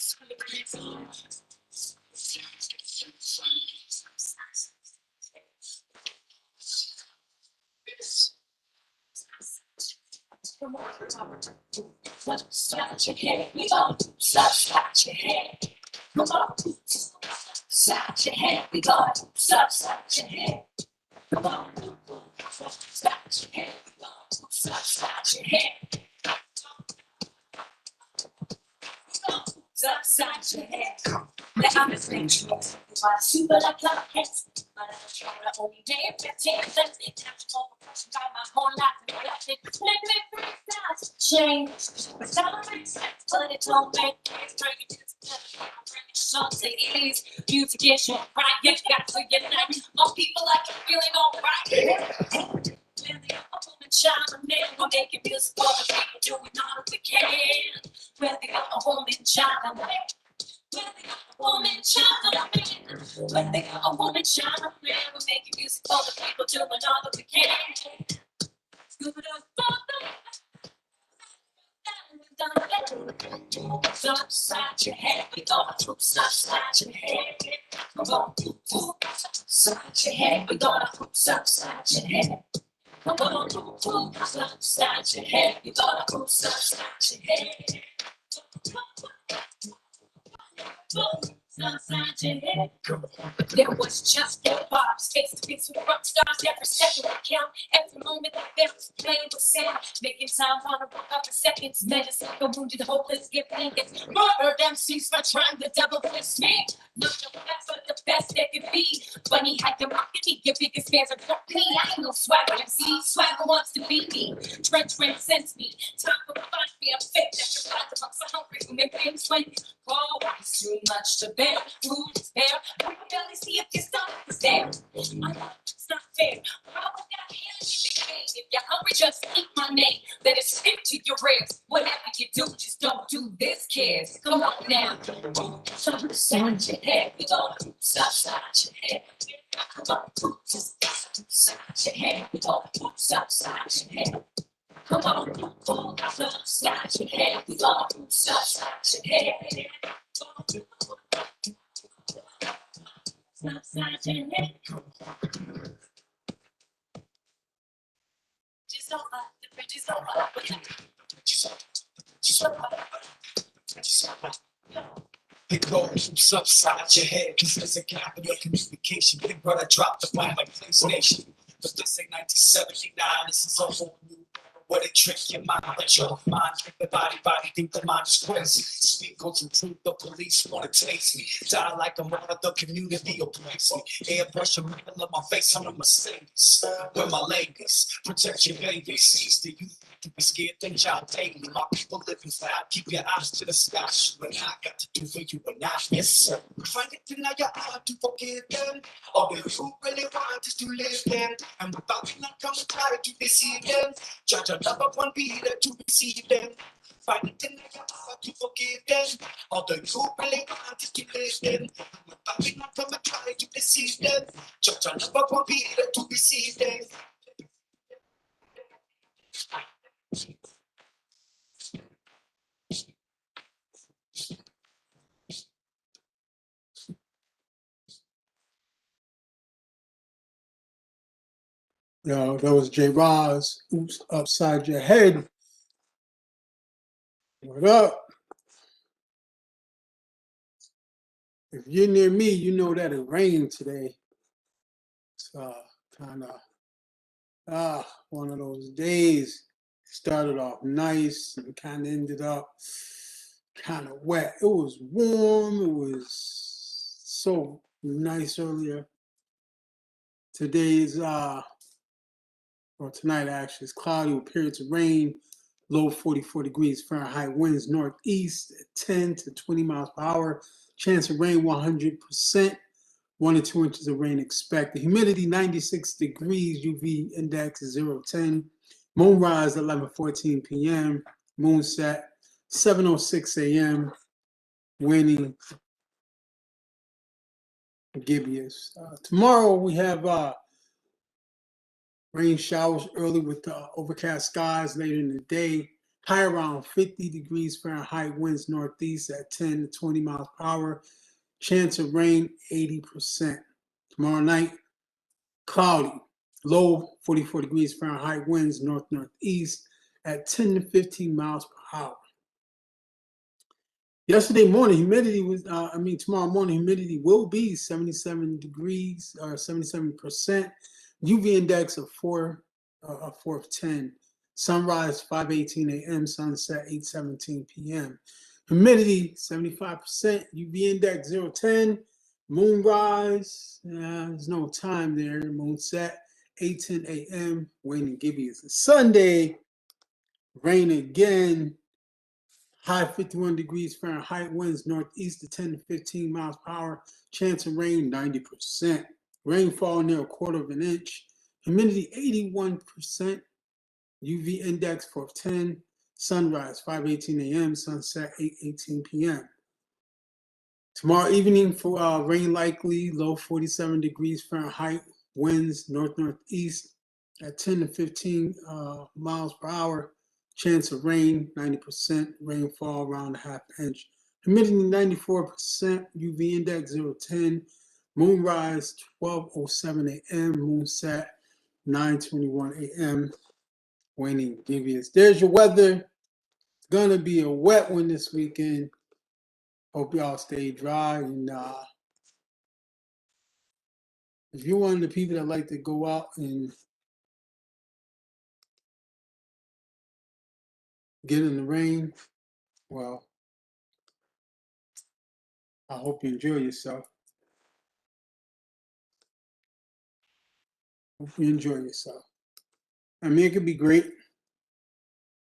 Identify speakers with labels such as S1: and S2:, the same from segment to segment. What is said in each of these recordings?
S1: Start your head, we go. Start your head. Come on. Start your head, we go. Start your head. Come on. Start your head, we go. Start your head. Upside your head. Now I'm a stranger. I see what I got against me. But I'm trying to only damn 15 things. They have to overcome by my whole life. And I think make me break down. Change. But that makes sense. But it don't make sense. Bring it together. Bring it short to ease. Beautification. Right. You got to unite. All people like you feeling alright. Whether you're a woman, child, or man, we're making music for the people doing all that we can. Whether you're a woman, child, or man. Whether you're a woman, child, or man. Whether you're a woman, child, or man, we're making music for the people doing all that we can. Scoop it up, upside your head, we go upside your head. Come on, upside your head, we go upside your head. Come on, upside your head, we go upside your head. Upside your head. There was just no bars, face to face with rock stars. Every second would count, every moment that there was playing with sound. Making time wanna walk up in seconds. Medicine for wounded, hopeless, give blankets. Murder MCs for trying to double fist me. Not the best, but the best they could be. Funny how you rock me, your biggest fans are fuck me. I ain't no swagger MC, swagger wants to be me. Trench transcends me, time for fun, be a fit. That your thoughts are so hungry, who make things swing. Oh, it's too much to bear. Food is there. We can barely see if your stomach is there. I know it's not fair. How would that heal you? If you're hungry, just eat my name. Let it stick to your ribs. Whatever you do, just don't do this, kids. Come on now. Upside your head. We go upside your head. Come on, upside your head. We go upside your head. Come on, upside your head. We go upside your head. Upside your head. Just over, the bridge is over. Just over.
S2: It goes upside your head, cause there's a gap in your communication. Big brother dropped the mic like PlayStation. But this ain't 1979, this is a whole new world where they trick your mind. Let your mind trick the body, think the mind is crazy. Speak on some truth, the police wanna taste me. Die like a martyr, the community oppress me. Airbrush a middle of my face, I'm a Mercedes. With my ladies, protect your babies. Seize the youth. To be scared, then child daily. My people living flat. Keep your eyes to the sky. What I got to do for you and I, yes sir. Find it in your eye to forgive them. Or if you really want us to live them. And without you not come and try to deceive them. Judge another one be there to receive them. Find it in your eye to forgive them. Or do you really want us to live them. And without you not come and try to deceive them. Judge another one be there to receive them.
S3: Yo, that was J. Roz. Oops, upside your head. What up? If you're near me, you know that it rained today. It's kind of one of those days. Started off nice and kind of ended up kind of wet. It was warm. It was so nice earlier. Today's or tonight actually, it's cloudy with periods of rain, low 44 degrees Fahrenheit, winds northeast at 10 to 20 miles per hour, chance of rain 100%, 1 to 2 inches of rain expected. Humidity 96 degrees, UV index is 010. Moonrise 11:14 p.m. Moon set 7:06 a.m. Winning gibbous. Tomorrow we have rain showers early with overcast skies later in the day. High around 50 degrees Fahrenheit, winds northeast at 10 to 20 miles per hour. Chance of rain, 80%. Tomorrow night, cloudy. Low 44 degrees Fahrenheit, winds north-northeast at 10 to 15 miles per hour. Yesterday morning, humidity was, tomorrow morning, humidity will be 77 degrees, 77%. UV index of 4 of 10. Sunrise 5:18 a.m., sunset 8:17 p.m. Humidity 75%, UV index 010. Moonrise, there's no time there. Moonset 8:10 a.m. Waning Gibeah is Sunday. Rain again. High 51 degrees Fahrenheit, winds northeast to 10 to 15 miles per hour. Chance of rain 90%. Rainfall near a quarter of an inch. Humidity 81%. UV index 4 of 10. Sunrise 5:18 a.m. Sunset 8:18 p.m. Tomorrow evening for rain likely. Low 47 degrees Fahrenheit. Winds north-northeast at 10 to 15 miles per hour. Chance of rain 90%. Rainfall around a half inch. Humidity 94%. UV index 010. Moonrise 12:07 a.m. Moonset 9:21 a.m. Waning Gibeah. There's your weather. It's gonna be a wet one this weekend. Hope y'all stay dry. And if you're one of the people that like to go out and get in the rain, well, I hope you enjoy yourself. Hope you enjoy yourself. I mean, it could be great,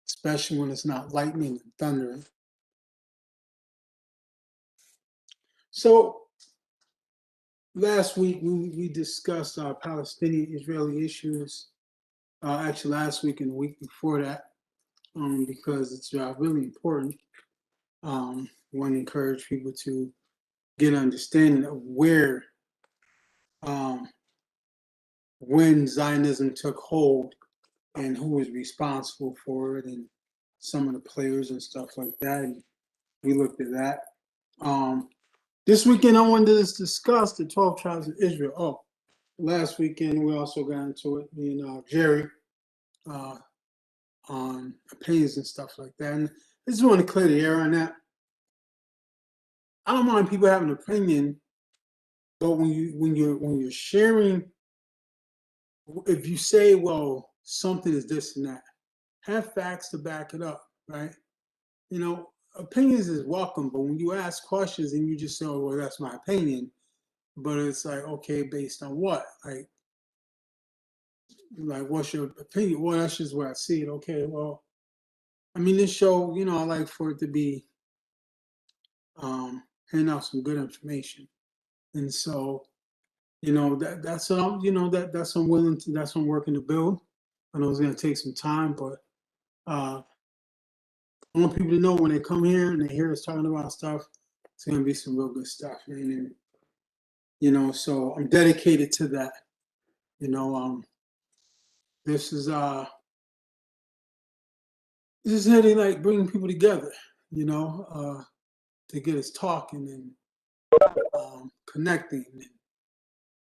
S3: especially when it's not lightning and thundering. So last week we discussed Palestinian-Israeli issues. Actually, last week and the week before that, because it's really important. Want to encourage people to get understanding of where, when Zionism took hold and who was responsible for it and some of the players and stuff like that. And we looked at that. This weekend, I wanted to discuss the 12 tribes of Israel. Oh, last weekend, we also got into it, me and Jerry, on opinions and stuff like that. And I just want to clear the air on that. I don't mind people having an opinion, but when you're sharing, if you say, well, something is this and that, have facts to back it up, right? You know, opinions is welcome, but when you ask questions and you just say, oh, well, that's my opinion, but it's like, okay, based on what? Like what's your opinion? Well, that's just where I see it. Okay, well, I mean, this show, you know, I like for it to be handing out some good information. And so, you know, that's that's I'm willing to, that's what I'm working to build. I know it's gonna take some time, but I want people to know when they come here and they hear us talking about stuff, it's gonna be some real good stuff. And you know, so I'm dedicated to that. You know, this is really like bringing people together, you know, to get us talking and connecting, and,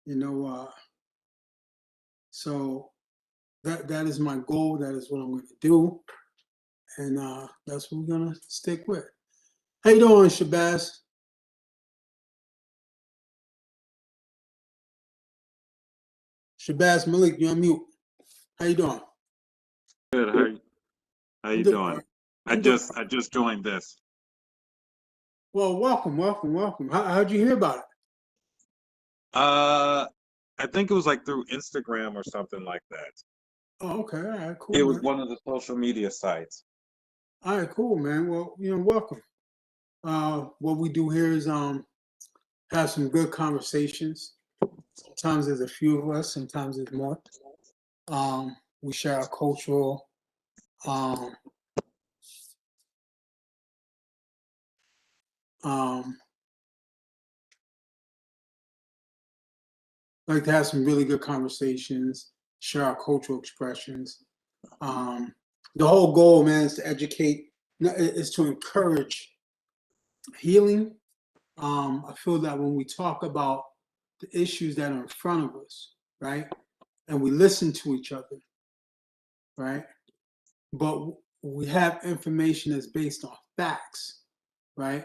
S3: you know, so that is my goal. That is what I'm going to do, and that's what we're gonna stick with. How you doing, Shabazz? Shabazz Malik, you're on mute. How you doing?
S4: Good. How
S3: I'm
S4: you
S3: doing.
S4: doing?
S3: I'm doing.
S4: I just joined this.
S3: Well, welcome. How'd you hear about it?
S4: I think it was like through Instagram or something like that.
S3: Oh, okay. All right, cool,
S4: It was
S3: man.
S4: one of the social media sites.
S3: All right, cool, man. Well, you know, welcome. What we do here is have some good conversations. Sometimes there's a few of us, sometimes there's more. We share our cultural like to have some really good conversations, share our cultural expressions. the whole goal, man, is to educate, is to encourage healing. I feel that when we talk about the issues that are in front of us, right, and we listen to each other, right, but we have information that's based on facts, right?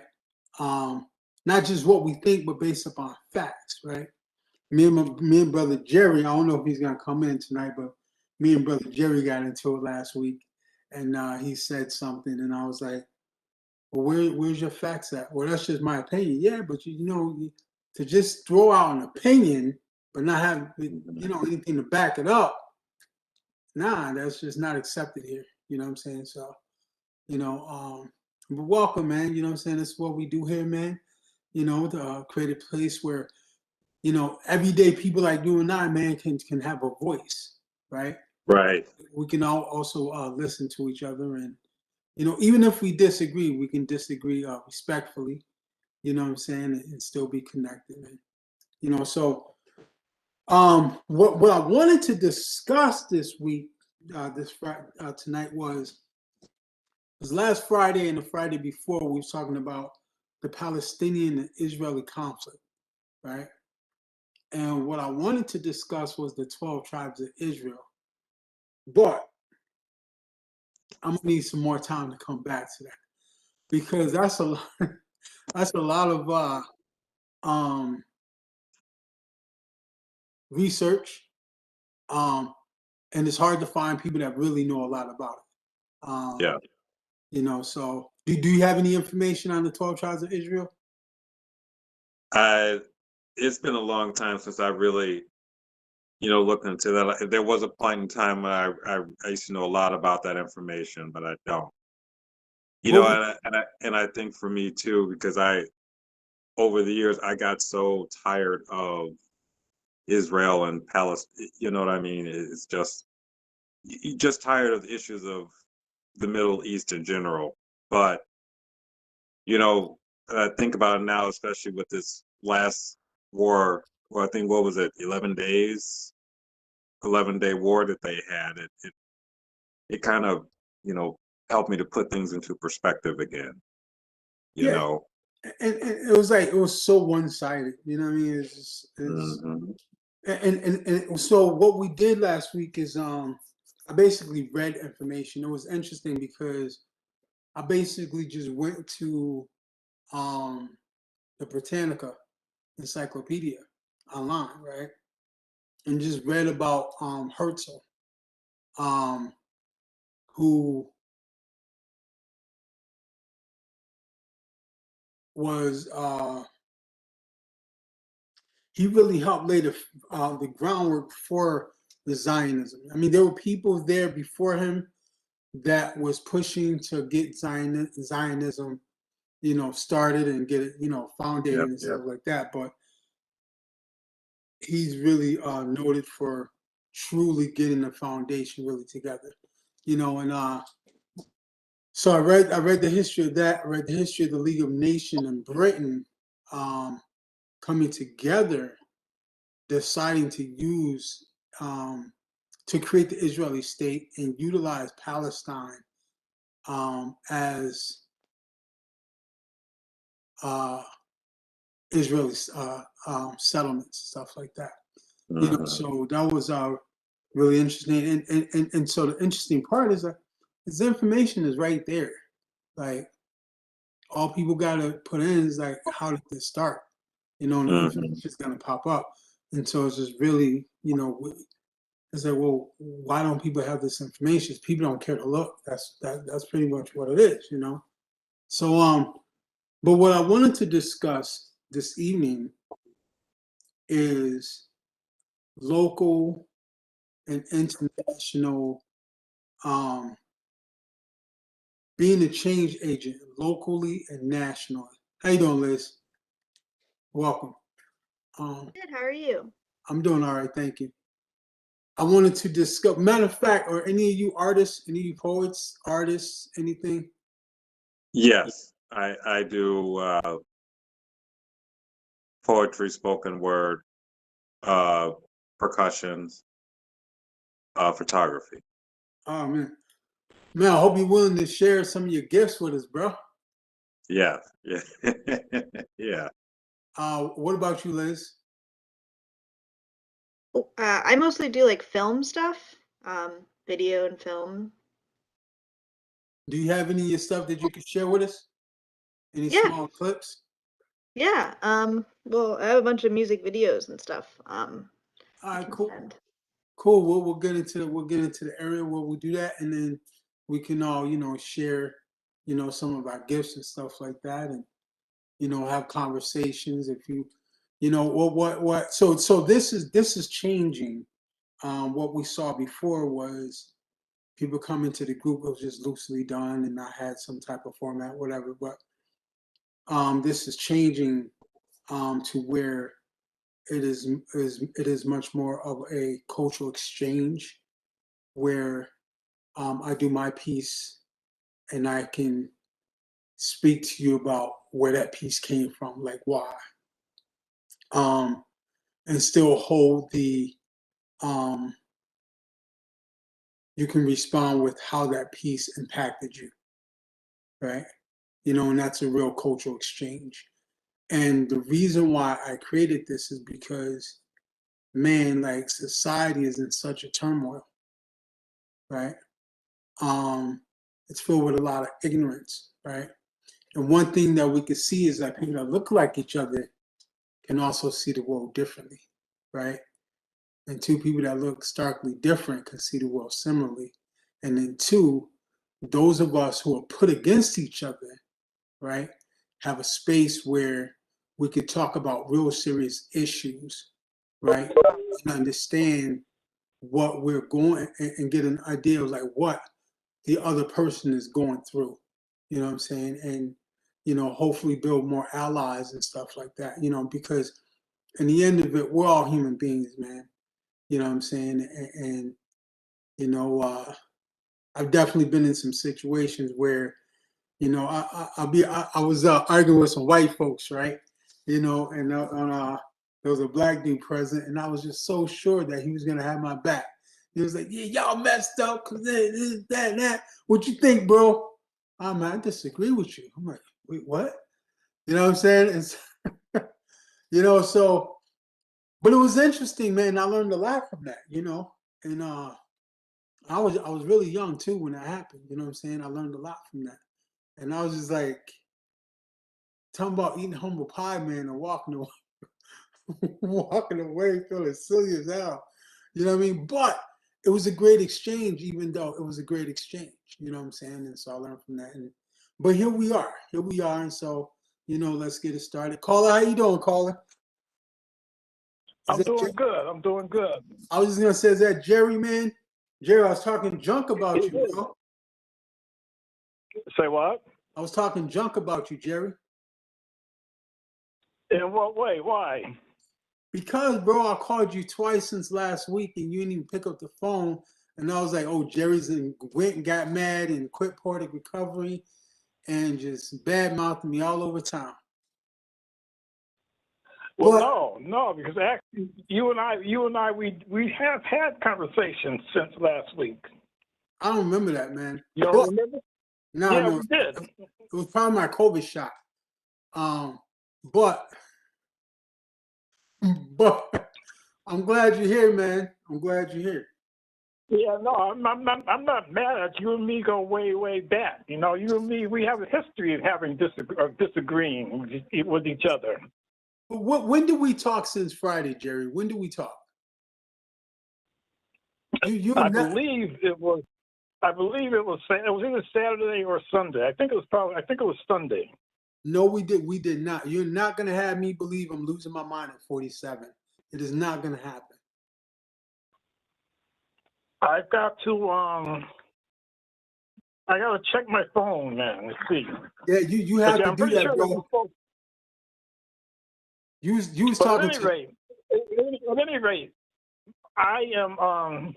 S3: Not just what we think, but based upon facts, right? Me and brother Jerry, I don't know if he's gonna come in tonight, but me and brother Jerry got into it last week, and he said something, and I was like, "Well, where's your facts at?" Well, that's just my opinion. Yeah, but to just throw out an opinion but not have anything to back it up, nah, that's just not accepted here. You know what I'm saying? So, you know, but welcome, man. You know what I'm saying? That's what we do here, man. To create a place where everyday people like you and I, man, can have a voice, right?
S4: Right.
S3: We can all also listen to each other, and even if we disagree, we can disagree respectfully. You know what I'm saying, and still be connected. And, so what I wanted to discuss this week, tonight was last Friday and the Friday before we was talking about the Palestinian and Israeli conflict, right? And what I wanted to discuss was the 12 tribes of Israel. But I'm gonna need some more time to come back to that because that's a lot, that's a lot of research, and it's hard to find people that really know a lot about it.
S4: Yeah.
S3: So do you have any information on the 12 tribes of Israel?
S4: It's been a long time since I really, looked into that. There was a point in time when I used to know a lot about that information, but I don't.
S3: What was,
S4: And I think for me too, because over the years I got so tired of Israel and Palestine. You know what I mean? It's just you're just tired of the issues of the Middle East in general. But you know, I think about it now, especially with this last war. Well, I think what was it, 11 days, 11-day war that they had. It kind of helped me to put things into perspective again. You
S3: yeah,
S4: know.
S3: and it was like it was so one-sided. You know what I mean? It's
S4: Hmm.
S3: and so what we did last week is I basically read information. It was interesting because I basically just went to um the Britannica encyclopedia online, right? And just read about Herzl, um who was he really helped lay the groundwork for the Zionism. I mean, there were people there before him that was pushing to get Zionism, started and get it, founded
S4: Yep.
S3: and
S4: Yep.
S3: stuff like that. But he's really noted for truly getting the foundation really together, and so I read the history of that. I read the history of the League of Nations and Britain um, coming together, deciding to use to create the Israeli state and utilize Palestine as uh, Israeli settlements, stuff like that.
S4: Hmm.
S3: So that was really interesting. And so the interesting part is that this information is right there. Like all people got to put in is like, how did this start? And the information
S4: Hmm.
S3: is going to pop up. And so it's just really, it's like, well, why don't people have this information? People don't care to look. That's pretty much what it is. So but what I wanted to discuss this evening is local and international um being a change agent locally and nationally. How you doing, Liz? Welcome. Um,
S5: Good. How are you?
S3: I'm doing all right, thank you. I wanted to discuss. Matter of fact, are any of you artists, any of you poets, artists, anything?
S4: Yes, I do poetry, spoken word, uh, percussions, photography.
S3: Oh man. Man, I hope you're willing to share some of your gifts with us, bro.
S4: Yeah, yeah, yeah.
S3: What about you, Liz?
S5: I mostly do like film stuff, video and film.
S3: Do you have any of your stuff that you could share with us? Any
S5: Yeah,
S3: small clips?
S5: yeah. Well, I have a bunch of music videos and stuff.
S3: All
S5: I
S3: right,
S5: can
S3: cool.
S5: send.
S3: Cool. We'll get into the area where we'll do that, and then we can all share some of our gifts and stuff like that, and have conversations. If what so this is changing. What we saw before was people come into the group, it was just loosely done, and I had some type of format, whatever. But this is changing to where it is much more of a cultural exchange where I do my piece and I can speak to you about where that piece came from, like why, um, and still hold the um, you can respond with how that piece impacted you, right? And that's a real cultural exchange. And the reason why I created this is because, man, like society is in such a turmoil, right? Um, it's filled with a lot of ignorance, right? And one thing that we can see is that people that look like each other can also see the world differently, right? And two people that look starkly different can see the world similarly. And then two, those of us who are put against each other, right, have a space where we could talk about real serious issues, right, and understand what we're going and get an idea of like what the other person is going through. You know what I'm saying? And hopefully build more allies and stuff like that. Because in the end of it, we're all human beings, man. You know what I'm saying? And you know, I've definitely been in some situations where I was arguing with some white folks, right? And there was a black dude present, and I was just so sure that he was gonna have my back. He was like, "Yeah, y'all messed up because this, that, and that. What you think, bro?" Man, I disagree with you. I'm like, "Wait, what?" You know what I'm saying? It's, so, but it was interesting, man. I learned a lot from that, and I was really young too when that happened. You know what I'm saying? I learned a lot from that, and I was just like talking about eating humble pie, man, and walking away, walking away feeling silly as hell. You know what I mean? But it was a great exchange, even though it was a great exchange. You know what I'm saying? And so I learned from that. But here we are. Here we are. And so, let's get it started. Caller, how you doing, caller? Is
S6: I'm
S3: that
S6: doing good. I'm doing good.
S3: I was just gonna say, is that Jerry, man? Jerry, I was talking junk about
S6: It
S3: you,
S6: is.
S3: bro.
S6: Say what?
S3: I was talking junk about you, Jerry.
S6: In what way? Why?
S3: Because, bro, I called you twice since last week and you didn't even pick up the phone. And I was like, oh, went and got mad and quit Poetic Recovery and just bad mouthing me all over town.
S6: Well,
S3: But
S6: no, because actually, you and I, we have had conversations since last week.
S3: I don't remember that, man.
S6: You don't remember?
S3: No,
S6: Yeah,
S3: no,
S6: we did.
S3: it was probably my COVID shot. But but I'm glad you're here, man. I'm glad you're here.
S6: Yeah, no, I'm not mad at you. And me go way, way back. You and me, we have a history of having disagreeing with each other.
S3: But when did we talk since Friday, Jerry? When did we talk? You
S6: I
S3: and that.
S6: believe it was either Saturday or Sunday. I think it was Sunday.
S3: No, we did not. You're not gonna have me believe I'm losing my mind at 47. It is not gonna happen.
S6: I've got to I gotta check my phone, man. Let's see.
S3: Yeah, you have
S6: Yeah,
S3: to
S6: I'm
S3: do
S6: pretty
S3: that,
S6: sure that we
S3: bro.
S6: spoke.
S3: You was
S6: But
S3: talking to
S6: at any rate, I am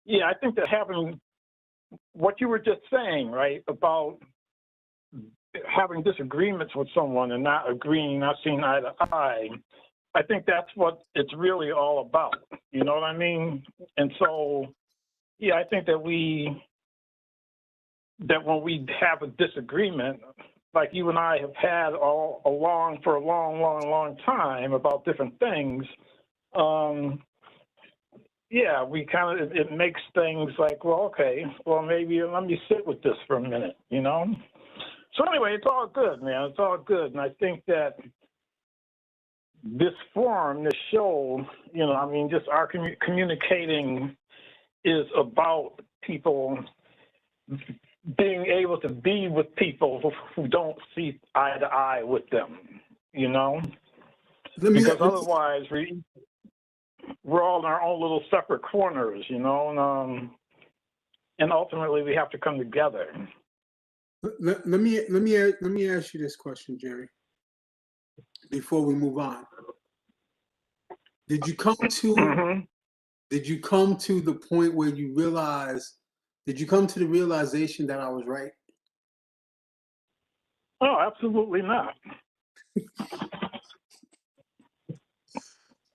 S6: yeah, I think that having what you were just saying, right, about having disagreements with someone and not agreeing, not seeing eye to eye, I think that's what it's really all about. You know what I mean? And so, yeah, I think that we that when we have a disagreement, like you and I have had all along for a long, long, long time about different things, yeah, we kind of, it makes things like, well, okay, well, maybe let me sit with this for a minute, you know? So anyway, it's all good, man. It's all good. And I think that this forum, this show, you know, I mean, just our communicating is about people being able to be with people who don't see eye to eye with them, you know? Because otherwise we're all in our own little separate corners, you know, and ultimately we have to come together.
S3: Let me ask you this question, Jerry, before we move on. Did you come to the point where you realized? Did you come to the realization that I was right?
S6: Oh, absolutely not.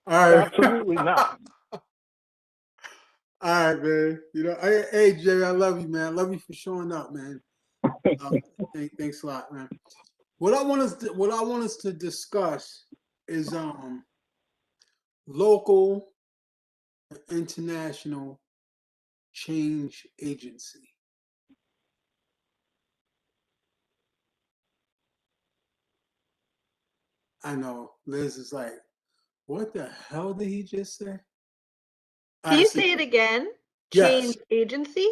S3: All right.
S6: Absolutely not.
S3: All right, man. You know, hey Jerry, I love you, man. I love you for showing up, man. Thanks a lot, man. What I want us to discuss is local, international change agency. I know Liz is like, what the hell did he just say?
S5: Can you say it again? Change agency?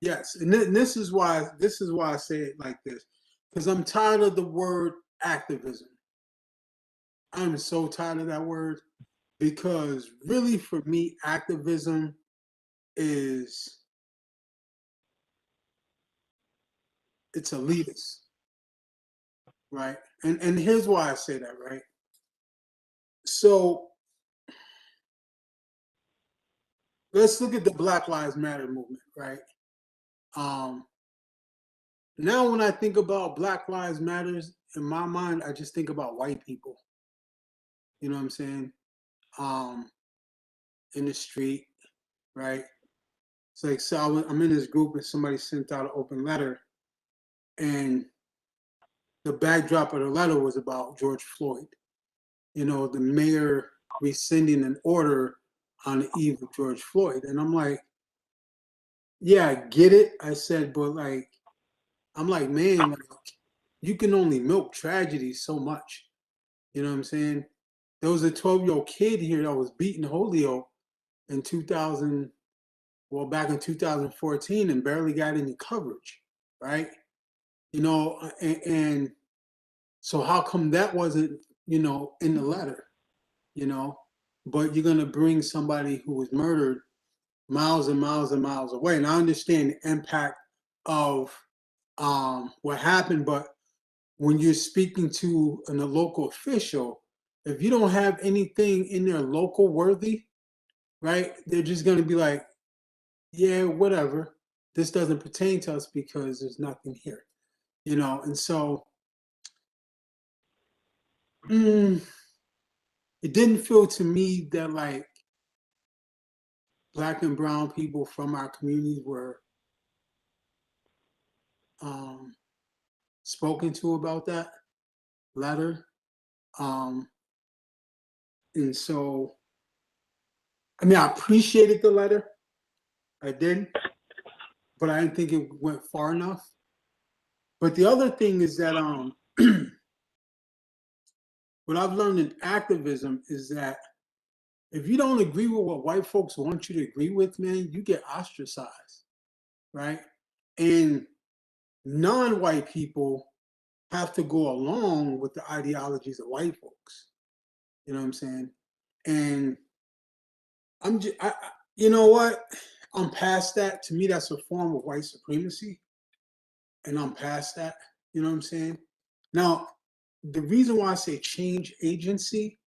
S3: Yes, and this is why I say it like this, because I'm tired of the word activism. I'm so tired of that word, because really for me, activism is, it's elitist, right? And here's why I say that, right? So let's look at the Black Lives Matter movement, right? Now when I think about Black Lives Matters, in my mind, I just think about white people. You know what I'm saying? In the street, right? It's like, so I'm in this group and somebody sent out an open letter, and the backdrop of the letter was about George Floyd. You know, the mayor rescinding an order on the eve of George Floyd. And I'm like, yeah, I get it. I said, but like, I'm like, man, like, you can only milk tragedy so much. You know what I'm saying? There was a 12-year-old kid here that was beaten Holyoke in 2000, well, back in 2014, and barely got any coverage, right? You know, and so how come that wasn't, you know, in the letter, you know? But you're gonna bring somebody who was murdered miles and miles and miles away. And I understand the impact of what happened, but when you're speaking to a local official, if you don't have anything in there local worthy, right, they're just going to be like, yeah, whatever. This doesn't pertain to us because there's nothing here, you know. And so it didn't feel to me that like Black and brown people from our communities were spoken to about that letter. And so, I mean, I appreciated the letter. I did, but I didn't think it went far enough. But the other thing is that what I've learned in activism is that if you don't agree with what white folks want you to agree with, man, you get ostracized, right? And non-white people have to go along with the ideologies of white folks. You know what I'm saying? And I'm just, you know what? I'm past that. To me, that's a form of white supremacy, and I'm past that. You know what I'm saying? Now, the reason why I say change agency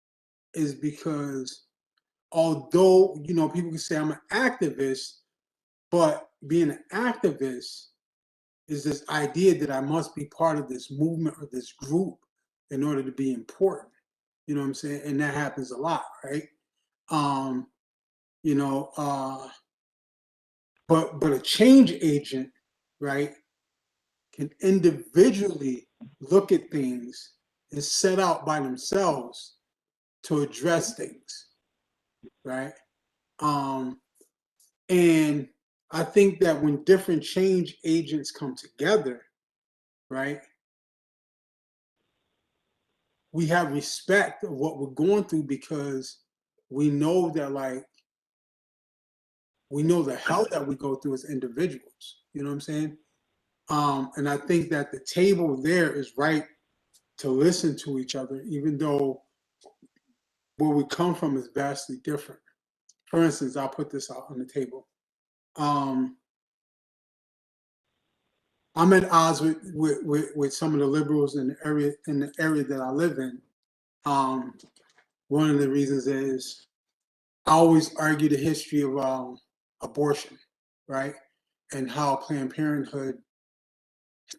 S3: is because although, you know, people can say I'm an activist, but being an activist is this idea that I must be part of this movement or this group in order to be important. You know what I'm saying? And that happens a lot, right? You know, but a change agent, right? can individually look at things and set out by themselves to address things, right? And I think that when different change agents come together, right, we have respect of what we're going through because we know that, like, we know the hell that we go through as individuals. You know what I'm saying? And I think that the table there is right to listen to each other, even though where we come from is vastly different. For instance, I'll put this out on the table. I'm at odds with some of the liberals in the area that I live in. One of the reasons is I always argue the history of abortion, right, and how Planned Parenthood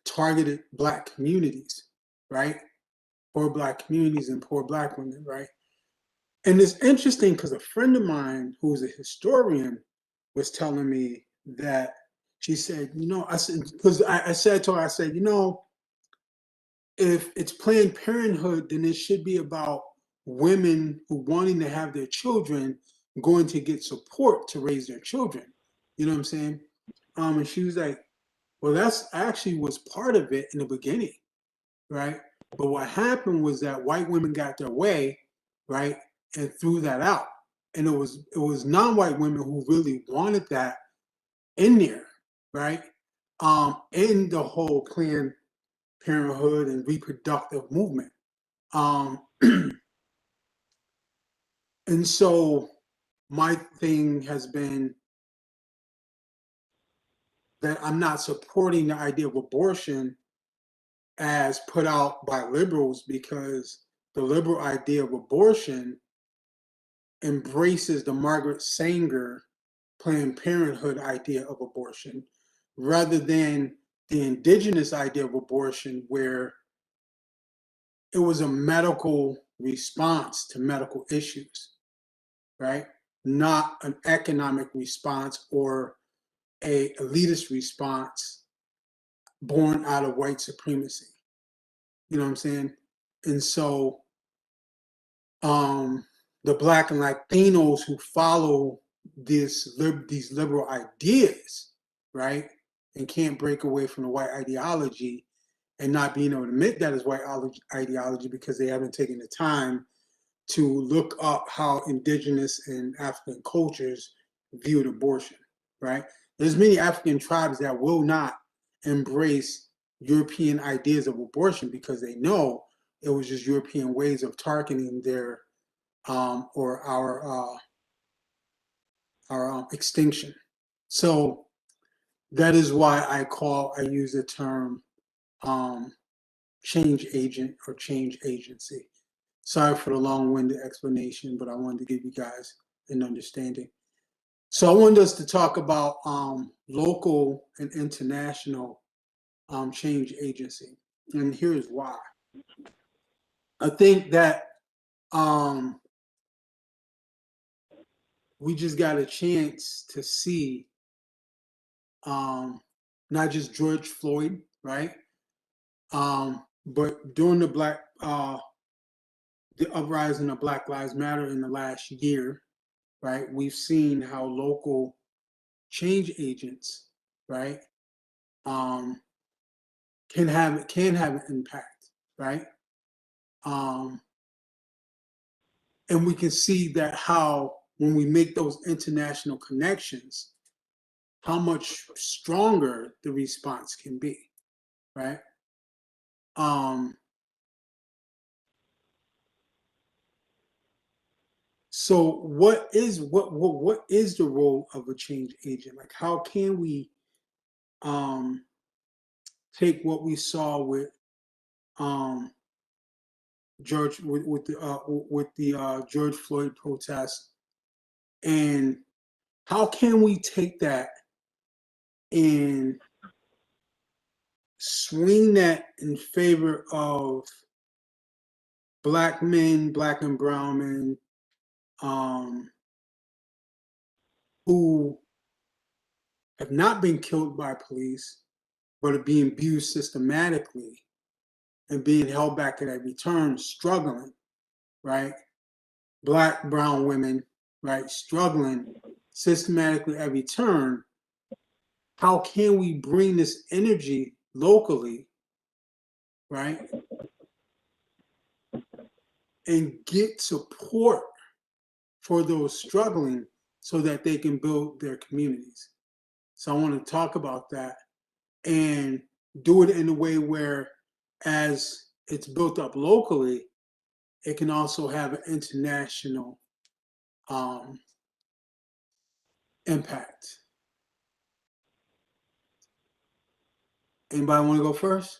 S3: targeted Black communities, right, poor Black communities and poor Black women, right. And it's interesting because a friend of mine who's a historian was telling me that she said, I said, because I said to her, I said, if it's Planned Parenthood, then it should be about women who wanting to have their children going to get support to raise their children. You know what I'm saying? And she was like, well, that's actually was part of it in the beginning, right? But what happened was that white women got their way, right, and threw that out. And it was non-white women who really wanted that in there, right? In the whole Planned Parenthood and reproductive movement. Um, and so my thing has been that I'm not supporting the idea of abortion as put out by liberals because the liberal idea of abortion embraces the Margaret Sanger Planned Parenthood idea of abortion rather than the indigenous idea of abortion where it was a medical response to medical issues, right? Not an economic response or a elitist response born out of white supremacy. You know what I'm saying? And so the Black and Latinos who follow these liberal ideas, right, and can't break away from the white ideology and not being able to admit that as white ideology because they haven't taken the time to look up how indigenous and African cultures viewed abortion, right? There's many African tribes that will not embrace European ideas of abortion because they know it was just European ways of targeting their or our extinction. So that is why I use the term change agent or change agency. Sorry for the long-winded explanation, but I wanted to give you guys an understanding. So I wanted us to talk about local and international change agency, and here's why. I think that we just got a chance to see not just George Floyd, right? But during the uprising of Black Lives Matter in the last year, right? We've seen how local change agents, right, can have an impact, right? And we can see that how when we make those international connections, how much stronger the response can be, right? So what is the role of a change agent? Like how can we take what we saw with George with the George Floyd protests, and how can we take that and swing that in favor of Black men, Black and brown men, who have not been killed by police, but are being abused systematically and being held back at every turn, struggling, right? Black, brown women, right, struggling systematically every turn. How can we bring this energy locally, right, and get support for those struggling so that they can build their communities? So I want to talk about that and do it in a way where, as it's built up locally, it can also have an international impact. Anybody want to go first?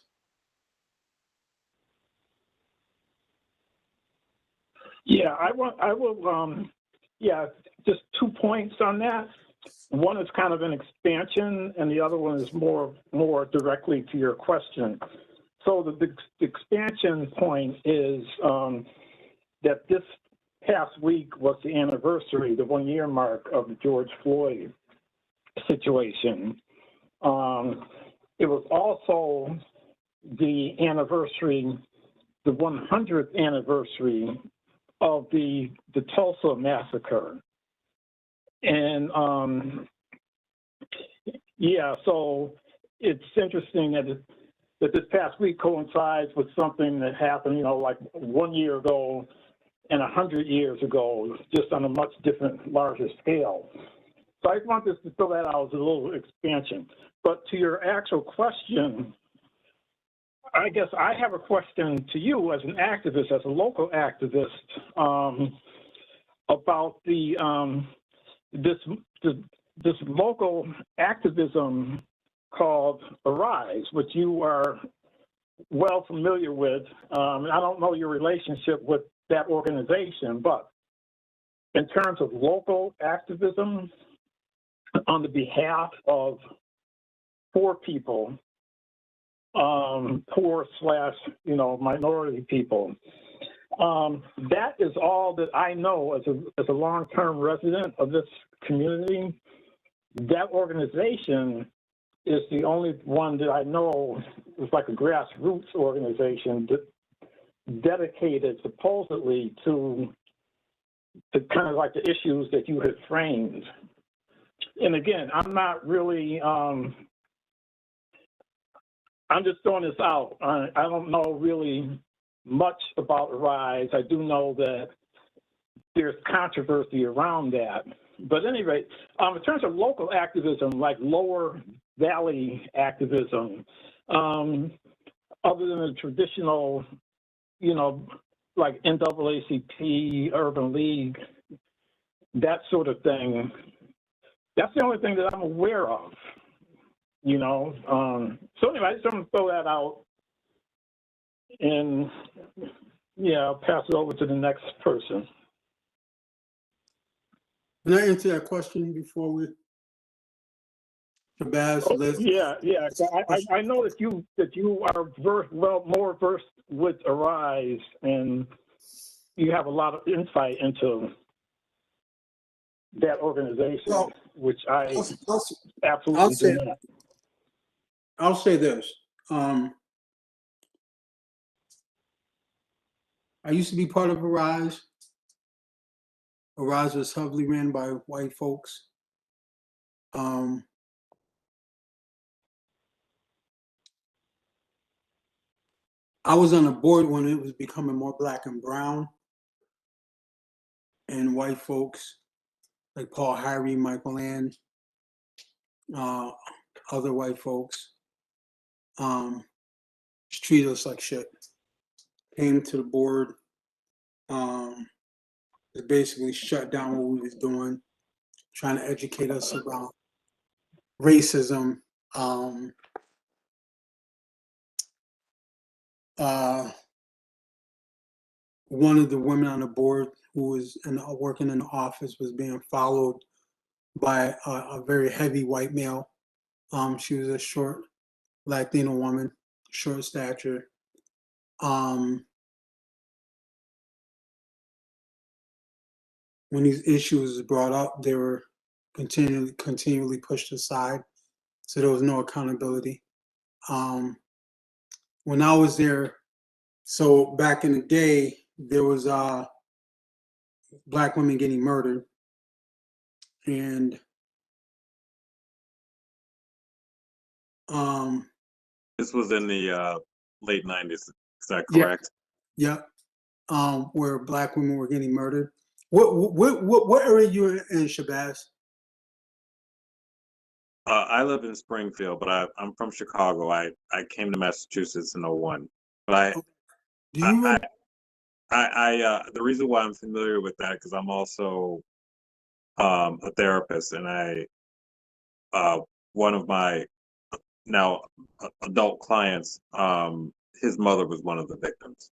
S6: Yeah, I will, yeah, just 2 points on that. One is kind of an expansion, and the other one is more directly to your question. So the expansion point is that this past week was the anniversary, the 1 year mark of the George Floyd situation. It was also the anniversary, the 100th anniversary of the Tulsa massacre. And yeah, so it's interesting that this past week coincides with something that happened, like 1 year ago and 100 years ago, just on a much different, larger scale. So I just want this to throw that out as a little expansion. But to your actual question, I guess I have a question to you as an activist, as a local activist, about this local activism called Arise, which you are well familiar with. I don't know your relationship with that organization, but in terms of local activism on the behalf of poor people, poor/minority people, that is all that I know as a long-term resident of this community. That organization is the only one that I know is like a grassroots organization dedicated supposedly to kind of like the issues that you had framed. And again, I'm not really, I'm just throwing this out. I don't know really much about Rise. I do know that there's controversy around that. But at any rate, in terms of local activism, like lower valley activism, other than the traditional, like NAACP, Urban League, that sort of thing, that's the only thing that I'm aware of, So anyway, I just want to throw that out and, I'll pass it over to the next person.
S3: Can I answer that question before we? Shabazz, Liz?
S6: Yeah. I know that you are more versed with Arise, and you have a lot of insight into that organization,
S3: Well,
S6: which I absolutely
S3: I'll say,
S6: do not.
S3: I'll say this. I used to be part of Arise. Arise was heavily ran by white folks. I was on the board when it was becoming more black and brown, and white folks like Paul Harvey, Michael Ann, other white folks, just treated us like shit. Came to the board, it basically shut down what we was doing, trying to educate us about racism. One of the women on the board who was working in the office was being followed by a very heavy white male. She was a short Latino woman, short stature. When these issues was brought up, they were continually pushed aside. So there was no accountability. When I was there, so back in the day, there was black women getting murdered, and
S4: This was in the late 90s. Is that
S3: yeah,
S4: correct?
S3: yeah, where black women were getting murdered. What area you in, Shabazz?
S4: I live in Springfield, but I'm from Chicago. I came to Massachusetts in '01. But
S3: Do
S4: I,
S3: you
S4: I,
S3: remember?
S4: the reason why I'm familiar with that because I'm also a therapist, and uh, one of my now adult clients, his mother was one of the victims.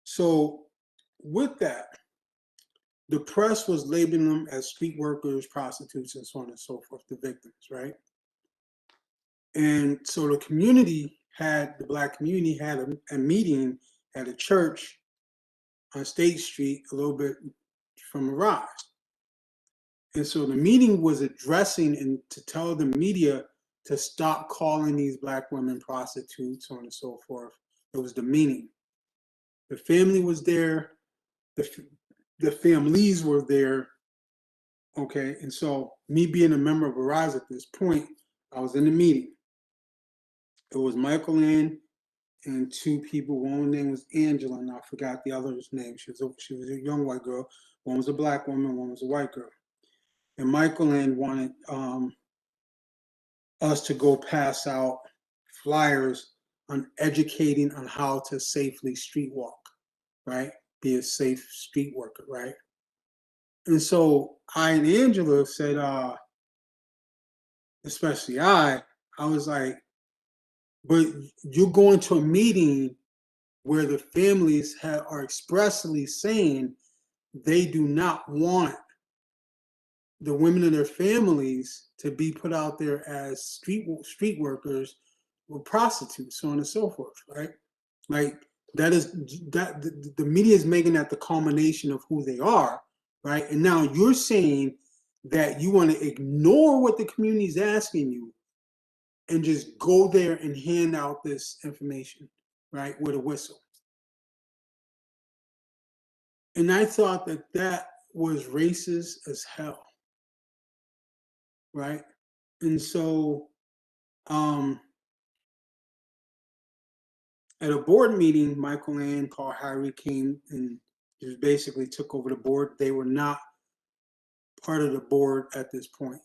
S3: So with that, the press was labeling them as street workers, prostitutes, and so on and so forth, the victims, right? And so the black community had a meeting at a church on State Street, a little bit from Arise. And so the meeting was addressing and to tell the media to stop calling these black women prostitutes, so on and so forth. It was the meaning. The family was there, the families were there. Okay, and so me being a member of Arise at this point, I was in the meeting. It was Michael Ann and two people. One name was Angela, and I forgot the other's name. She was a young white girl. One was a black woman, one was a white girl. And Michael Ann wanted us to go pass out flyers on educating on how to safely street walk, right? Be a safe street worker, right? And so I and Angela said, especially I was like, but you're going to a meeting where the families are expressly saying they do not want the women in their families to be put out there as street workers or prostitutes, so on and so forth, right? Like that is that the media is making that the culmination of who they are, right? And now you're saying that you want to ignore what the community is asking you and just go there and hand out this information, right, with a whistle. And I thought that that was racist as hell, right? And so at a board meeting, Michael Ann, Carl Harry came and just basically took over the board. They were not part of the board at this point.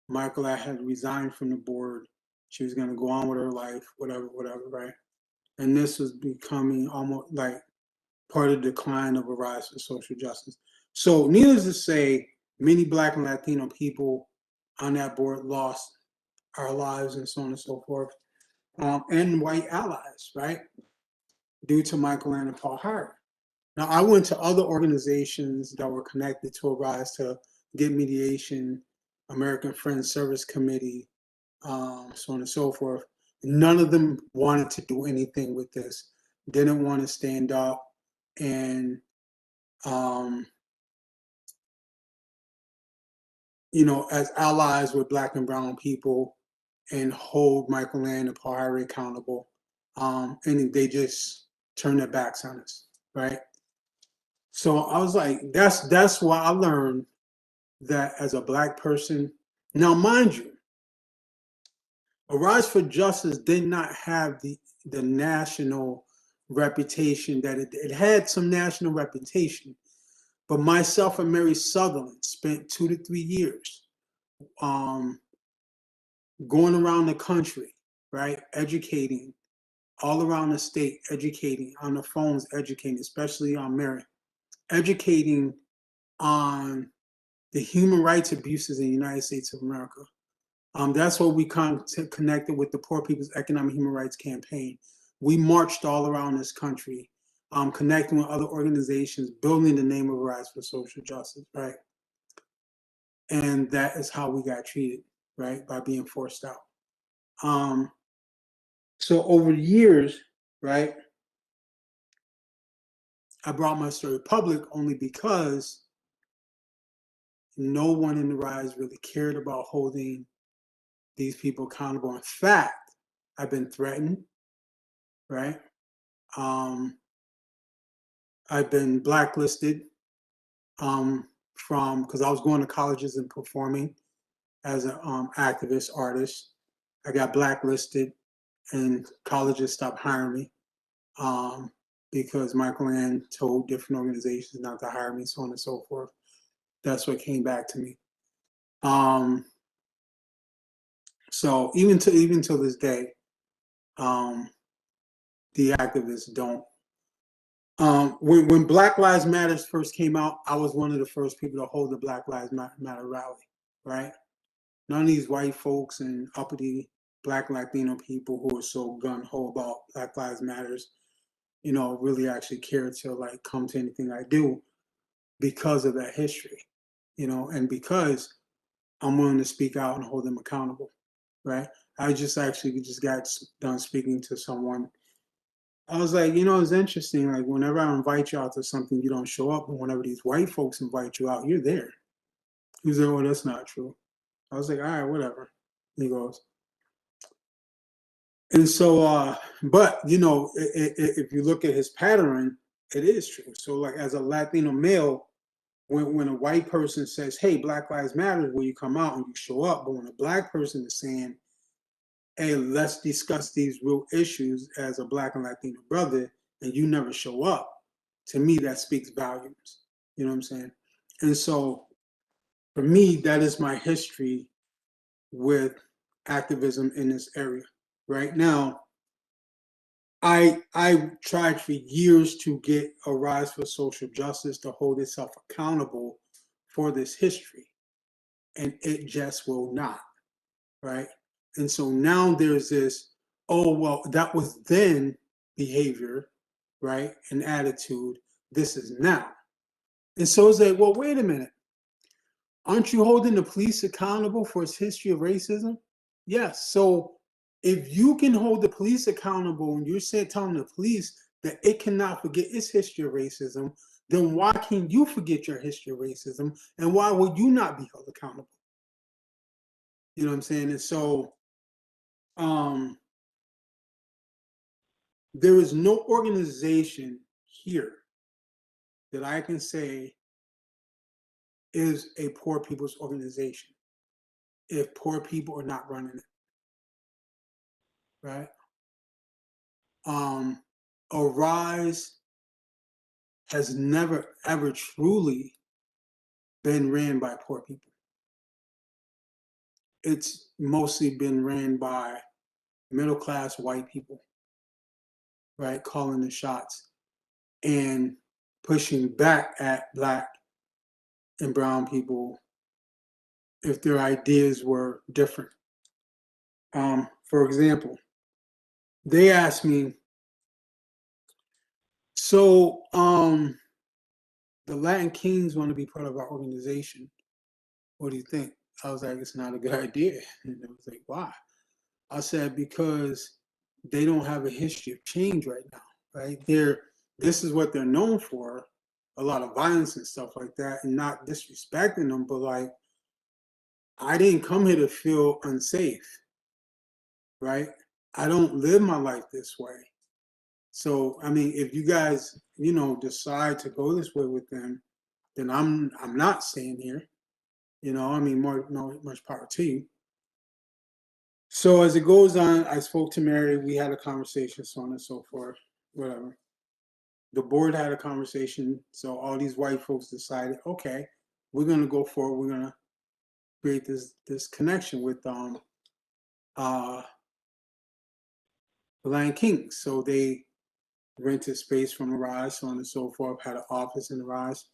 S3: Michael had resigned from the board. She was going to go on with her life, whatever, right? And this was becoming almost like part of the decline of a rise for social justice. So, needless to say, many Black and Latino people on that board lost our lives and so on and so forth, and white allies, right? Due to Michael Ann and Paul Hart. Now, I went to other organizations that were connected to Arise to get mediation, American Friends Service Committee, so on and so forth. None of them wanted to do anything with this, didn't want to stand up and, as allies with Black and Brown people and hold Michael Ann and Paul Harry accountable. And they just turned their backs on us, right? So I was like, that's why I learned that as a Black person. Now, mind you, Arise for Justice did not have the national reputation that it had. Some national reputation, but myself and Mary Sutherland spent 2 to 3 years going around the country, right, educating all around the state, educating on the phones, educating, especially on Mary, educating on the human rights abuses in the United States of America. That's what we connected with the Poor People's Economic Human Rights Campaign. We marched all around this country, connecting with other organizations, building the name of Rise for Social Justice, right? And that is how we got treated, right? By being forced out. So over the years, right, I brought my story public only because, no one in the rise really cared about holding these people accountable. In fact, I've been threatened, right? I've been blacklisted from, because I was going to colleges and performing as an activist artist. I got blacklisted and colleges stopped hiring me because Michael Ann told different organizations not to hire me, so on and so forth. That's what came back to me. So even till this day, the activists don't. When Black Lives Matter first came out, I was one of the first people to hold the Black Lives Matter rally, right? None of these white folks and uppity Black Latino people who are so gun-ho about Black Lives Matters, really actually care to like come to anything I do because of that history, and because I'm willing to speak out and hold them accountable, right? I just got done speaking to someone. I was like, it's interesting. Like, whenever I invite you out to something, you don't show up. But whenever these white folks invite you out, you're there. He said, well, that's not true. I was like, all right, whatever. He goes. And so, but, if you look at his pattern, it is true. So, like, as a Latino male, when a white person says, hey, Black Lives Matter, will you come out and you show up? But when a black person is saying, hey, let's discuss these real issues as a Black and Latino brother, and you never show up, to me, that speaks volumes. You know what I'm saying? And so for me, that is my history with activism in this area. Right now, I tried for years to get a Rise for Social Justice to hold itself accountable for this history, and it just will not, right? And so now there's this, oh, well, that was then behavior, right? And attitude. This is now. And so it's like, well, wait a minute. Aren't you holding the police accountable for its history of racism? Yes. So if you can hold the police accountable and you're saying, telling the police that it cannot forget its history of racism, then why can't you forget your history of racism? And why will you not be held accountable? You know what I'm saying? And so there is no organization here that I can say is a poor people's organization if poor people are not running it, right? Arise has never ever truly been ran by poor people. It's mostly been ran by middle class white people, right? Calling the shots and pushing back at Black and brown people if their ideas were different. For example, they asked me, so the Latin Kings want to be part of our organization. What do you think? I was like, it's not a good idea. And I was like, why? I said, because they don't have a history of change right now, right? This is what they're known for, a lot of violence and stuff like that, and not disrespecting them, but like, I didn't come here to feel unsafe, right? I don't live my life this way. So, I mean, if you guys, decide to go this way with them, then I'm not staying here. I mean, much power to you. So as it goes on, I spoke to Mary. We had a conversation, so on and so forth, whatever. The board had a conversation. So all these white folks decided, okay, we're going to go forward. We're going to create this connection with the Lion Kings. So they rented space from the Rise, so on and so forth, had an office in the Rise.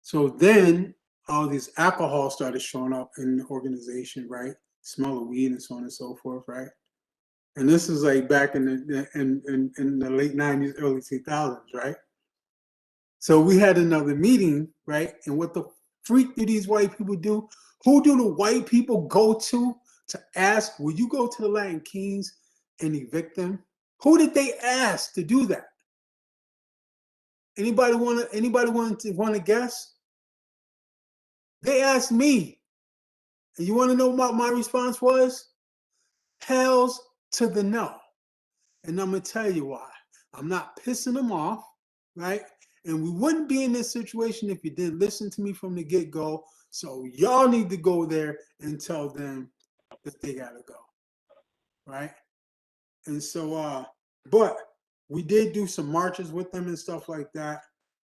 S3: So then all these alcohol started showing up in the organization, right? Smell of weed and so on and so forth, right? And this is like back in the late 90s, early 2000s, right? So we had another meeting, right? And what the freak do these white people do? Who do the white people go to ask, will you go to the Latin Kings and evict them? Who did they ask to do that? Anybody want to guess? They asked me, and you want to know what my response was? Hells to the no. And I'm going to tell you why. I'm not pissing them off, right? And we wouldn't be in this situation if you didn't listen to me from the get-go. So y'all need to go there and tell them that they got to go, right? And so, but we did do some marches with them and stuff like that.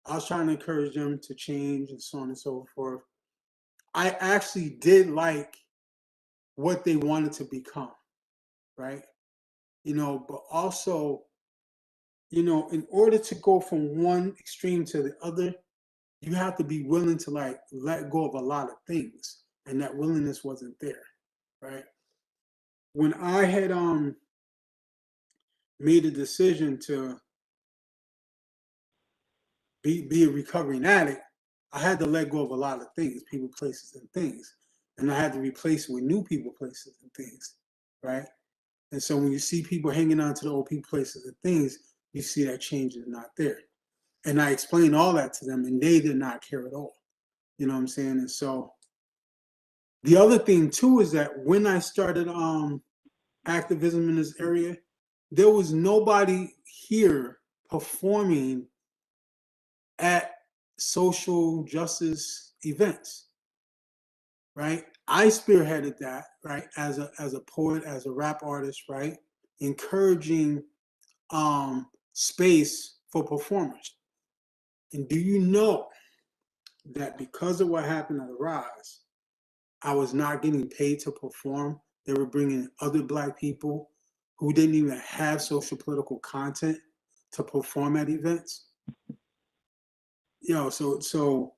S3: I was trying to encourage them to change and so on and so forth. I actually did like what they wanted to become, right? But also, in order to go from one extreme to the other, you have to be willing to like let go of a lot of things. And that willingness wasn't there, right? When I had made a decision to be a recovering addict, I had to let go of a lot of things, people, places, and things. And I had to replace it with new people, places, and things, right? And so when you see people hanging on to the old people, places, and things, you see that change is not there. And I explained all that to them, and they did not care at all. You know what I'm saying? And so the other thing too is that when I started activism in this area, there was nobody here performing at social justice events, right? I spearheaded that, right, as a poet, as a rap artist, right, encouraging space for performers. And do you know that because of what happened at the Rise, I was not getting paid to perform? They were bringing other Black people who didn't even have social political content to perform at events. So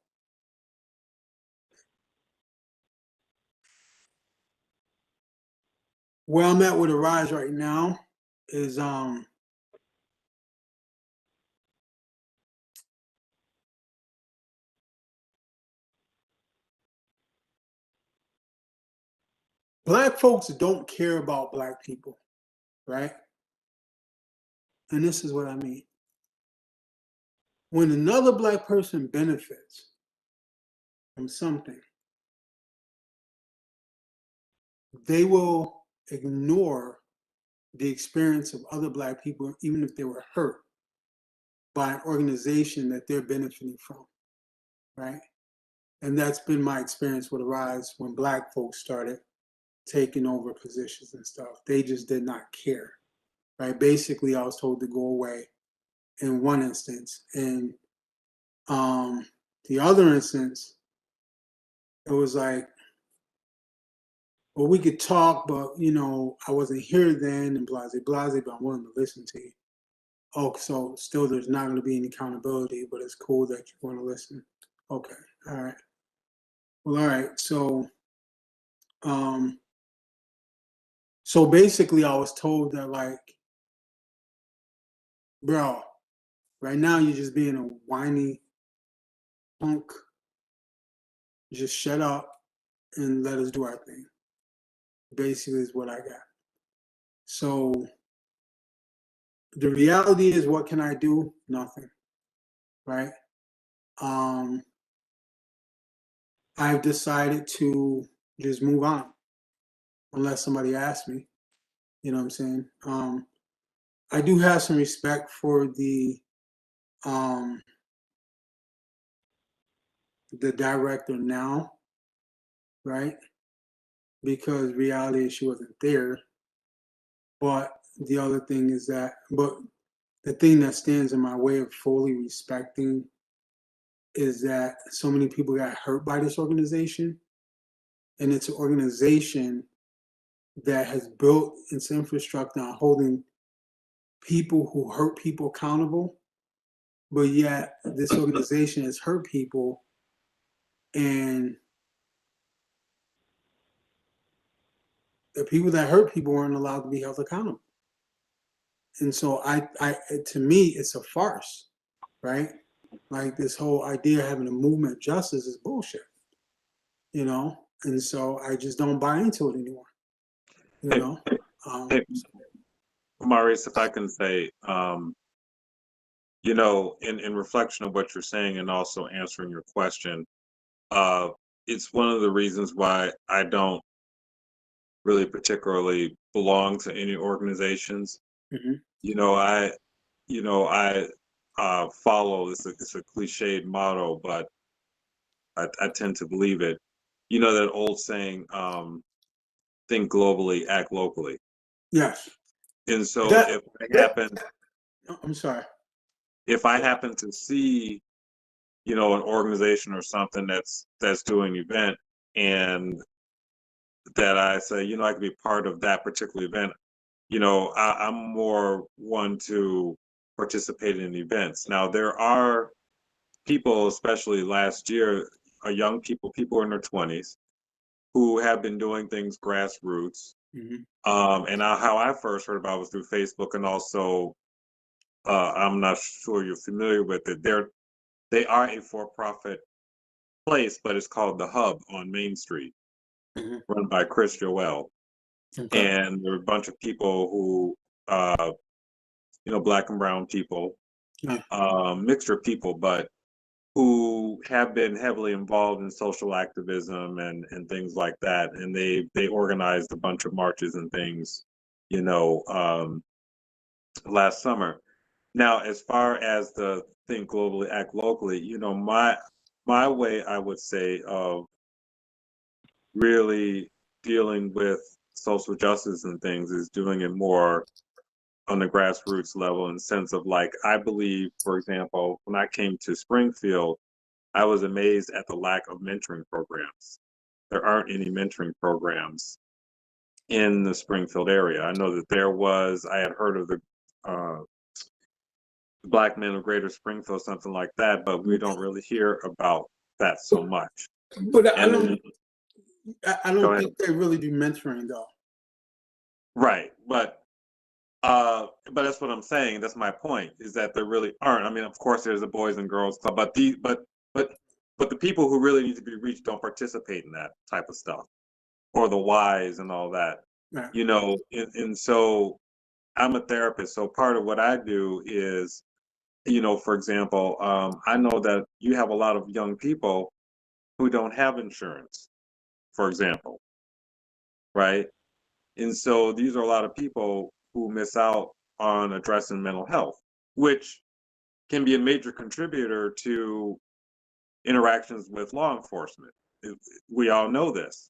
S3: where I'm at with the Rise right now is Black folks don't care about Black people, right? And this is what I mean. When another Black person benefits from something, they will ignore the experience of other Black people, even if they were hurt by an organization that they're benefiting from, right? And that's been my experience with the Rise when Black folks started taking over positions and stuff. They just did not care, right? Basically, I was told to go away in one instance. And the other instance, it was like, well, we could talk, but I wasn't here then, and blase, blase, but I'm willing to listen to you. Oh, so still there's not going to be any accountability, but it's cool that you want to listen. Okay, all right. Well, all right. So basically, I was told that like, bro, right now you're just being a whiny punk. Just shut up and let us do our thing. Basically, is what I got. So the reality is, what can I do? Nothing, right? I've decided to just move on, unless somebody asks me. You know what I'm saying? I do have some respect for um, the director now, right? Because reality is she wasn't there. But the other thing is that, but the thing that stands in my way of fully respecting is that so many people got hurt by this organization. And it's an organization that has built its infrastructure on holding people who hurt people accountable. But yet this organization has hurt people, and the people that hurt people weren't allowed to be held accountable. And so to me, it's a farce, right? Like this whole idea of having a movement of justice is bullshit, And so I just don't buy into it anymore,
S4: Hey, hey, Maurice, if I can say, in reflection of what you're saying and also answering your question, it's one of the reasons why I don't really particularly belong to any organizations.
S3: Mhm.
S4: You know, I follow, it's a cliched motto, but I tend to believe it. You know that old saying, think globally, act locally.
S3: Yes.
S4: And so
S3: That that oh, I'm sorry.
S4: if I happen to see, you know, an organization or something that's doing an event, and that I say, you know, I could be part of that particular event, you know, I'm more one to participate in events. Now there are people, especially last year, young people, people in their 20s, who have been doing things grassroots.
S3: Mhm.
S4: How I first heard about it was through Facebook, and also I'm not sure you're familiar with it. They are a for-profit place, but it's called the Hub on Main Street,
S3: Mhm.
S4: run by Chris Joel.
S3: Okay.
S4: And there are a bunch of people who, you know, black and brown people,
S3: Yeah.
S4: mixture of people, but who have been heavily involved in social activism and things like that. And they organized a bunch of marches and things, you know, last summer. Now, as far as the think globally, act locally, you know, my way, I would say, of really dealing with social justice and things is doing it more on the grassroots level, in the sense of, like, I believe, for example, when I came to Springfield, I was amazed at the lack of mentoring programs. There aren't any mentoring programs in the Springfield area. I know that I had heard of the uh, Black Men of Greater Springfield, something like that, but we don't really hear about that so much.
S3: But
S4: And then,
S3: I
S4: go
S3: don't
S4: ahead.
S3: think they really do mentoring though.
S4: Right, but that's what I'm saying. That's my point, is that there really aren't. I mean, of course, there's a Boys and Girls Club, but but the people who really need to be reached don't participate in that type of stuff, or the whys and all that,
S3: Right.
S4: you know. And so I'm a therapist, so part of what I do is, you know, for example, I know that you have a lot of young people who don't have insurance, for example, right? And so these are a lot of people who miss out on addressing mental health, which can be a major contributor to interactions with law enforcement. We all know this.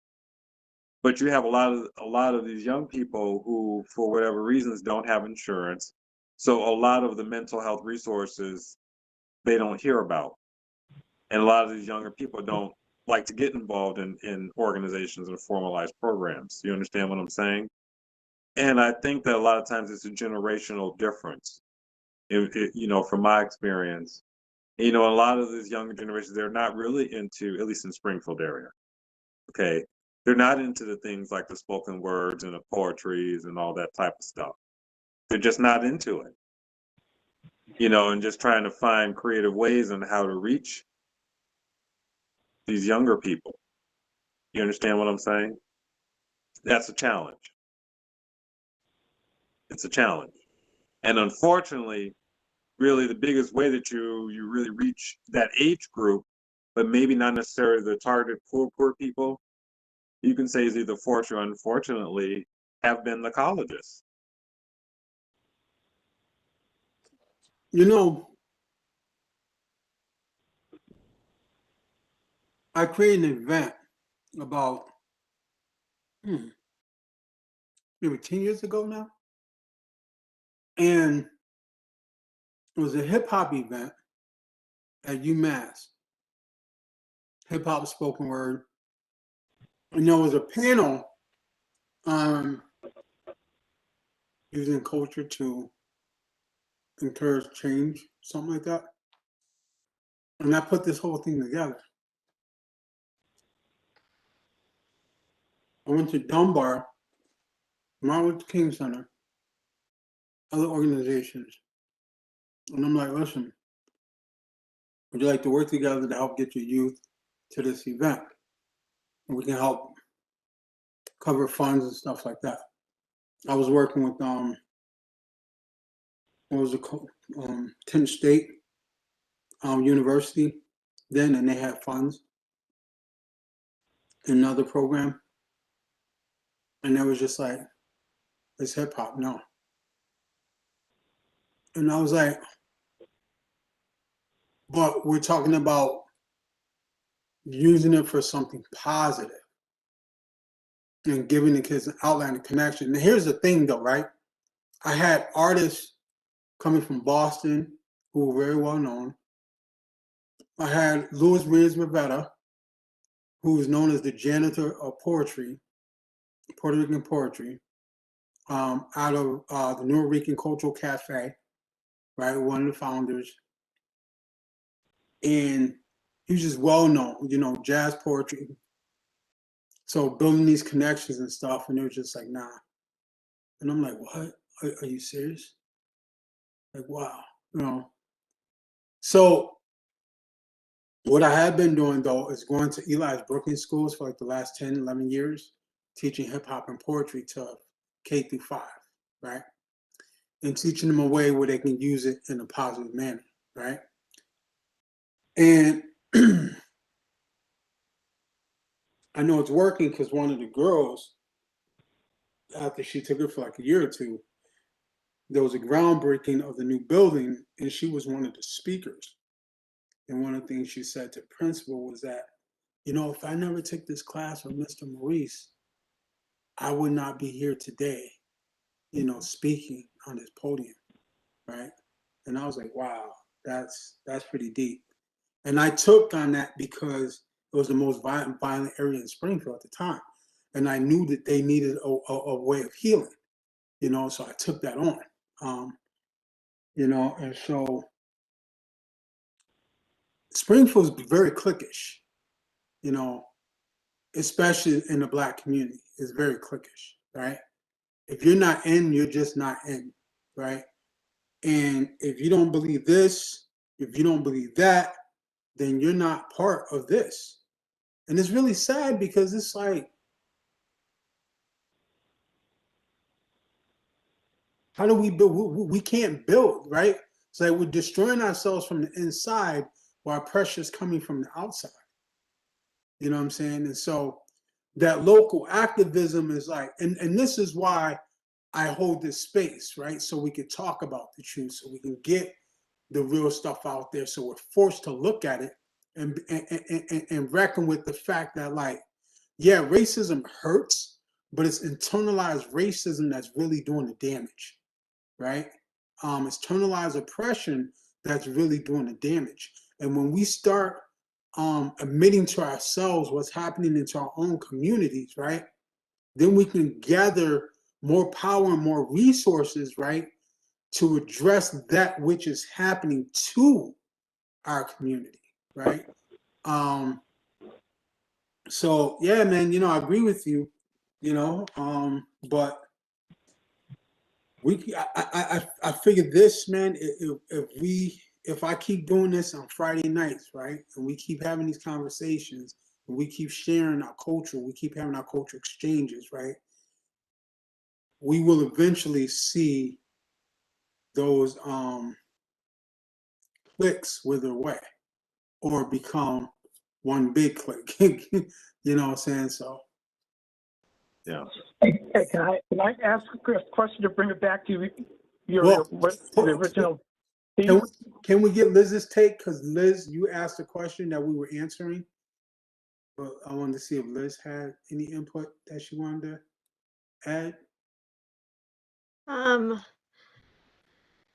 S4: But you have a lot of these young people who, for whatever reasons, don't have insurance. So a lot of the mental health resources they don't hear about. And a lot of these younger people don't like to get involved in organizations and formalized programs. You understand what I'm saying? And I think that a lot of times it's a generational difference. You know, from my experience, you know, a lot of these younger generations, they're not really into, at least in Springfield area, okay? They're not into the things like the spoken words and the poetries and all that type of stuff. They're just not into it, you know, and just trying to find creative ways on how to reach these younger people. You understand what I'm saying? That's a challenge. It's a challenge. And unfortunately, really the biggest way that you really reach that age group, but maybe not necessarily the targeted poor people, you can say, is either fortunate or unfortunately, have been the colleges.
S3: You know, I created an event about maybe 10 years ago now, and it was a hip hop event at UMass, hip hop spoken word, and there was a panel on using culture to encourage change, something like that. And I put this whole thing together. I went to Dunbar, Martin Luther King Center, other organizations, and I'm like, listen, would you like to work together to help get your youth to this event? And we can help cover funds and stuff like that. I was working with what was it called? 10th State University then, and they had funds. in another program, and they was just like, it's hip hop, no. And I was like, but we're talking about using it for something positive and giving the kids an outline and connection. And here's the thing though, right? I had artists coming from Boston who were very well known. I had Louis Reyes-Rivera, who is known as the janitor of poetry, Puerto Rican poetry, out of the New Rican Cultural Cafe, right? One of the founders. And he was just well known, you know, jazz poetry. So building these connections and stuff, and they were just like, nah. And I'm like, what? Are you serious? Like, wow, you know. So what I have been doing though is going to Eli's Brooklyn schools for like the last 10, 11 years, teaching hip hop and poetry to K-5, right? And teaching them a way where they can use it in a positive manner, right? And I know it's working because one of the girls, after she took it for like a year or two, there was a groundbreaking of the new building, and she was one of the speakers. And one of the things she said to the principal was that, you know, if I never took this class with Mr. Maurice, I would not be here today, you know, speaking on this podium, right? And I was like, wow, that's pretty deep. And I took on that because it was the most violent area in Springfield at the time. And I knew that they needed a way of healing, you know, so I took that on. You know, and so Springfield's very cliquish, you know, especially in the Black community. It's very cliquish, right? If you're not in, you're just not in, right? And if you don't believe this, if you don't believe that, then you're not part of this. And it's really sad because it's like, how do we build? We can't build, right? It's like we're destroying ourselves from the inside while pressure is coming from the outside. You know what I'm saying? And so that local activism is like, and this is why I hold this space, right? So we can talk about the truth, so we can get the real stuff out there. So we're forced to look at it and reckon with the fact that, like, yeah, racism hurts, but it's internalized racism that's really doing the damage, right? It's internalized oppression that's really doing the damage. And when we start admitting to ourselves what's happening into our own communities, right? Then we can gather more power and more resources, right, to address that which is happening to our community, right? So yeah, man, you know, I agree with you, you know, but I figured this, man, if I keep doing this on Friday nights, right, and we keep having these conversations, and we keep sharing our culture, we keep having our culture exchanges, right, we will eventually see those clicks wither away or become one big click. You know what I'm saying? So
S4: Yeah.
S6: Hey, can I ask a question to bring it back to your
S3: well,
S6: the original
S3: can,
S6: piece?
S3: can we get Liz's take? Because Liz, you asked a question that we were answering. But I wanted to see if Liz had any input that she wanted to add.
S5: Um,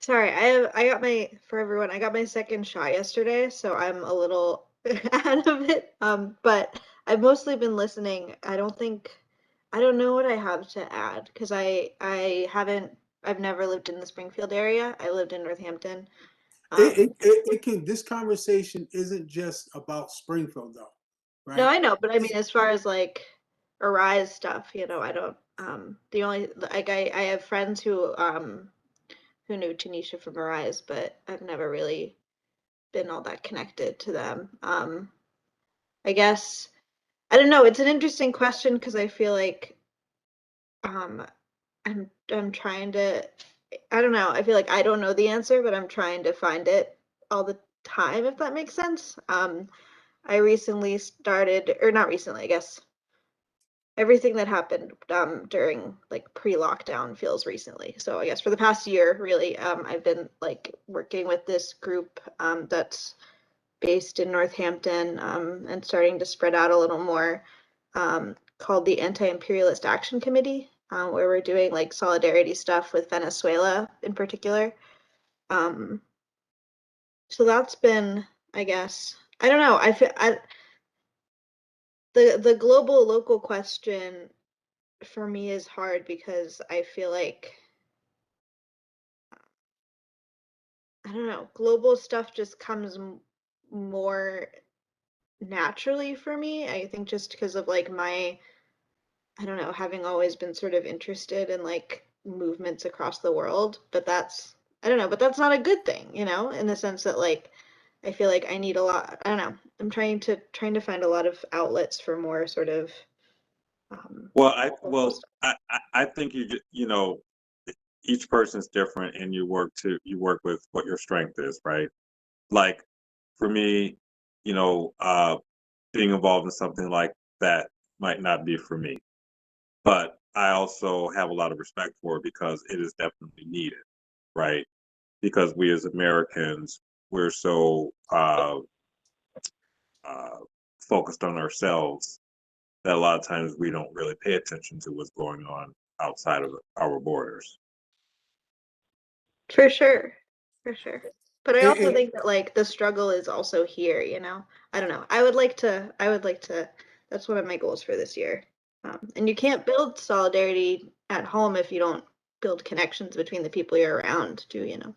S5: sorry, I got my for everyone. I got my second shot yesterday, so I'm a little out of it. But I've mostly been listening. I don't know what I have to add because I've never lived in the Springfield area. I lived in Northampton.
S3: It can. This conversation isn't just about Springfield, though,
S5: No,
S3: right?
S5: I know, but I mean, as far as like Arise stuff, I don't. The only like I have friends who knew Tanisha from Arise, but I've never really been all that connected to them. I guess I don't know. It's an interesting question because I feel like um, I'm trying to. I don't know. I feel like I don't know the answer, but I'm trying to find it all the time, if that makes sense. I recently started, or not recently, I guess everything that happened during like pre-lockdown feels recently. So I guess for the past year, really, I've been like working with this group that's based in Northampton and starting to spread out a little more, called the Anti-Imperialist Action Committee, where we're doing like solidarity stuff with Venezuela in particular. So that's been, I guess, I don't know. The global local question for me is hard because I feel like, I don't know, global stuff just comes more naturally for me. I think just because of like my, I don't know, having always been sort of interested in like movements across the world, but that's, I don't know, but that's not a good thing, you know, in the sense that like I feel like I need a lot, I don't know. I'm trying to find a lot of outlets for more sort of
S4: Well,
S5: local stuff.
S4: I think you know, each person's different, and you work with what your strength is, right? Like for me, you know, being involved in something like that might not be for me, but I also have a lot of respect for it because it is definitely needed, right? Because we as Americans, we're so uh, focused on ourselves that a lot of times we don't really pay attention to what's going on outside of our borders.
S5: For sure. For sure. But I also
S3: And,
S5: think that like the struggle is also here, you know? I don't know. I would like to, that's one of my goals for this year. And you can't build solidarity at home if you don't build connections between the people you're around too, you know?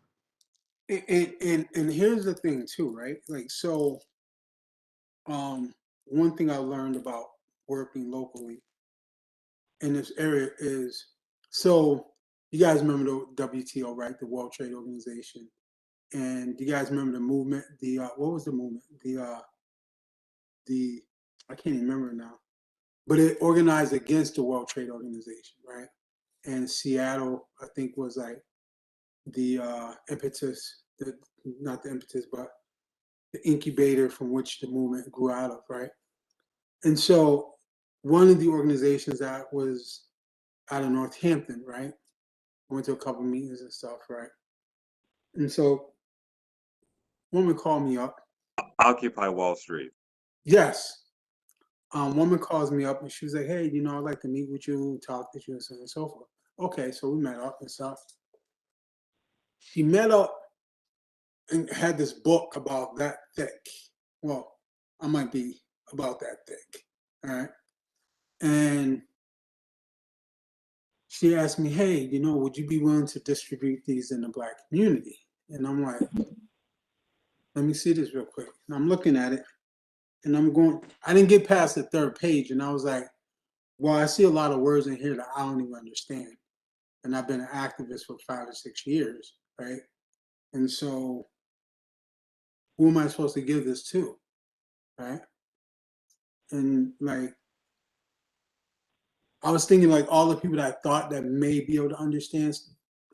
S3: and here's the thing too, right? Like, so one thing I learned about working locally in this area is, so you guys remember the WTO, right? The World Trade Organization. And you guys remember the movement? The what was the movement? The I can't even remember now. But it organized against the World Trade Organization, right? And Seattle, I think, was like the impetus, not the impetus, but the incubator from which the movement grew out of, right? And so one of the organizations that was out of Northampton, right? I went to a couple meetings and stuff, right? And so woman called me up.
S4: Occupy Wall Street.
S3: Yes. Woman calls me up and she was like, hey, you know, I'd like to meet with you, talk to you, and so on and so forth. Okay, so we met up and stuff. She met up and had this book about that thick. Well, I might be about that thick. All right. And she asked me, hey, you know, would you be willing to distribute these in the Black community? And I'm like, let me see this real quick. And I'm looking at it and I'm going, I didn't get past the third page. And I was like, well, I see a lot of words in here that I don't even understand. And I've been an activist for 5 or 6 years, right? And so who am I supposed to give this to, right? And like, I was thinking like all the people that I thought that may be able to understand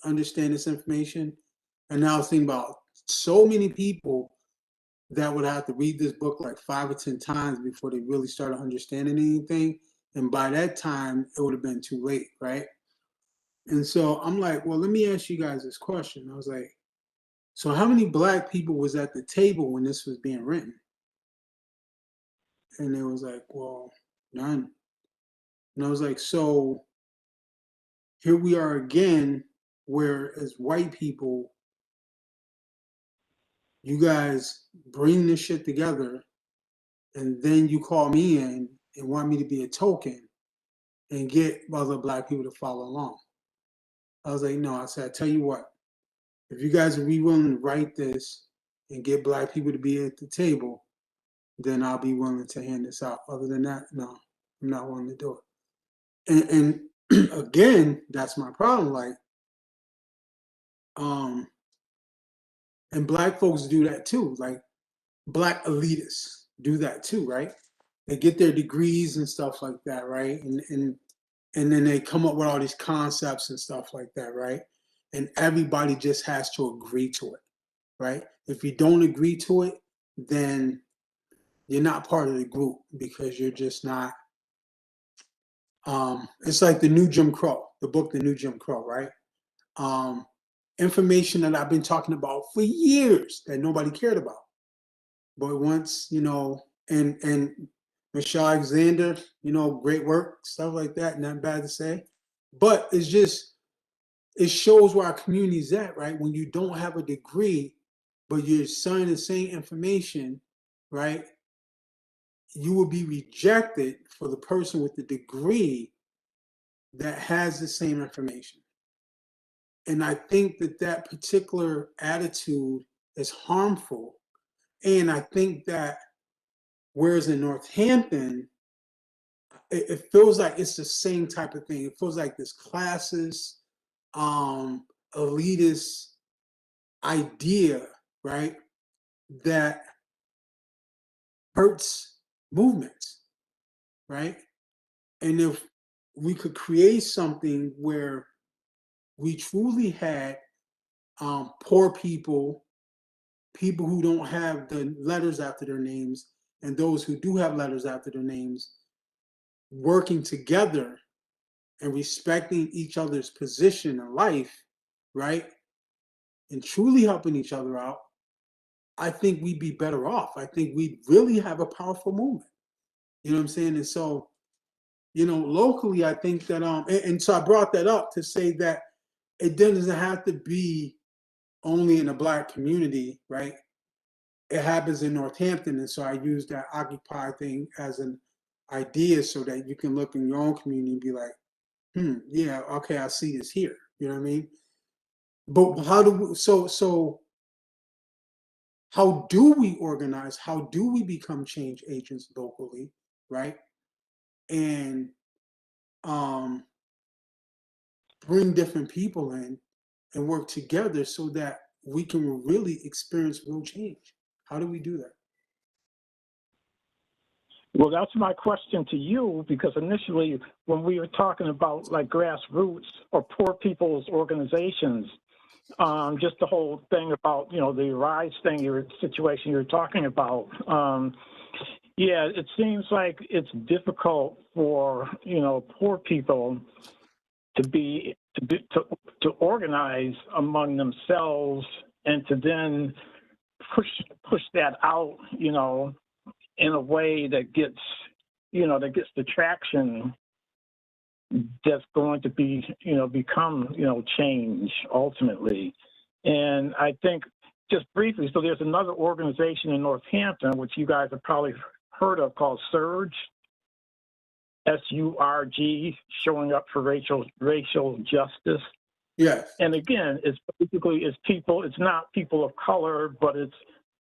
S3: this information, and now I was thinking about so many people that would have to read this book like 5 or 10 times before they really started understanding anything, and by that time it would have been too late, right? And so I'm like, well, let me ask you guys this question. I was like, so how many Black people was at the table when this was being written? And it was like, well, none. And I was like, so here we are again, where as white people, you guys bring this shit together, and then you call me in and want me to be a token and get other Black people to follow along. I was like, no, I said, I tell you what, if you guys are willing to write this and get Black people to be at the table, then I'll be willing to hand this out. Other than that, no, I'm not willing to do it. And again, that's my problem. Like, and Black folks do that too. Like, Black elitists do that too, right? They get their degrees and stuff like that, right? And then they come up with all these concepts and stuff like that, right? And everybody just has to agree to it, right? If you don't agree to it, then you're not part of the group because you're just not It's like the new Jim Crow, the book, The New Jim Crow, right? Information that I've been talking about for years that nobody cared about. But once, and Michelle Alexander, great work, stuff like that, not bad to say. But it shows where our community's at, right? When you don't have a degree, but you're selling the same information, right? You will be rejected for the person with the degree that has the same information. And I think that particular attitude is harmful. And I think that whereas in Northampton, it feels like it's the same type of thing. It feels like this classist, elitist idea, right, that hurts movements, right? And if we could create something where we truly had poor people, people who don't have the letters after their names, and those who do have letters after their names, working together and respecting each other's position in life, right? And truly helping each other out, I think we'd be better off. I think we'd really have a powerful movement. You know what I'm saying? And so, locally, I think that, and so I brought that up to say that it doesn't have to be only in the Black community, right? It happens in Northampton. And so I use that Occupy thing as an idea so that you can look in your own community and be like, yeah, okay, I see this here. You know what I mean? But how do we organize? How do we become change agents locally, right? And bring different people in and work together so that we can really experience real change. How do we do that?
S6: Well, that's my question to you, because initially when we were talking about like grassroots or poor people's organizations, just the whole thing about, the RISE thing, your situation you're talking about, yeah, it seems like it's difficult for, poor people to organize among themselves and to then push that out, in a way that gets the traction that's going to be, become, change ultimately. And I think just briefly, so there's another organization in Northampton, which you guys have probably heard of, called SURG, SURG, showing up for racial justice.
S3: Yes.
S6: And again, it's people, it's not people of color, but it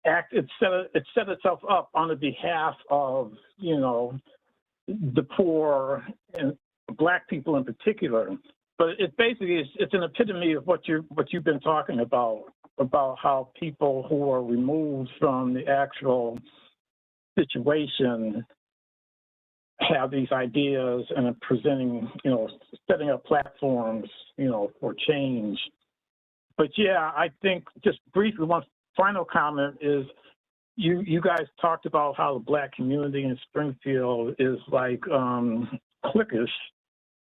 S6: set itself up on the behalf of, the poor and Black people in particular. But it basically it's an epitome of what you've been talking about how people who are removed from the actual situation have these ideas and are presenting, setting up platforms, for change. But yeah, I think just briefly, one final comment is you guys talked about how the Black community in Springfield is like cliquish.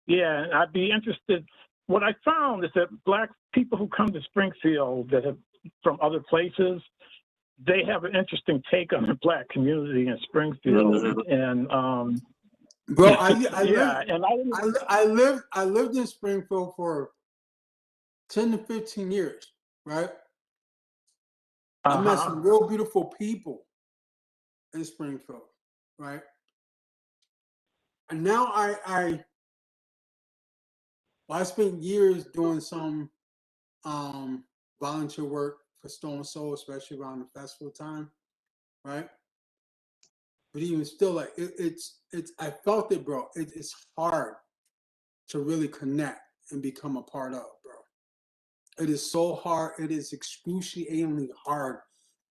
S6: Yeah, and I'd be interested. What I found is that Black people who come to Springfield that have from other places, they have an interesting take on the Black community in Springfield.
S4: Mhm.
S6: And
S3: Bro, I lived in Springfield for 10 to 15 years, right? I met some real beautiful people in Springfield, right? And now I spent years doing some volunteer work for Stone Soul, especially around the festival time, right? But even still, like it's I felt it, bro. It's hard to really connect and become a part of, bro. It is so hard. It is excruciatingly hard.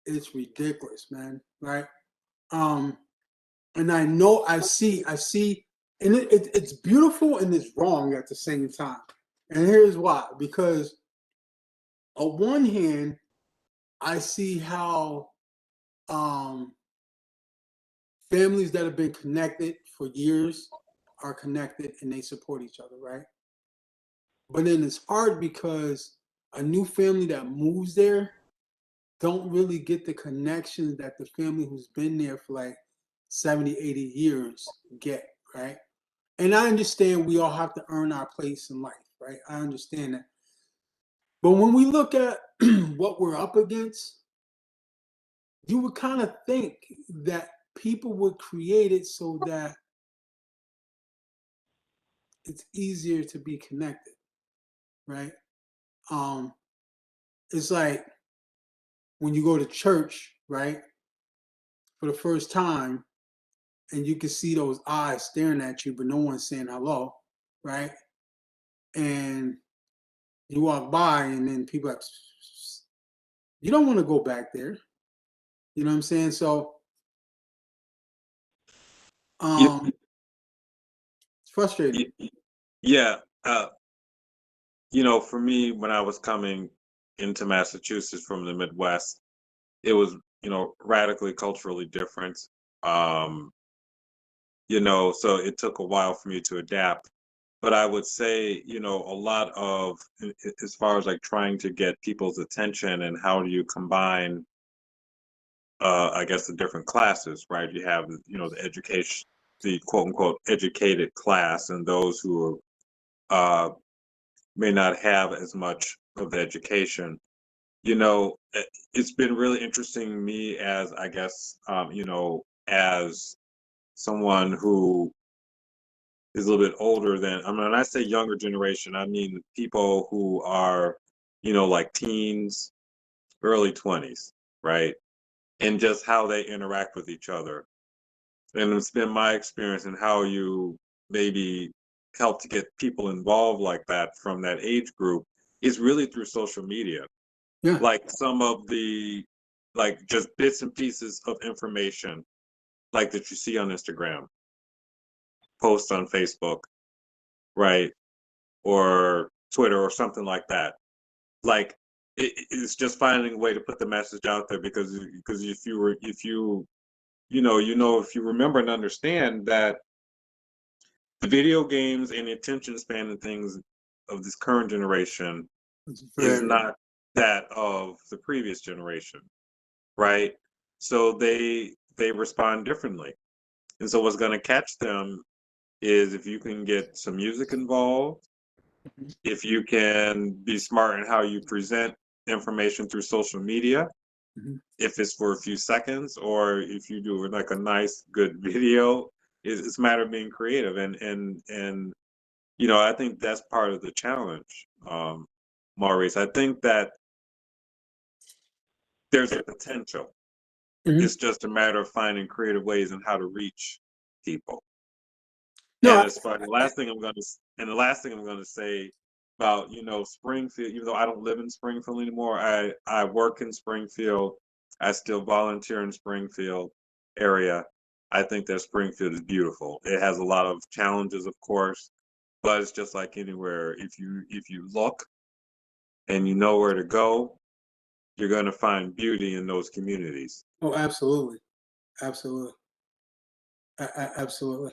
S3: It's ridiculous, man. Right? And I know I see, and it's beautiful and it's wrong at the same time. And here's why: because on one hand, I see how families that have been connected for years are connected and they support each other, right? But then it's hard because a new family that moves there don't really get the connections that the family who's been there for like 70, 80 years get, right? And I understand we all have to earn our place in life, right? I understand that. But when we look at what we're up against, you would kind of think that people would create it so that it's easier to be connected, right? Um, it's like when you go to church, right, for the first time, and you can see those eyes staring at you, but no one's saying hello, right? And you walk by, and then people are like, you don't want to go back there. You know what I'm saying? So
S4: Yeah,
S3: it's frustrating.
S4: yeah. For me, when I was coming into Massachusetts from the Midwest, it was, radically culturally different. Um, so it took a while for me to adapt. But I would say, a lot of, as far as like trying to get people's attention and how do you combine, I guess, the different classes, right? You have, the education, the quote unquote educated class, and those who uh, may not have as much of the education. It's been really interesting to me as, I guess, as someone who is a little bit older than, I mean, when I say younger generation, I mean people who are, like teens, early 20s, right? And just how they interact with each other. And it's been my experience and how you maybe help to get people involved like that from that age group is really through social media.
S3: Yeah.
S4: Like some of the, like just bits and pieces of information, like that you see on Instagram, posts on Facebook, right? Or Twitter or something like that. Like it's just finding a way to put the message out there because if you remember and understand that the video games and the attention span and things of this current generation
S3: It's
S4: is
S3: very,
S4: not that of the previous generation, right? So they respond differently. And so what's going to catch them is if you can get some music involved, if you can be smart in how you present information through social media,
S3: mhm.
S4: if it's for a few seconds, or if you do like a nice, good video, it's a matter of being creative. And I think that's part of the challenge, Maurice. I think that there's a potential.
S3: Mhm.
S4: It's just a matter of finding creative ways and how to reach people.
S3: No,
S4: And as far the last thing I'm going to and the last thing I'm going to say about Springfield, even though I don't live in Springfield anymore, I work in Springfield. I still volunteer in Springfield area. I think that Springfield is beautiful. It has a lot of challenges, of course, but it's just like anywhere. If you look and you know where to go, you're going to find beauty in those communities.
S3: oh, absolutely, absolutely, absolutely.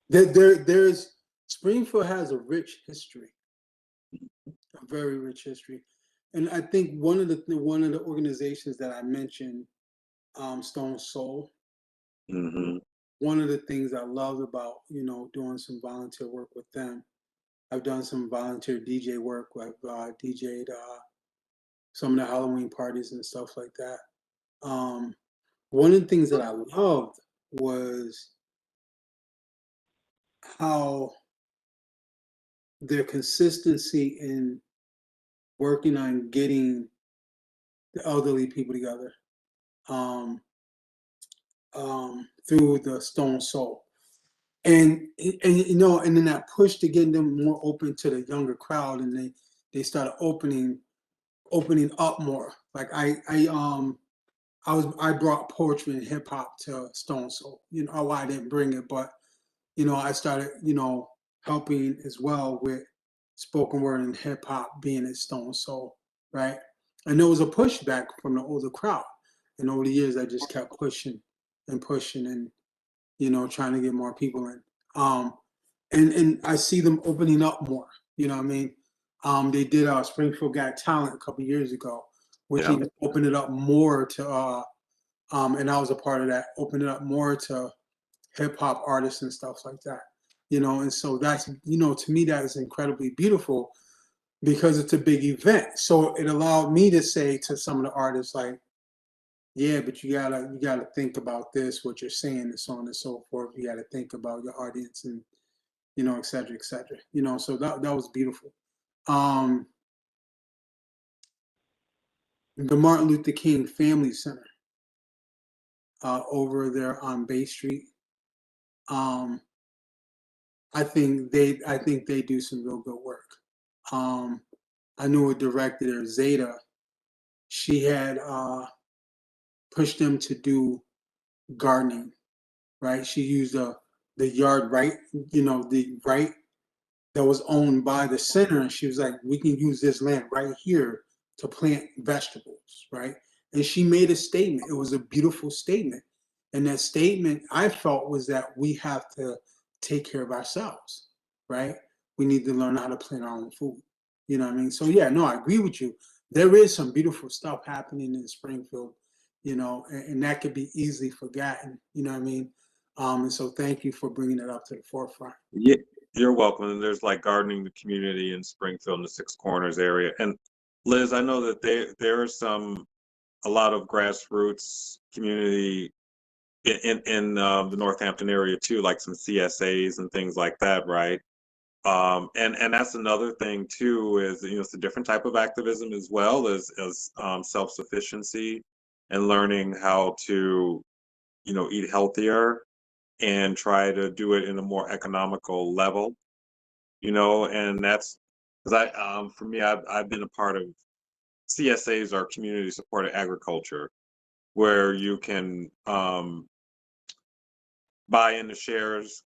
S3: There's Springfield has a rich history, a very rich history, and I think one of the organizations that I mentioned, Stone Soul.
S4: Hmm.
S3: One of the things I loved about doing some volunteer work with them, I've done some volunteer DJ work. I've DJ'd some of the Halloween parties and stuff like that. Um, One of the things that I loved was how their consistency in working on getting the elderly people together um, through the Stone Soul. And then that push to get them more open to the younger crowd, and they started opening up more. Like I brought poetry and hip hop to Stone Soul. I didn't bring it, but I started helping as well with spoken word and hip hop being at Stone Soul, right? And there was a pushback from the older crowd, and over the years I just kept pushing and pushing, and trying to get more people in. And I see them opening up more. You know what I mean? They did Springfield Got Talent a couple years ago, which
S4: Yeah.
S3: even opened it up more to and I was a part of that, opened it up more to hip hop artists and stuff like that. And so that's, to me, that is incredibly beautiful because it's a big event. So it allowed me to say to some of the artists, like, yeah, but you gotta think about this, what you're saying, and so on and so forth. You gotta think about your audience and et cetera, et cetera. So that was beautiful. Um, the Martin Luther King Family Center over there on Bay Street. Um, I think they do some real good work. Um, I knew a director there, Zeta. She had pushed them to do gardening, right? She used the yard right, the right that was owned by the center, and she was like, "We can use this land right here to plant vegetables," right? And she made a statement. It was a beautiful statement, and that statement I felt was that we have to take care of ourselves, right? We need to learn how to plant our own food. You know what I mean? So yeah, no, I agree with you. There is some beautiful stuff happening in Springfield, and that could be easily forgotten. You know what I mean? And so thank you for bringing it up to the forefront.
S4: Yeah, you're welcome. And there's like gardening the community in Springfield in the Six Corners area. And Liz, I know that there are a lot of grassroots community in the Northampton area too, like some CSAs and things like that, right? And that's another thing too, is it's a different type of activism as well as self-sufficiency and learning how to eat healthier and try to do it in a more economical level, and that's because for me, I've been a part of CSAs, or community supported agriculture, where you can buy into shares,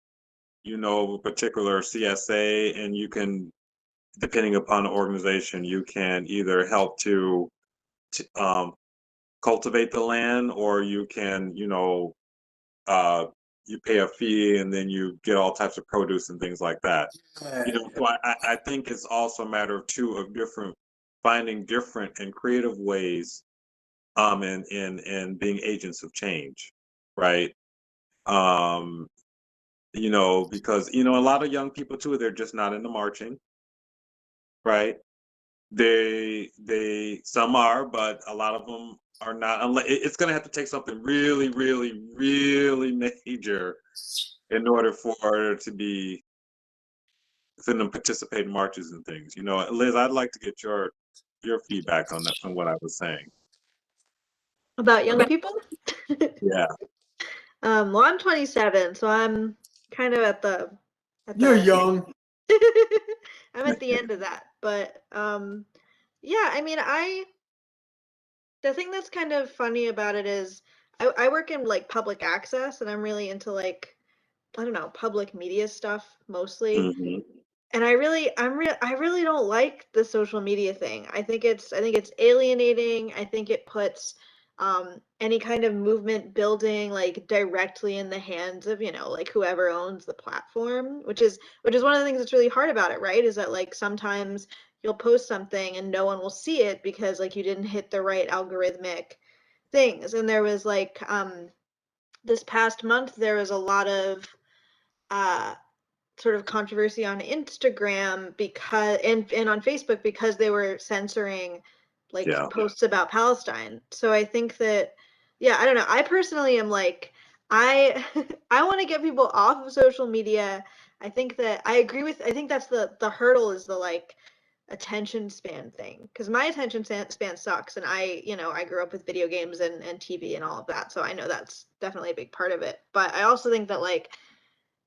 S4: of a particular CSA, and you can, depending upon the organization, you can either help to cultivate the land, or you can, you pay a fee and then you get all types of produce and things like that. So I think it's also a matter of finding different and creative ways in being agents of change, right? Um, because a lot of young people too, they're just not into marching, right? They some are, but a lot of them are not. Unless it's going to have to take something really, really, really major in order for them to participate in marches and things. Liz, I'd like to get your feedback on that, on what I was saying.
S5: About young people?
S4: Yeah.
S5: Well, I'm 27, so I'm kind of at the
S3: You're young.
S5: I'm at the end of that. But yeah, I mean, the thing that's kind of funny about it is I work in like public access, and I'm really into like, I don't know, public media stuff mostly.
S4: Hmm.
S5: And I really don't like the social media thing. I think it's alienating. I think it puts any kind of movement building like directly in the hands of, like whoever owns the platform, which is one of the things that's really hard about it, right? Is that like sometimes you'll post something and no one will see it because like you didn't hit the right algorithmic things. And there was like this past month there was a lot of uh sort of controversy on Instagram because and on Facebook because they were censoring like
S4: Yeah.
S5: posts about Palestine. So I think that, yeah, I don't know. I personally am like, I I want to get people off of social media. I think that's the hurdle, is the like attention span thing, because my attention span sucks, and I grew up with video games and TV and all of that, so I know that's definitely a big part of it. But I also think that like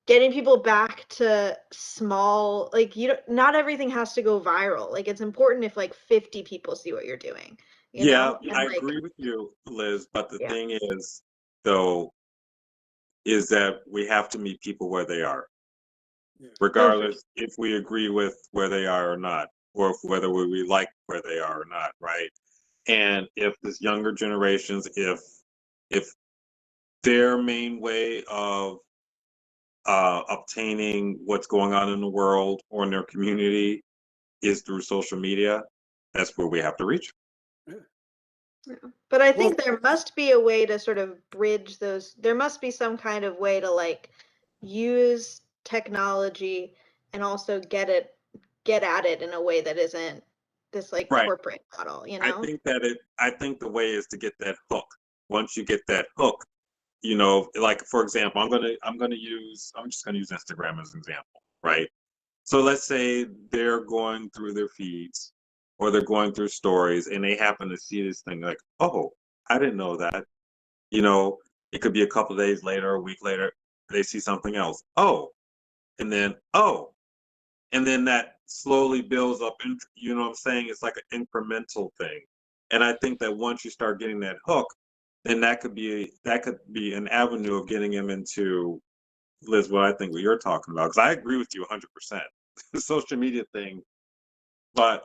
S5: getting people back to small, like, not everything has to go viral. Like, it's important if like 50 people see what you're doing,
S4: Yeah,
S5: and
S4: I
S5: like,
S4: agree with you, Liz. But the
S5: yeah.
S4: thing is, though, is that we have to meet people where they are,
S3: Yeah.
S5: Oh, for
S4: regardless if we agree with where they are or not, or whether we like where they are or not, right? And if this younger generations, if their main way of obtaining what's going on in the world or in their community is through social media, that's where we have to reach.
S5: Yeah. But I
S3: Well,
S5: think there must be a way to sort of bridge those. There must be some kind of way to like use technology and also get at it in a way that isn't this like
S4: Right.
S5: corporate model, you know?
S4: I think the way is to get that hook. Once you get that hook, you know, like for example, I'm just gonna use Instagram as an example, right? So let's say they're going through their feeds or they're going through stories and they happen to see this thing like, oh, I didn't know that. You know, it could be a couple of days later, a week later, they see something else. Oh, and then that slowly builds up. You know what I'm saying? It's like an incremental thing. And I think that once you start getting that hook, then that could be an avenue of getting him into, Liz, what I think what you're talking about. Because I agree with you 100%. The social media thing, but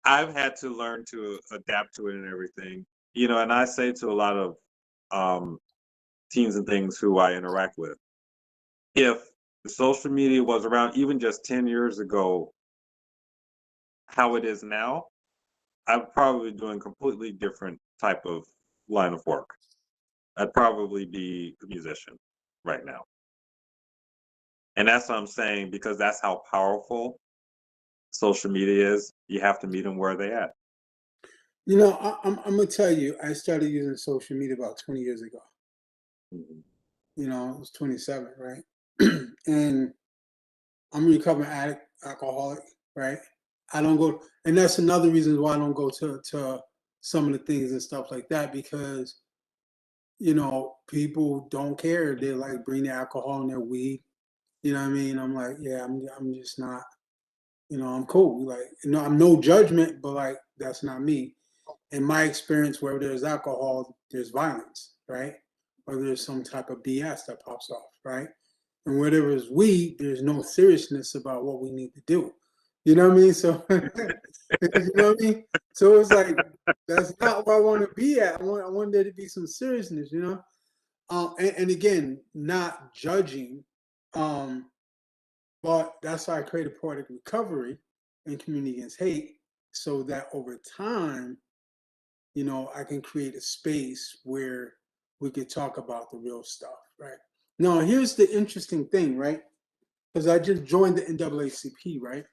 S4: I've had to learn to adapt to it and everything. You know, and I say to a lot of um, teens and things who I interact with, if the social media was around even just 10 years ago, how it is now, I'd probably be doing completely different type of line of work. I'd probably be a musician right now. And that's what I'm saying, because that's how powerful social media is. You have to meet them where they at.
S3: you know, I'm gonna tell you, I started using social media about 20 years ago.
S4: Mhm.
S3: You know, I was 27, right? And I'm a recovering addict, alcoholic, right? I don't go, and that's another reason why I don't go to some of the things and stuff like that, because you know people don't care. They like bring their alcohol and their weed. You know what I mean? I'm like, yeah, I'm just not. You know, I'm cool. Like, you know, I'm no judgment, but like that's not me. In my experience, wherever there's alcohol, there's violence, right? Or there's some type of BS that pops off, right? And where there is weed, there's no seriousness about what we need to do. You know what I mean? So, you know what I mean? So it's like that's not where I want to be at. I want there to be some seriousness, you know. And again, not judging, um, but that's why I created Poetic Recovery and Community Against Hate, so that over time, you know, I can create a space where we could talk about the real stuff, right? Now, here's the interesting thing, right? Because I just joined the NAACP, right?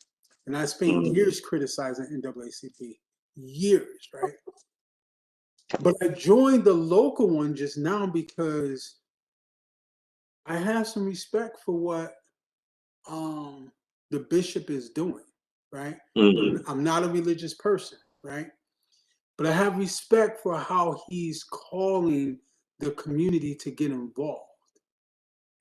S3: And I spent years criticizing NAACP, years, right? But I joined the local one just now because I have some respect for what the bishop is doing, right?
S4: Mhm.
S3: I'm not a religious person, right? But I have respect for how he's calling the community to get involved.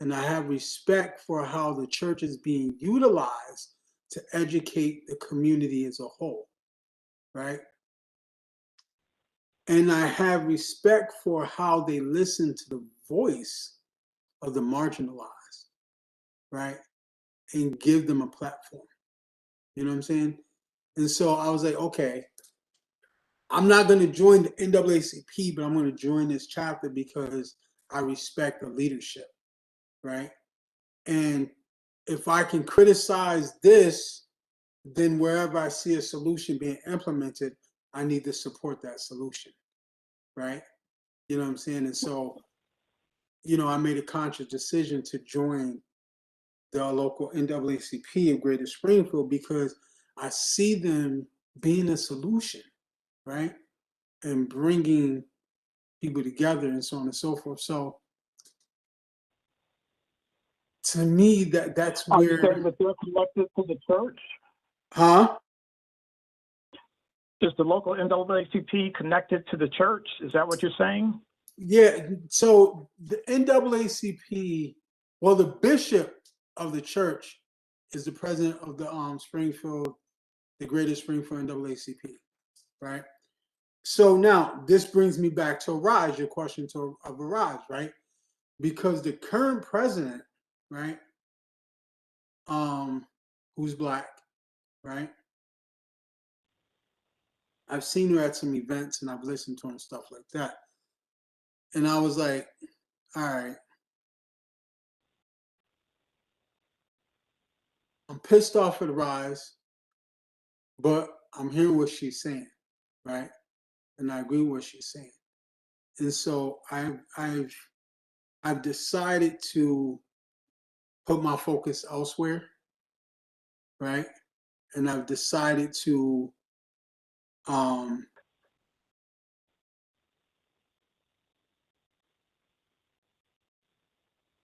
S3: And I have respect for how the church is being utilized to educate the community as a whole, right? And I have respect for how they listen to the voice of the marginalized, right? And give them a platform. You know what I'm saying? And so I was like, okay, I'm not going to join the NAACP, but I'm going to join this chapter because I respect the leadership, right? And if I can criticize this, then wherever I see a solution being implemented, I need to support that solution, right? You know what I'm saying? And so, you know, I made a conscious decision to join the local NAACP of Greater Springfield because I see them being a solution, right? And bringing people together and so on and so forth. So to me, that's
S6: Are you saying
S3: where,
S6: that they're connected to the church?
S3: huh?
S6: Is the local NAACP connected to the church? Is that what you're saying?
S3: Yeah. So the NAACP, well, the bishop of the church is the president of the Springfield, the Greater Springfield NAACP, right? So now this brings me back to Raj, your question to Raj, right? Because the current president, right, who's black, right? I've seen her at some events and I've listened to her and stuff like that. And I was like, all right, I'm pissed off at Rise, but I'm hearing what she's saying, right? And I agree with what she's saying. And so I've decided to put my focus elsewhere, right? And I've decided to um,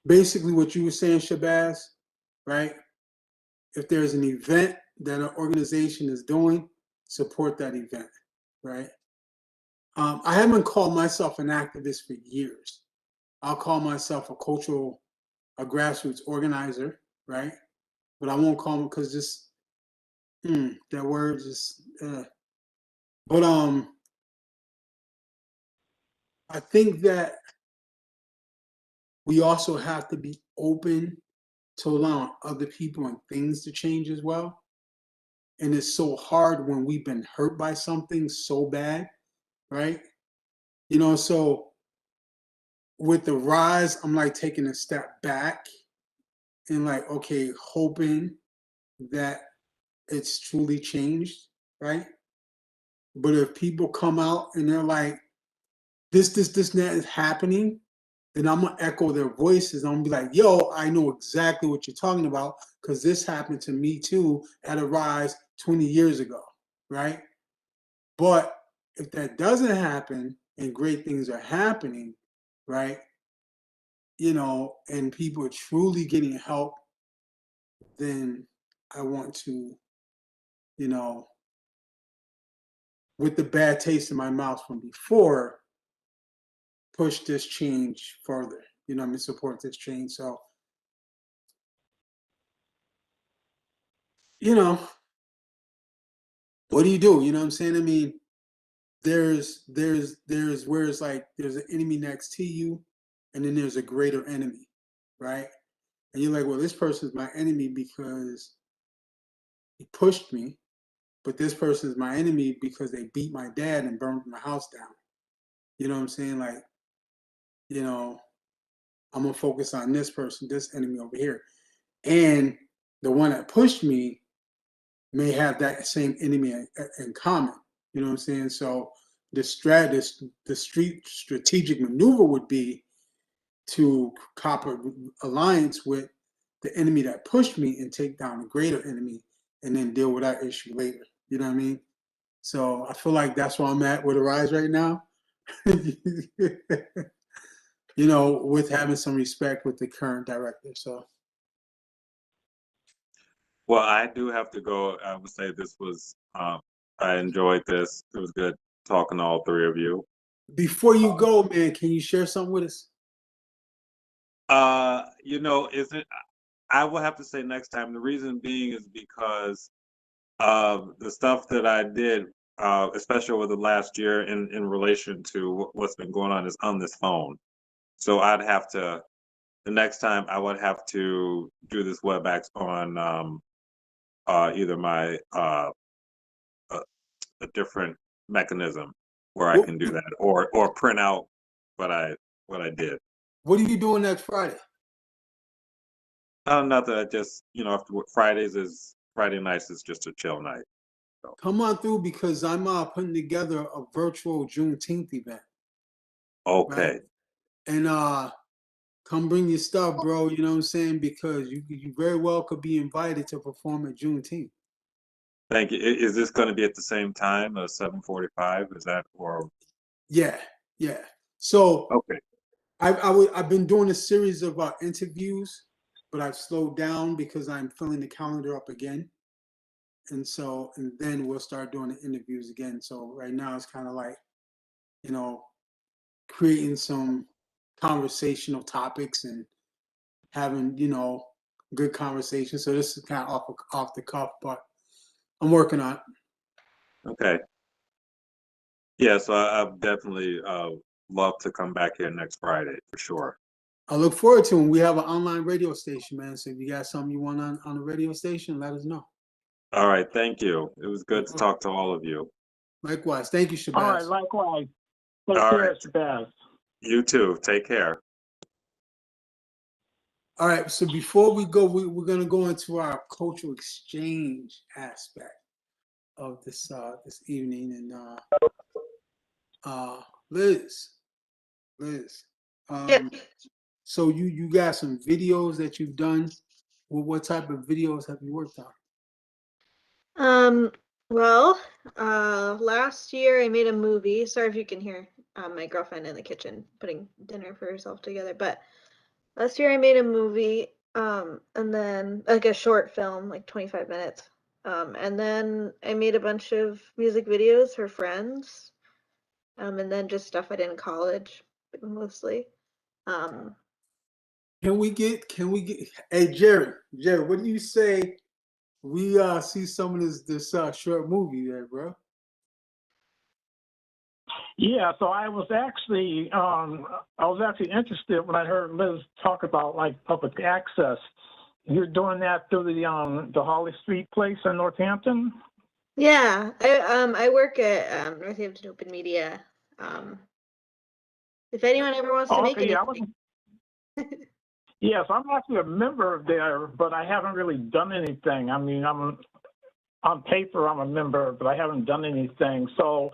S3: basically what you were saying, Shabazz, right? If there's an event that an organization is doing, support that event, right? I haven't called myself an activist for years. I'll call myself a grassroots organizer, right? But I won't call them because just that word just. But I think that we also have to be open to allowing other people and things to change as well. And it's so hard when we've been hurt by something so bad, right? So with the Rise, I'm like taking a step back and like, okay, hoping that it's truly changed, right? But if people come out and they're like, this, and that is happening, then I'm gonna echo their voices. I'm gonna be like, yo, I know exactly what you're talking about because this happened to me too at a Rise 20 years ago, right? But if that doesn't happen and great things are happening, right? And people are truly getting help, then I want to, you know, with the bad taste in my mouth from before, push this change further. Support this change. So, you know, what do you do? You know what I'm saying? I mean, there's where it's like there's an enemy next to you, and then there's a greater enemy, right? And you're like, well, this person's my enemy because he pushed me, but this person is my enemy because they beat my dad and burned my house down. You know what I'm saying? Like, you know, I'm gonna focus on this person, this enemy over here. And the one that pushed me may have that same enemy in common. You know what I'm saying? So the street strategic maneuver would be to cop an alliance with the enemy that pushed me and take down a greater enemy and then deal with that issue later. You know what I mean? So I feel like that's where I'm at with Arise right now. With having some respect with the current director. So
S4: Well, I do have to go. I would say this was, I enjoyed this. It was good talking to all three of you.
S3: before you go, man, can you share something with us?
S4: Is it, I will have to say next time. The reason being is because of the stuff that I did, especially over the last year in relation to what's been going on is on this phone. So the next time I would have to do this WebEx on either my a different mechanism where I
S3: What,
S4: can do that or print out what I did.
S3: what are you doing next Friday?
S4: Not that I just after Friday nights is just a chill night. So.
S3: Come on through because I'm putting together a virtual Juneteenth event.
S4: Okay.
S3: Right? And come bring your stuff, bro. You know what I'm saying? Because you very well could be invited to perform at Juneteenth.
S4: Thank you. Is this going to be at the same time, 7:45? Is that or?
S3: Yeah, yeah. So
S4: Okay.
S3: I've been doing a series of interviews, but I've slowed down because I'm filling the calendar up again. And then we'll start doing the interviews again. So right now it's kind of like, you know, creating some conversational topics and having, good conversation. So this is kind of off the cuff, but I'm working on it.
S4: Okay. Yeah, so I definitely love to come back here next Friday for sure.
S3: I look forward to it. We have an online radio station, man. So if you got something you want on the radio station, let us know.
S4: All right, thank you. It was good to talk to all of you.
S3: Likewise. Thank you,
S6: All right,
S3: Shabazz.
S6: likewise. Take
S4: All
S6: care,
S4: right.
S6: Shabazz.
S4: You too. Take care.
S3: All right. So before we go, we're gonna go into our cultural exchange aspect of this evening, and Liz, Liz,
S5: Yeah.
S3: so you got some videos that you've done. Well, what type of videos have you worked on?
S5: Well, last year I made a movie. Sorry if you can hear my girlfriend in the kitchen putting dinner for herself together. But last year I made a movie, and then like a short film, like 25 minutes. And then I made a bunch of music videos for friends, and then just stuff I did in college, mostly. Um,
S3: Can we get hey Jerry, what do you say we see some of this short movie there, bro?
S6: Yeah, so I was actually interested when I heard Liz talk about like public access. You're doing that through the Holly Street place in Northampton?
S5: yeah, I work at Northampton Open Media. Um, if anyone ever wants to
S6: Oh,
S5: make
S6: okay, yeah,
S5: anything.
S6: yes, I'm actually a member there, but I haven't really done anything. I mean, I'm on paper I'm a member, but I haven't done anything. So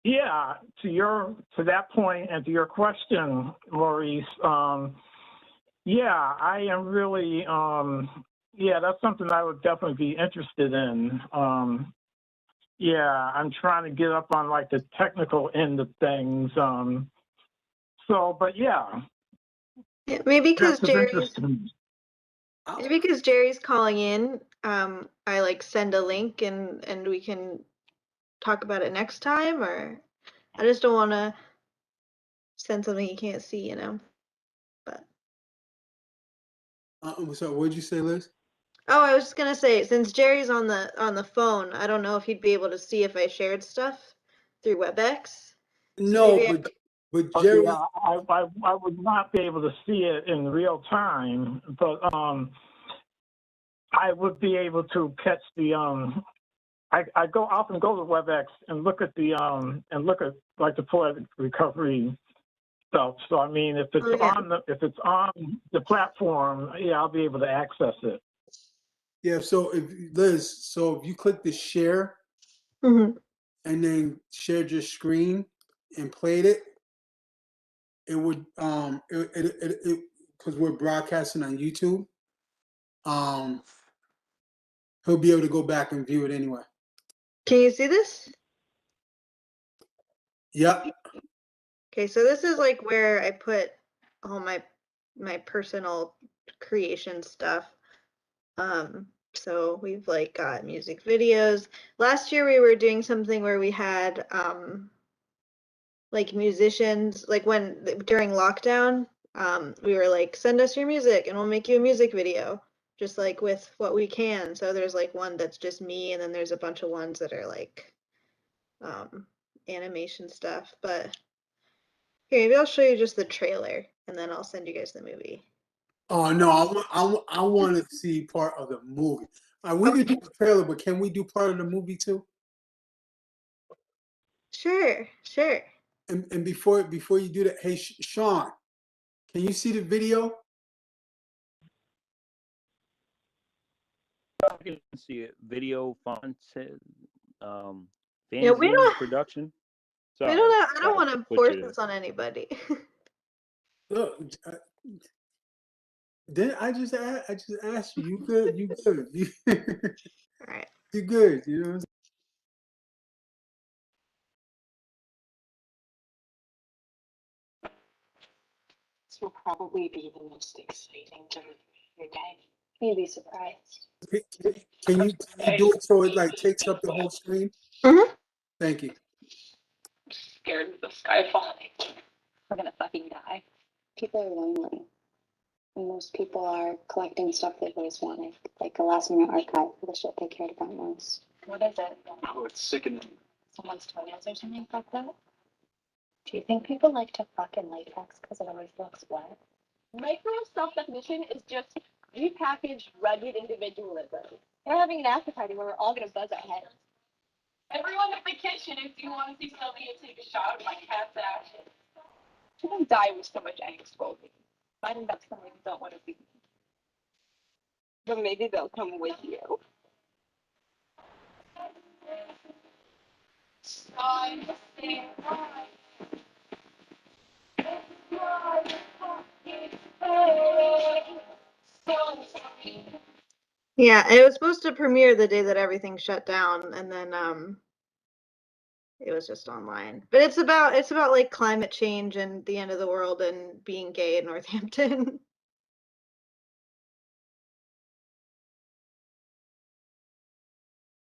S6: yeah, to that point and to your question, Maurice, yeah, I am really yeah, that's something I would definitely be interested in. Yeah, I'm trying to get up on like the technical end of things. So, but yeah,
S5: Yeah, maybe because
S6: that's of interest to me.
S5: Jerry's calling in, I like send a link and we can talk about it next time, or I just don't want to send something you can't see, you know. But
S3: So what'd you say, Liz?
S5: oh, I was just gonna say, since Jerry's on the phone, I don't know if he'd be able to see if I shared stuff through WebEx. So
S3: No,
S5: maybe
S3: but
S6: Oh,
S3: Jerry.
S6: yeah, I would not be able to see it in real time, but I would be able to catch the I go often go to WebEx and look at like the Poetic Recovery stuff. So I mean, if it's
S5: oh yeah.
S6: on the platform, yeah, I'll be able to access it.
S3: Yeah. So if you click the share
S5: Hmm.
S3: and then shared your screen and played it, it would it because we're broadcasting on YouTube. Um, he'll be able to go back and view it anyway.
S5: Can you see this?
S3: Yep.
S5: Okay, so this is like where I put all my personal creation stuff. So we've like got music videos. Last year we were doing something where we had like musicians, like when during lockdown, we were like, send us your music and we'll make you a music video, just like with what we can. So there's like one that's just me, and then there's a bunch of ones that are like um animation stuff. But here, maybe I'll show you just the trailer and then I'll send you guys the movie.
S3: Oh no, I want to see part of the movie. We can do the trailer, but can we do part of the movie too?
S5: Sure, sure.
S3: And before you do that, hey Sean, can you see the video?
S7: I can see it. Video font,
S5: Yeah, we
S7: fanzine
S5: don't
S7: production.
S5: we
S7: Sorry,
S5: don't I don't
S7: I
S5: want to force
S7: butchered it.
S5: this on anybody.
S3: Look, then I just asked you. You good? You good?
S5: All right.
S3: You good? You know. What I'm
S1: This will probably be the most exciting day of your day. You'd be surprised.
S3: saying? Can you do it so it like takes up the whole screen?
S5: Mm-hmm.
S3: Thank you.
S1: Scared of the sky falling. We're gonna fucking die. People are lonely. And most people are collecting stuff they've always wanted, like a last minute archive for the shit they cared about most. What is it?
S8: Oh, it's sickening.
S1: Someone's toenails or something like that? Do you think people like to fuck in latex because it always looks wet? Micro self-definition is just repackaged, rugged individualism. We're having an after party where we're all gonna buzz our heads. Everyone in the kitchen, if you want to see Sylvia take a shot of my cat's ashes. She didn't die with so much angst, Goldie. I think that's something you don't want to see. But maybe they'll come with you.
S5: Yeah, it was supposed to premiere the day that everything shut down, and then it was just online. But it's about like climate change and the end of the world and being gay in Northampton.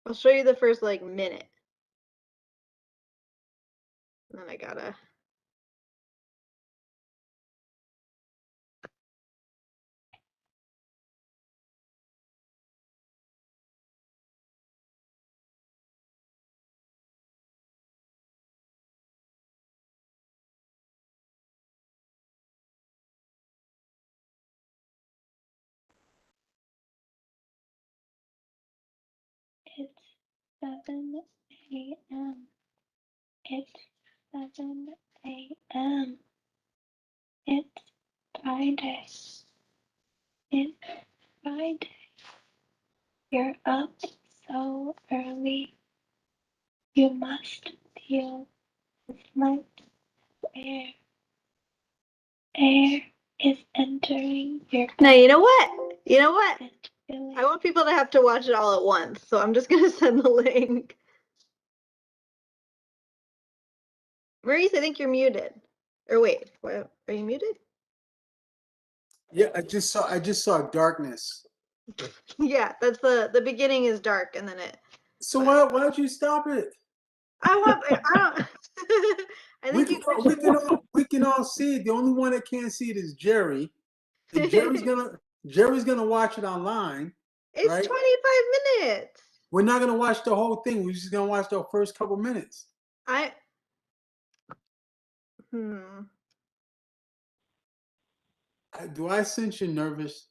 S5: I'll show you the first like minute. And then I gotta.
S1: It's 7 a.m. It's 7 a.m. It's Friday. It's Friday. You're up so early. You must feel the smell of air. Air is entering your body.
S5: Now, you know what? You know what?
S1: Feeling
S5: I want people to have to watch it all at once, so I'm just gonna send the link. Maurice, I think you're muted. Or wait, what, are you muted?
S3: Yeah, I just saw darkness.
S5: Yeah, that's the beginning is dark, and then it.
S3: So why don't you stop it?
S5: I don't. I
S3: We
S5: think
S3: can
S5: you
S3: all, we can all see it. The only one that can't see it is Jerry, and Jerry's gonna watch it online,
S5: It's
S3: right?
S5: 25 minutes.
S3: We're not gonna watch the whole thing. We're just gonna watch the first couple minutes.
S5: I hmm.
S3: Do I sense you're nervous?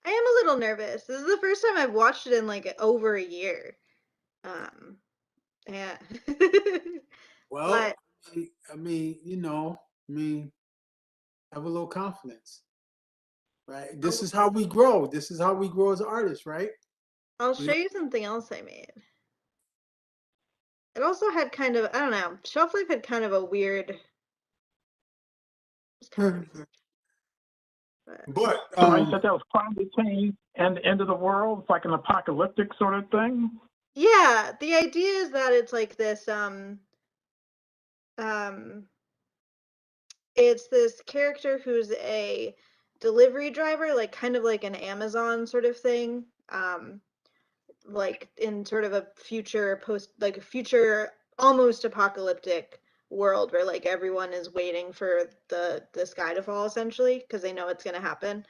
S5: I am a little nervous. This is the first time I've watched it in like over a year. Um, yeah.
S3: Well,
S5: But
S3: I mean, have a little confidence, right? This
S5: I'll,
S3: is how we grow. This is how we grow as artists, right?
S5: I'll
S3: We
S5: show you something else I made. It also had kind of, I don't know, Shelf Life had kind of a weird, it's kind of weird, but
S3: But
S6: So you said that was climate change and the end of the world. It's like an apocalyptic sort of thing.
S5: yeah, the idea is that it's like this, um, it's this character who's a delivery driver, like kind of like an Amazon sort of thing. Like in sort of a future post, like a future almost apocalyptic world where like everyone is waiting for the sky to fall essentially because they know it's going to happen.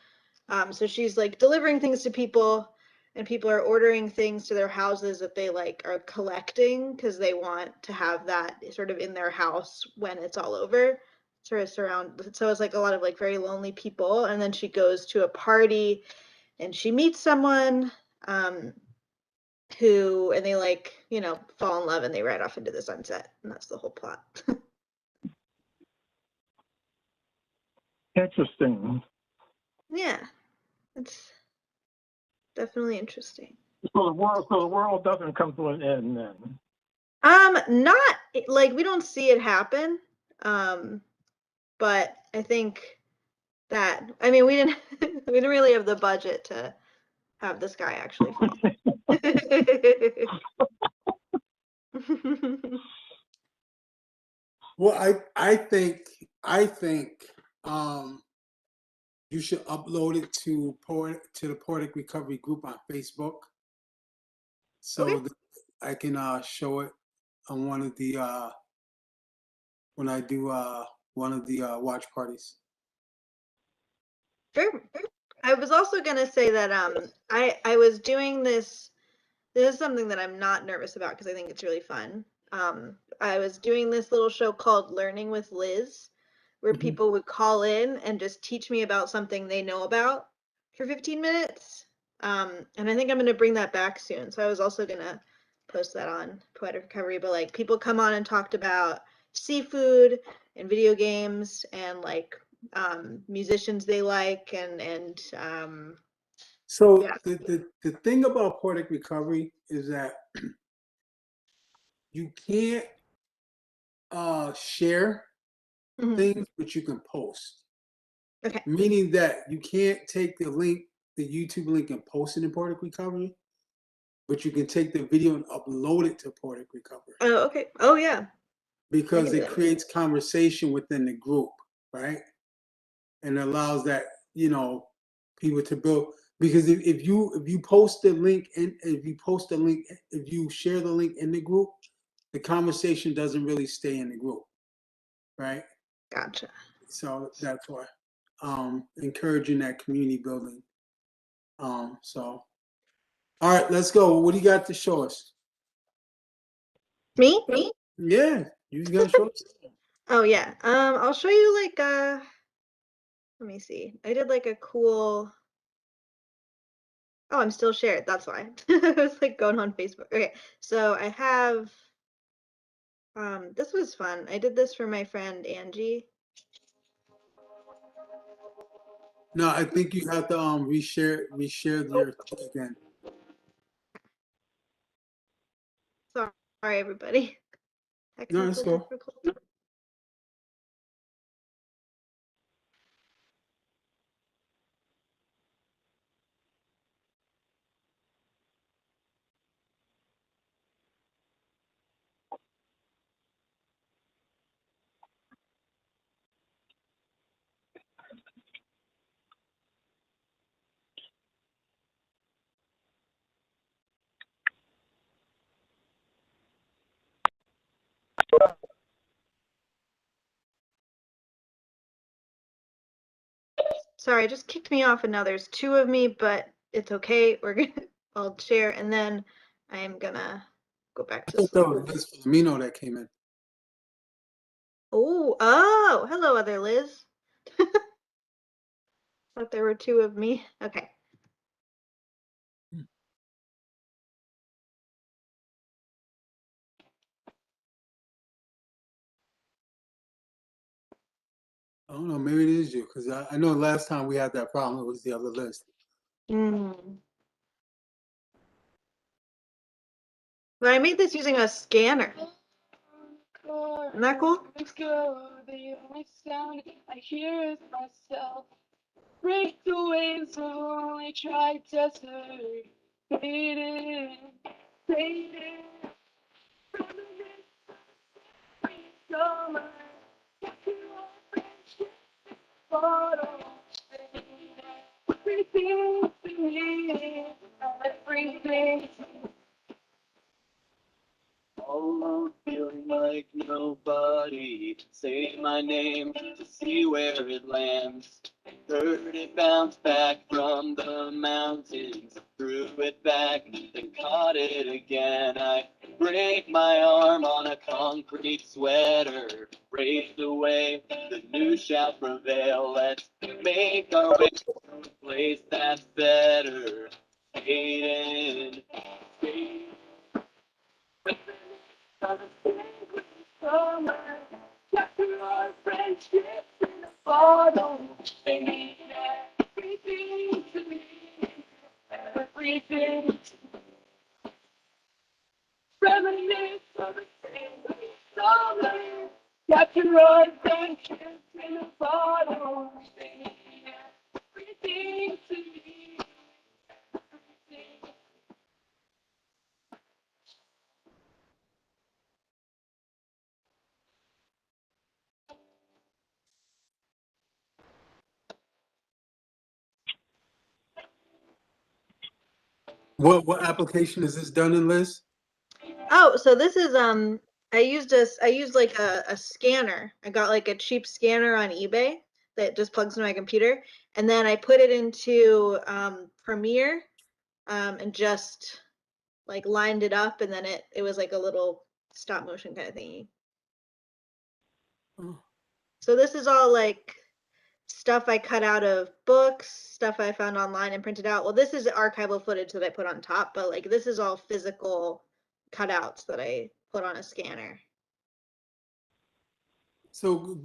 S5: So she's like delivering things to people, and people are ordering things to their houses that they like are collecting because they want to have that sort of in their house when it's all over. Sort of surround. So it's like a lot of like very lonely people, and then she goes to a party and she meets someone. Um, who and they like fall in love and they ride off into the sunset, and that's the whole plot.
S6: Interesting.
S5: Yeah, it's definitely interesting.
S6: So the world doesn't come to an end then.
S5: Not like we don't see it happen, but I think that I mean we didn't we didn't really have the budget to have the sky actually fall.
S3: well, I think um, you should upload it to the Poetic Recovery group on Facebook,
S5: Okay,
S3: so that I can show it on one of the when I do one of the watch parties.
S5: sure. I was also gonna say that I was doing this. This is something that I'm not nervous about because I think it's really fun. I was doing this little show called Learning with Liz, where
S3: Mhm.
S5: people would call in and just teach me about something they know about for 15 minutes. And I think I'm going to bring that back soon. So I was also going to post that on Poetic Recovery. But like people come on and talked about seafood and video games and like musicians they like and
S3: So
S5: Yeah.
S3: the thing about Poetic Recovery is that you can't share
S5: Mhm.
S3: things, but you can post.
S5: Okay.
S3: Meaning that you can't take the link, the YouTube link, and post it in Poetic Recovery, but you can take the video and upload it to Poetic Recovery
S5: Oh, okay. Oh, yeah.
S3: because
S5: do
S3: it
S5: that.
S3: creates conversation within the group, right? And allows that, people to build. Because if you post the link and if you share the link in the group, the conversation doesn't really stay in the group, right?
S5: Gotcha.
S3: So that's why encouraging that community building. So all right, let's go. What do you got to show us?
S5: Me?
S3: Yeah, you got to show us.
S5: Oh, yeah. I'll show you like let me see. I did like a cool. Oh, I'm still shared. That's why. I was like going on Facebook. Okay, so I have. This was fun. I did this for my friend Angie.
S3: No, I think you have to reshare your thing again.
S5: Sorry, everybody.
S3: No, let's
S5: Technical
S3: go.
S5: difficulty. Sorry, it just kicked me off, and now there's two of me, but it's okay. I'll share, and then I am gonna go back
S3: I
S5: to
S3: thought that
S5: sleep.
S3: was Liz Filomeno that came in.
S5: Oh, hello, other Liz. Thought there were two of me. Okay.
S3: I don't know, maybe it is you because I know last time we had that problem, it was the other list.
S5: Mm. But I made this using a scanner. Isn't that cool?
S1: The only sound I hear is myself. Break the waves of only tried desert. Fading, fading. Summer. Everything to me, everything. Almost feeling like nobody. Say my name to see where it lands. Heard it bounce back from the mountains. Threw it back, then caught it again. I break my arm on a concrete sweater. Raise the wave, the news shall prevail. Let's make our way to a place that's better. Fading, fading. Summer, capture our friendships in a bottle. They mean everything to me, everything. Reminisce of the same summer, capture our friendships in a bottle. They mean everything to me, everything.
S3: What application is this done in, Liz?
S5: Oh, so this is I used like a scanner. I got like a cheap scanner on eBay that just plugs into my computer, and then I put it into Premiere and just like lined it up, and then it was like a little stop motion kind of thingy.
S3: Oh.
S5: So this is all like stuff I cut out of books, stuff I found online and printed out. Well, this is archival footage that I put on top, but like this is all physical cutouts that I put on a scanner.
S3: So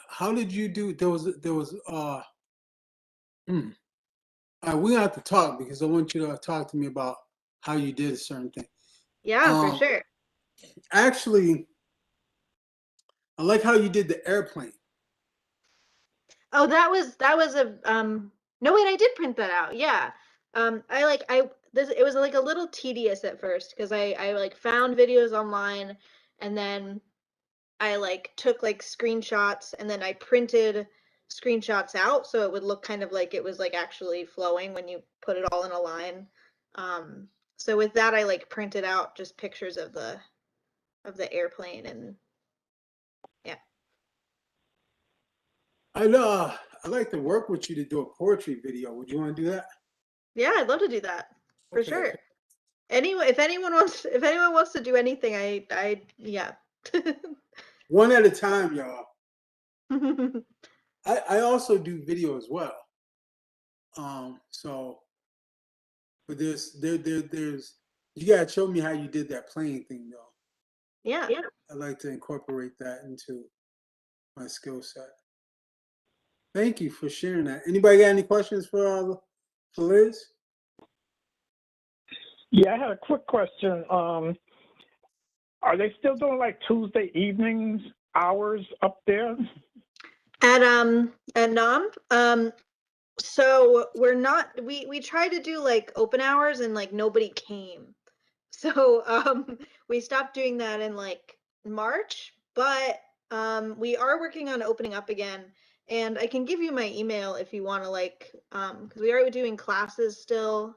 S3: how did you do? There was hmm. All right, we have to talk because I want you to talk to me about how you did a certain thing.
S5: Yeah, for sure.
S3: Actually, I like how you did the airplane.
S5: Oh, that was a no wait, I did print that out. Yeah. I this it was like a little tedious at first because I like found videos online and then I like took like screenshots and then I printed screenshots out so it would look kind of like it was like actually flowing when you put it all in a line. Um, so with that I like printed out just pictures of the airplane and yeah.
S3: I'd like to work with you to do a poetry video. Would you want to do that?
S5: Yeah, I'd love to do that for
S3: Okay.
S5: sure. Anyway, if anyone wants to do anything, I yeah.
S3: One at a time, y'all. I also do video as well. So but there's you gotta show me how you did that playing thing though.
S5: Yeah.
S3: I'd like to incorporate that into my skill set. Thank you for sharing that. Anybody got any questions for Liz?
S6: Yeah, I had a quick question. Are they still doing like Tuesday evenings hours up there?
S5: At Nom, so we're not we tried to do like open hours and like nobody came. So we stopped doing that in like March, but we are working on opening up again. And I can give you my email if you want to like because we are doing classes still.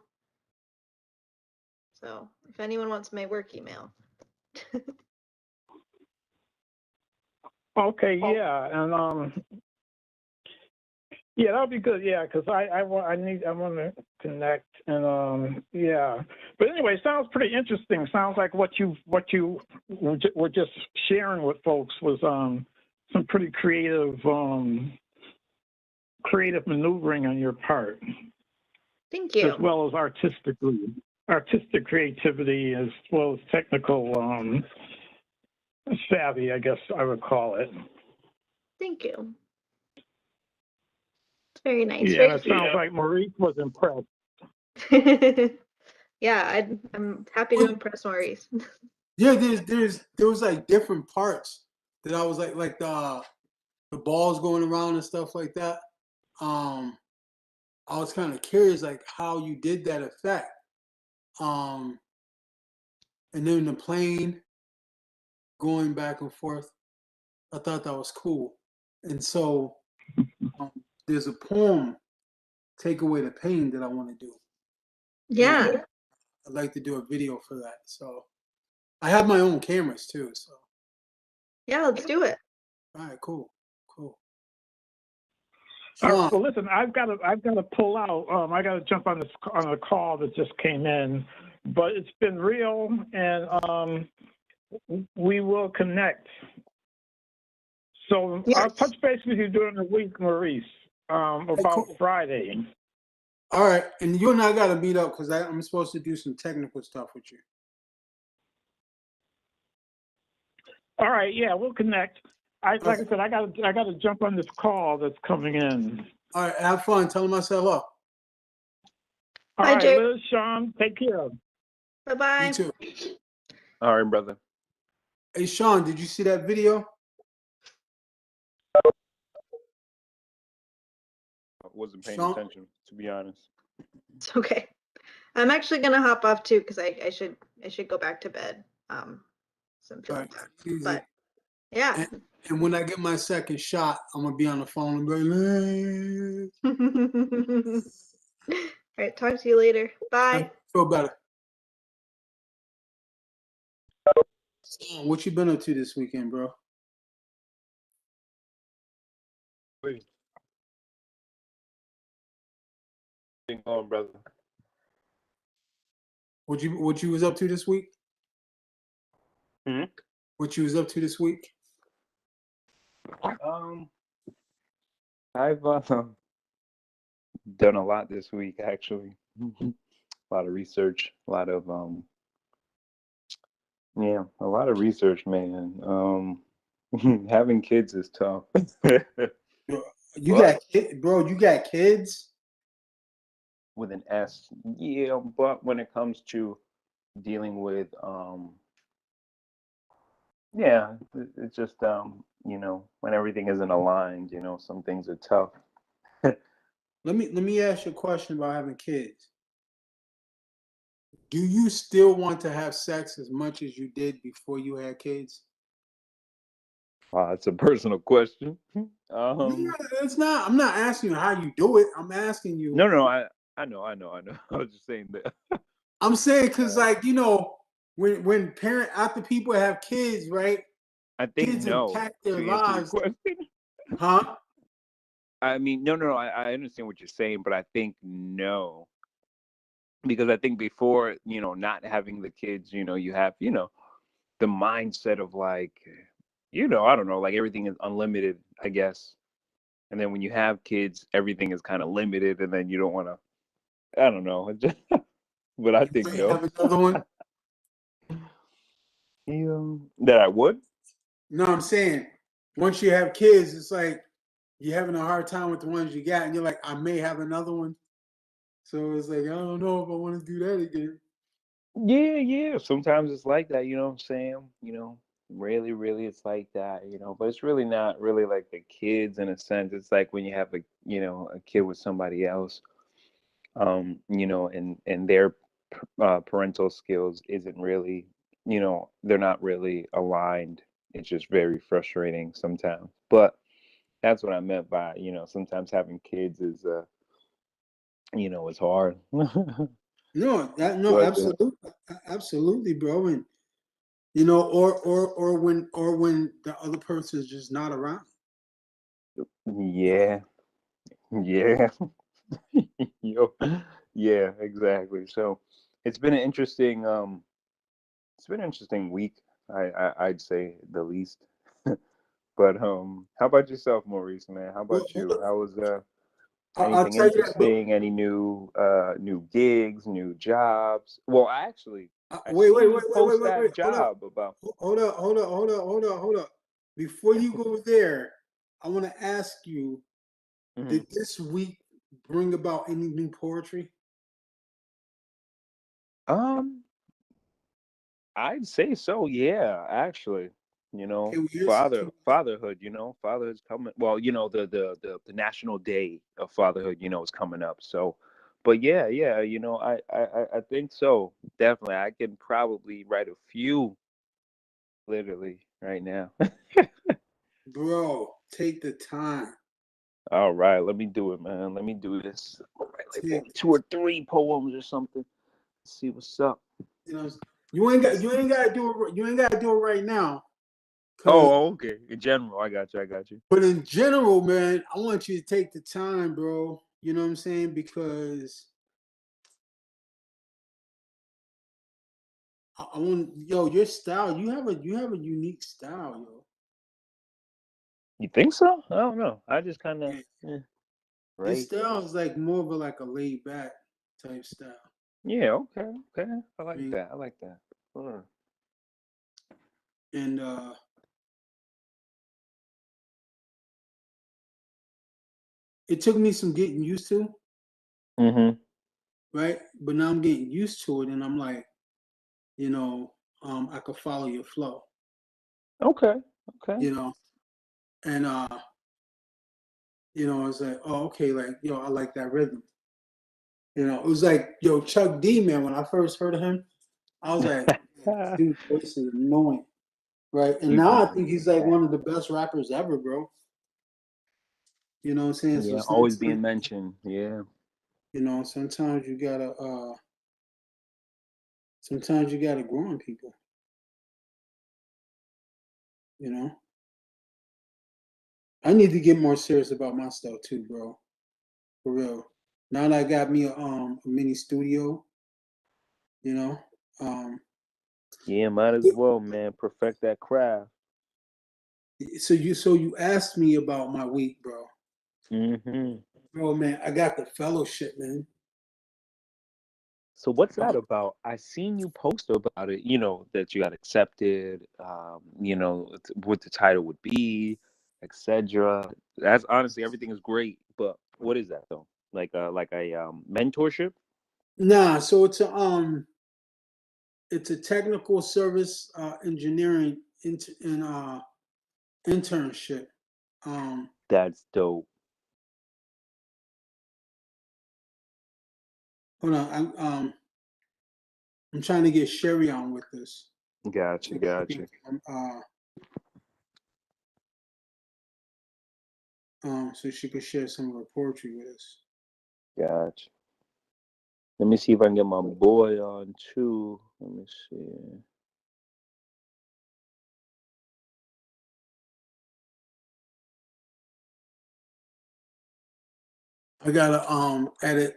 S5: So if anyone wants my work email.
S6: Okay, yeah, and yeah, that'll be good. Yeah, because I want to connect and yeah. But anyway, sounds pretty interesting. Sounds like what you were just sharing with folks was some pretty creative maneuvering on your part,
S5: Thank
S6: as
S5: you.
S6: well as artistic creativity, as well as technical savvy, I guess I would call it.
S5: Thank you. It's very nice.
S6: Yeah,
S5: Very
S6: and it
S5: sweet.
S6: sounds like Maurice was impressed.
S5: Yeah, I'm happy to impress Maurice.
S3: Yeah, there was like different parts that I was like the balls going around and stuff like that. Um, I was kind of curious like how you did that effect. Um, and then the plane going back and forth. I thought that was cool. And so um, there's a poem, "Take Away the Pain," that I want to do,
S5: Yeah.
S3: and I'd like to do a video for that. So I have my own cameras too. So
S5: Yeah, let's do it.
S3: all right, cool.
S6: All right,
S3: Sean,
S6: well, listen, I've got to pull out. I got to jump on a call that just came in, but it's been real, and we will connect. So I'll
S5: Yes.
S6: touch base with you during the week, Maurice, about
S3: cool.
S6: Friday.
S3: All right, and you and I got to meet up because I'm supposed to do some technical stuff with you.
S6: All right, yeah, we'll connect. Like I said, I got to jump on this call that's coming in.
S3: All right, have fun. Tell them I said hello.
S6: All
S5: Bye,
S6: right,
S5: Jake.
S6: Liz, Sean, take care.
S5: Bye bye.
S3: You too.
S7: All right, brother.
S3: Hey, Sean, did you see that video?
S7: I wasn't paying
S3: Sean?
S7: attention, to be honest.
S5: It's okay. I'm actually gonna hop off too because I should go back to bed. So I'm
S3: All
S5: feeling
S3: right,
S5: tired.
S3: easy.
S5: But yeah.
S3: And when I get my second shot, I'm gonna be on the phone and be like,
S5: All right, talk to you later.
S3: I
S5: Bye.
S3: feel better. Sean, what you been up to this weekend, bro?
S7: Wait. Hang on, brother.
S3: What you was up to this week?
S7: Hmm?
S3: What you was up to this week?
S7: I've done a lot this week, actually. A lot of research, a lot of yeah, a lot of research, man. Having kids is tough.
S3: You
S7: What?
S3: got kid, bro. You got kids.
S7: with an S. Yeah, but when it comes to dealing with yeah, it's just when everything isn't aligned, some things are tough.
S3: Let me ask you a question about having kids. Do you still want to have sex as much as you did before you had kids?
S7: Wow, it's a personal question.
S3: Yeah, it's not. I'm not asking you how you do it. I'm asking you.
S7: No, no, I know. I was just saying that.
S3: I'm saying because, like, when parent after people have kids, right?
S7: I think
S3: Kids
S7: no,
S3: impact their
S7: to answer your
S3: lives,
S7: question.
S3: huh?
S7: I mean, no. I understand what you're saying, but I think no, because I think before, not having the kids, you have, the mindset of like, I don't know, like everything is unlimited, I guess. And then when you have kids, everything is kind of limited, and then you don't want to. I don't know, but I think
S3: Might
S7: no.
S3: have another one.
S7: Yeah, that I would.
S3: No, I'm saying once you have kids, it's like you're having a hard time with the ones you got, and you're like, I may have another one. So it's like I don't know if I want to do that again.
S7: Yeah. Sometimes it's like that, you know what I'm saying? Really, really it's like that, but it's really not really like the kids in a sense. It's like when you have a kid with somebody else, and their parental skills isn't really, they're not really aligned. It's just very frustrating sometimes. But that's what I meant by, sometimes having kids is, is hard.
S3: No,
S7: But
S3: absolutely, bro, and or when the other person is just not around.
S7: yeah, yeah. Yo, yeah, exactly. So it's been an interesting it's been an interesting week. I'd say the least. But how about yourself, Maurice, man? How
S3: Well,
S7: about you? How was
S3: I'll
S7: anything
S3: tell you that. But
S7: interesting? Any new gigs, new jobs? Well, I
S3: wait, wait,
S7: seen
S3: wait,
S7: you
S3: wait, wait,
S7: post
S3: wait, wait.
S7: that
S3: Hold up,
S7: job about.
S3: hold up. Before you go there, I want to ask you:
S7: Mhm.
S3: did this week bring about any new poetry?
S7: Um, I'd say so, yeah, actually.
S3: Okay, well, here's
S7: Fatherhood, fatherhood's coming. Well, the National Day of Fatherhood, is coming up. So, but yeah, I think so. Definitely. I can probably write a few literally right now.
S3: bro. Take the time.
S7: All right, let me do it, man. Let me do this. I'll write like
S3: Take
S7: maybe two or three poems or something. See what's up.
S3: you know you ain't got to do it. You ain't got to do it right now, cause
S7: Oh, okay. In general, I got you.
S3: but in general, man, I want you to take the time, bro. You know what I'm saying? Because I want your style. You have a unique style, yo.
S7: You think so? I don't know. I just kind of,
S3: Yeah. Your
S7: right.
S3: style is like more of a like a laid back type style.
S7: Yeah, okay. I
S3: I
S7: like
S3: mean,
S7: that. I like that. Sure.
S3: and it took me some getting used to,
S7: Mm-hmm.
S3: right? But now I'm getting used to it, and I'm like, you know, I could follow your flow,
S7: Okay. Okay.
S3: you know, and it's like, oh, okay, like, I like that rhythm. It was like, Chuck D, man. When I first heard of him, I was like, man, this dude's voice is annoying, right? And
S7: You
S3: now I
S7: bring
S3: think he's
S7: it
S3: like
S7: back.
S3: one of the best rappers ever, bro. You know what I'm saying? So
S7: Yeah, always being
S3: sometimes,
S7: mentioned. Yeah.
S3: sometimes you gotta grow on people. You know, I need to get more serious about my stuff too, bro. For real. Now that I got me a mini studio, you know, um,
S7: Yeah, might as well, man. Perfect that craft.
S3: so you asked me about my week, bro.
S7: Mm-hmm.
S3: Bro, man, I got the fellowship, man.
S7: So what's
S3: Uh,
S7: that about? I seen you post about it, that you got accepted, what the title would be, etc. That's honestly everything is great, but what is that though? like a mentorship?
S3: Nah, so it's a technical service engineering internship. Um,
S7: That's dope.
S3: hold on, I'm trying to get Sherry on with this
S7: Gotcha,
S3: so she can
S7: gotcha,
S3: so she could share some of her poetry with us.
S7: gotcha. Let me see if I can get my boy on too. Let me see.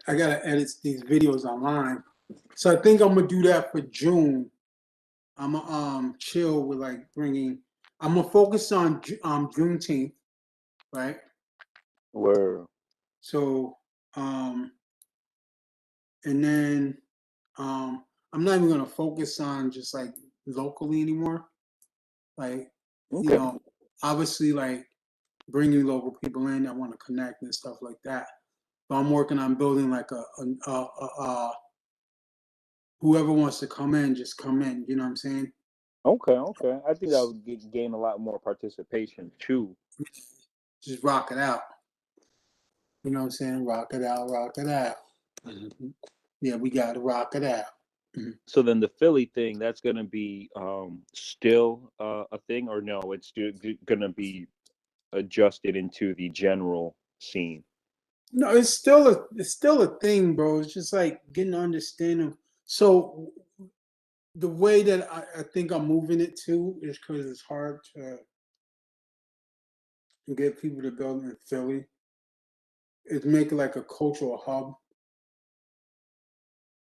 S3: I gotta edit these videos online. So I think I'm gonna do that for June. I'm gonna chill with like bringing. I'm gonna focus on Juneteenth, right?
S7: Word.
S3: So um and then I'm not even gonna focus on just like locally anymore. Like you
S7: Okay.
S3: know, obviously like bringing local people in that want to connect and stuff like that. But I'm working on building like a whoever wants to come in, just come in. You know what I'm saying?
S7: Okay, okay. I think that would gain a lot more participation too.
S3: Just rock it out. You know what I'm saying? Rock it out, rock it out. Mhm. Yeah, we got to rock it out. Mhm.
S7: So then the Philly thing, that's gonna be still a thing, or no? It's gonna be adjusted into the general scene.
S3: No, it's still a thing, bro. It's just like getting an understanding. So the way that I think I'm moving it to is because it's hard to get people to build in Philly. It's make it like a cultural hub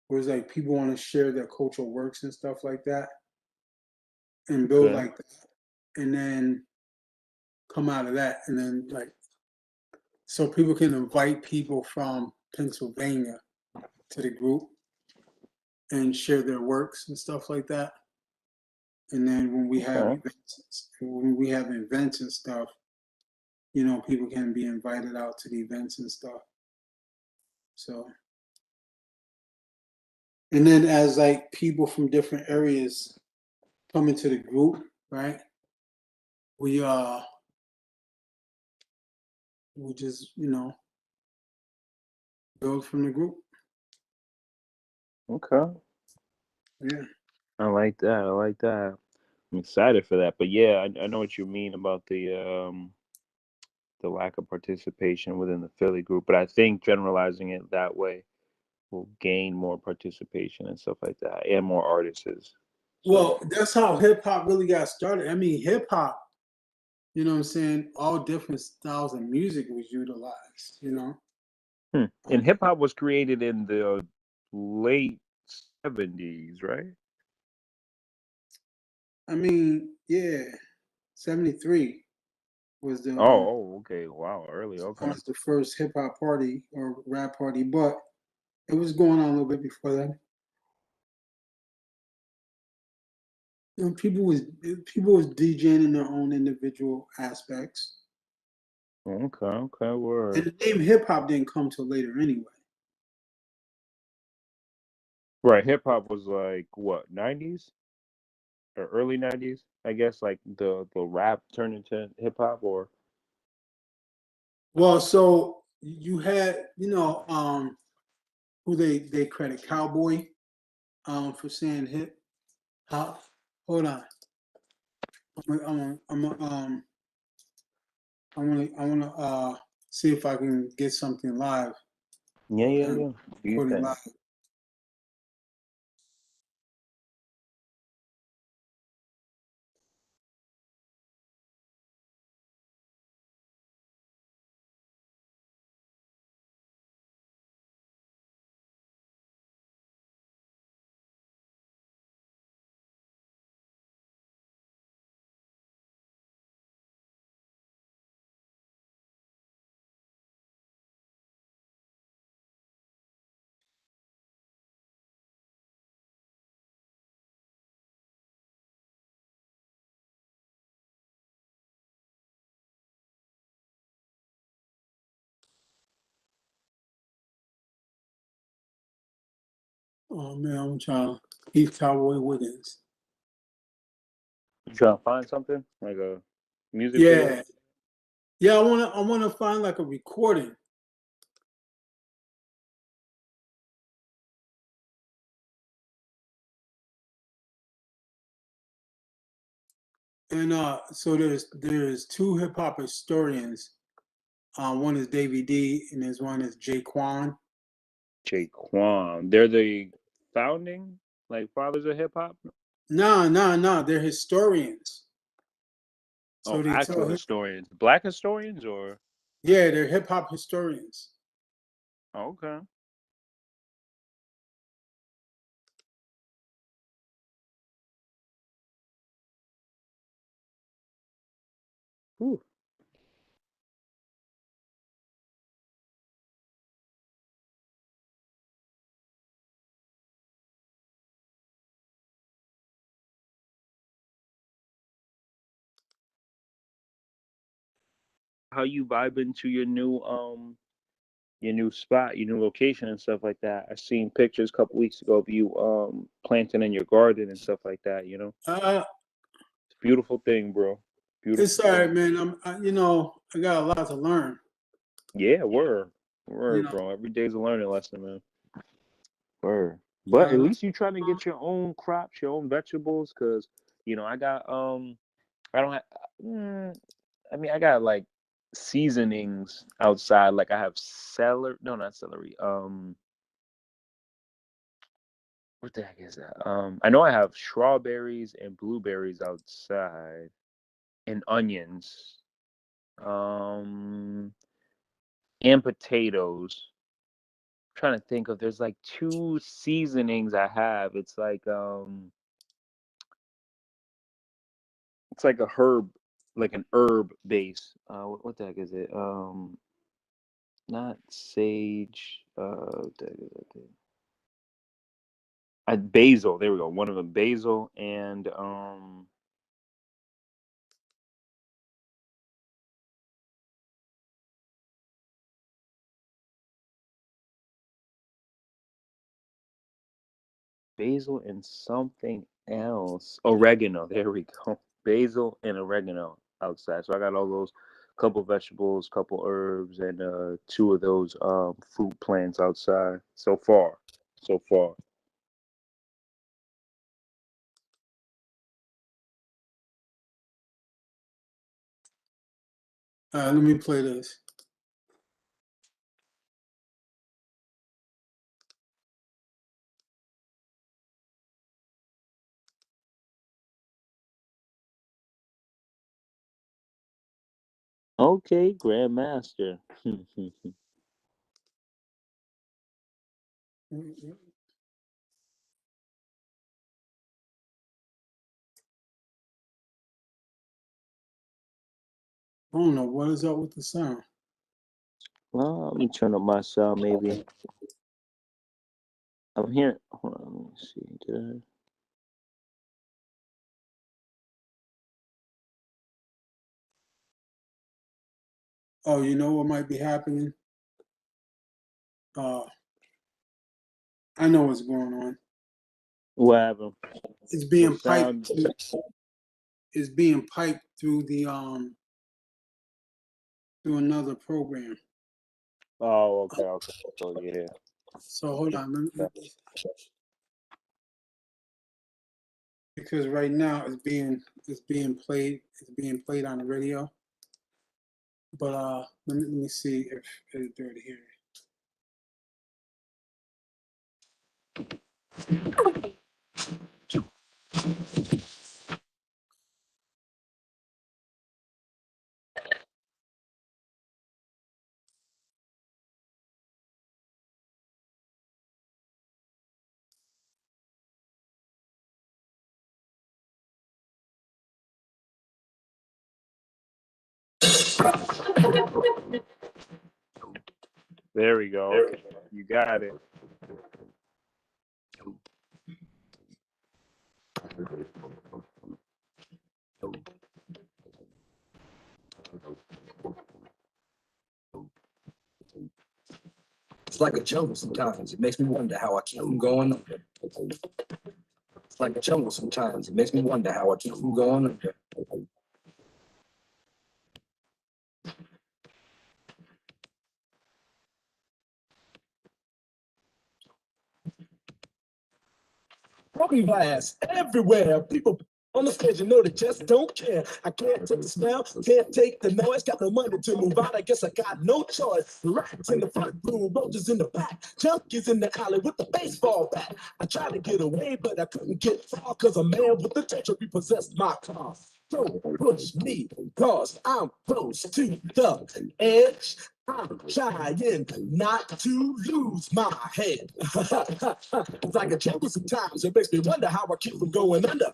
S3: where it's like people want to share their cultural works and stuff like that and build
S7: Okay.
S3: like that. And then come out of that and then like so people can invite people from Pennsylvania to the group and share their works and stuff like that. And then
S7: Okay.
S3: when we have events and stuff, you know, people can be invited out to the events and stuff. So, and then as like people from different areas come into the group, right? We we just build from the group.
S7: Okay.
S3: Yeah.
S7: I like that. I like that. I'm excited for that. But yeah, I know what you mean about the lack of participation within the Philly group. But I think generalizing it that way will gain more participation and stuff like that, and more artists. So
S3: Well, that's how hip hop really got started. I mean, hip hop, you know what I'm saying? All different styles of music was utilized, you know?
S7: and
S3: Um,
S7: hip hop was created in the late '70s, right?
S3: I mean, yeah, 73 was the
S7: Oh, okay. Wow, early. Okay.
S3: was the first hip hop party or rap party, but it was going on a little bit before that. You know, people was DJing in their own individual aspects.
S7: Okay. Okay.
S3: And
S7: Word.
S3: the name hip hop didn't come till later anyway.
S7: Right. Hip hop was like what, '90s or early '90s? I guess like the rap turned into hip hop, or
S3: Well, so you had, who they credit Cowboy for saying hip hop. Hold on. I want to see if I can get something live
S7: yeah, yeah,
S3: and
S7: yeah. Do you
S3: put it
S7: think?
S3: live. Oh man, I'm trying to Keith Cowboy Wiggins.
S7: You trying to find something like a music video?
S3: Yeah. Yeah, I wanna find like a recording. And so there's two hip hop historians. One is Davy D and there's one is Jay Quan.
S7: Jaquan. They're the founding like fathers of hip hop.
S3: No, they're historians. So
S7: Oh,
S3: they
S7: actual
S3: tell
S7: historians, black historians, or
S3: yeah, they're hip hop historians.
S7: oh, okay. Whew. How you vibing to your new spot, your new location and stuff like that? I seen pictures a couple weeks ago of you planting in your garden and stuff like that.
S3: Uh,
S7: It's a beautiful thing, bro.
S3: it's
S7: Beautiful
S3: all right,
S7: thing.
S3: man. I got a lot to learn.
S7: Yeah,
S3: You
S7: word,
S3: know,
S7: bro. Every day's a learning lesson, man. Word.
S3: you
S7: But at
S3: know,
S7: least you trying to get your own crops, your own vegetables, because I got I don't have. I mean, I got like seasonings outside. Like I have celery. No, not celery. What the heck is that? I know I have strawberries and blueberries outside, and onions. Um, and potatoes. Trying to think of. There's like two seasonings I have. It's like a herb, like an herb base. What the heck is it? Not sage. What the heck is that? Basil. There we go. One of them, basil and basil and something else. Oregano. There we go. Basil and oregano outside. So I got all those couple vegetables, couple herbs, and two of those fruit plants outside. So far, so far.
S3: let me play this.
S7: Okay, Grandmaster.
S3: I don't know what is up with the sound.
S7: Well, let me turn up my sound. Maybe I'm hearing. Hold on, let me see.
S3: Oh, you know what might be happening? Uh, I know what's going on.
S7: What happened?
S3: It's
S7: The
S3: being piped.
S7: sound.
S3: It's being piped through the through another program.
S7: Oh, okay, okay. So yeah.
S3: So hold on, because right now it's being played on the radio. But let me see if it's already here.
S7: There we go. Okay, you got it.
S2: It's like a jungle sometimes. It makes me wonder how I keep from going under. It's like a jungle sometimes. It makes me wonder how I keep from going under. Broken glass everywhere. People on the stage, you know, they just don't care. I can't take the smell, can't take the noise. Got no money to move out. I guess I got no choice. Rats in the front room, roaches in the back, junkies in the alley with the baseball bat. I tried to get away, but I couldn't get far because a man with the torture repossessed my car. Don't push me, cause I'm close to the edge. I'm trying not to lose my head. It's like a jungle sometimes. It makes me wonder how I keep from going under.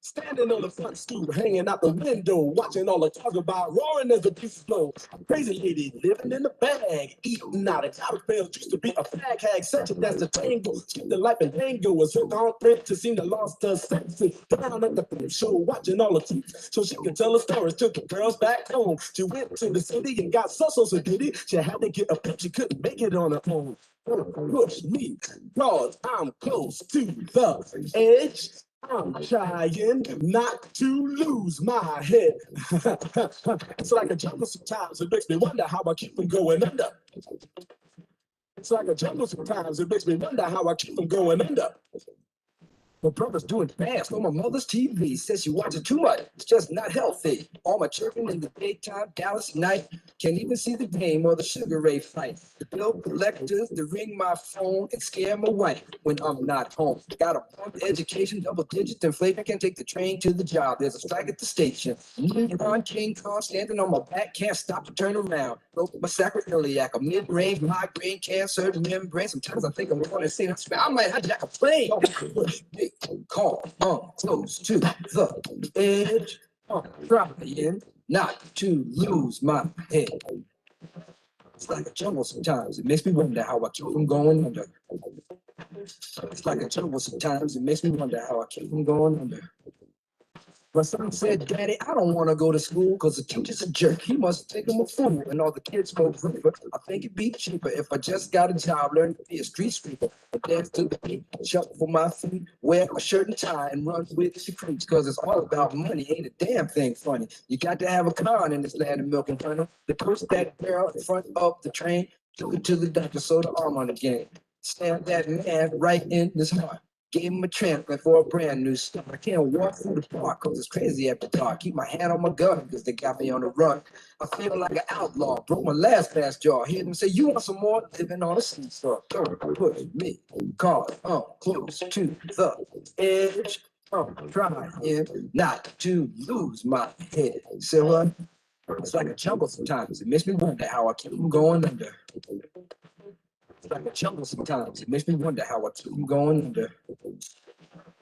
S2: Standing on the front stoop, hanging out the window, watching all the talk about roaring as the beats blow. Crazy lady living in the bag, eating out of garbage pails. Used to be a fag hag, such a that's the tango. Skipped the life and tango was hooked on print to seem to lost her senses. Down at the flip show, watching all the tweets, so she could tell her stories. Took the girls back home. She went to the city and got so goody. She had to get a pimp, she couldn't make it on her own. Push me, cause I'm close to the edge. I'm trying not to lose my head. It's like a jungle sometimes. It makes me wonder how I keep from going under. It's like a jungle sometimes. It makes me wonder how I keep from going under. My brother's doing fast on my mother's TV. Says she watches too much. It's just not healthy. All my children in the daytime, Dallas at night. Can't even see the game or the Sugar Ray fight. The bill collectors, they ring my phone and scare my wife when I'm not home. Got a bump education, double digit inflation. Can't take the train to the job. There's a strike at the station. Me on King Kong standing on my back. Can't stop to turn around. Broke my sacroiliac, a mid-range migraine, cancer, membrane. Sometimes I think I'm going to say that I might hijack a plane. Call, close to the edge. I'm trying not to lose my head. It's like a jungle sometimes. It makes me wonder how I keep from going under. It's like a jungle sometimes. It makes me wonder how I keep from going under. My son said, Daddy, I don't want to go to school because the teacher's a jerk. He must think I'm a fool. And all the kids smoke reefer. I think it'd be cheaper if I just got a job, learn to be a street sweeper. I dance to the beat, shuffle for my feet, wear a shirt and tie, and run with the creeps. Because it's all about money. Ain't a damn thing funny. You got to have a car in this land of milk and honey. To push that barrel in front of the train, took it to the doctor, so the arm on the game. Stabbed that man right in his heart. Gave him a transplant for a brand new start. I can't walk through the park because it's crazy after dark. Keep my hand on my gun because they got me on the run. I feel like an outlaw. Broke my last glass jaw. Hear them say, you want some more? Living on a seesaw. Don't push me, cause I'm close to the edge. I'm trying not to lose my head. See what? It's like a jungle sometimes. It makes me wonder how I keep from going under. It's like a jungle sometimes. It makes me wonder how I keep from going under.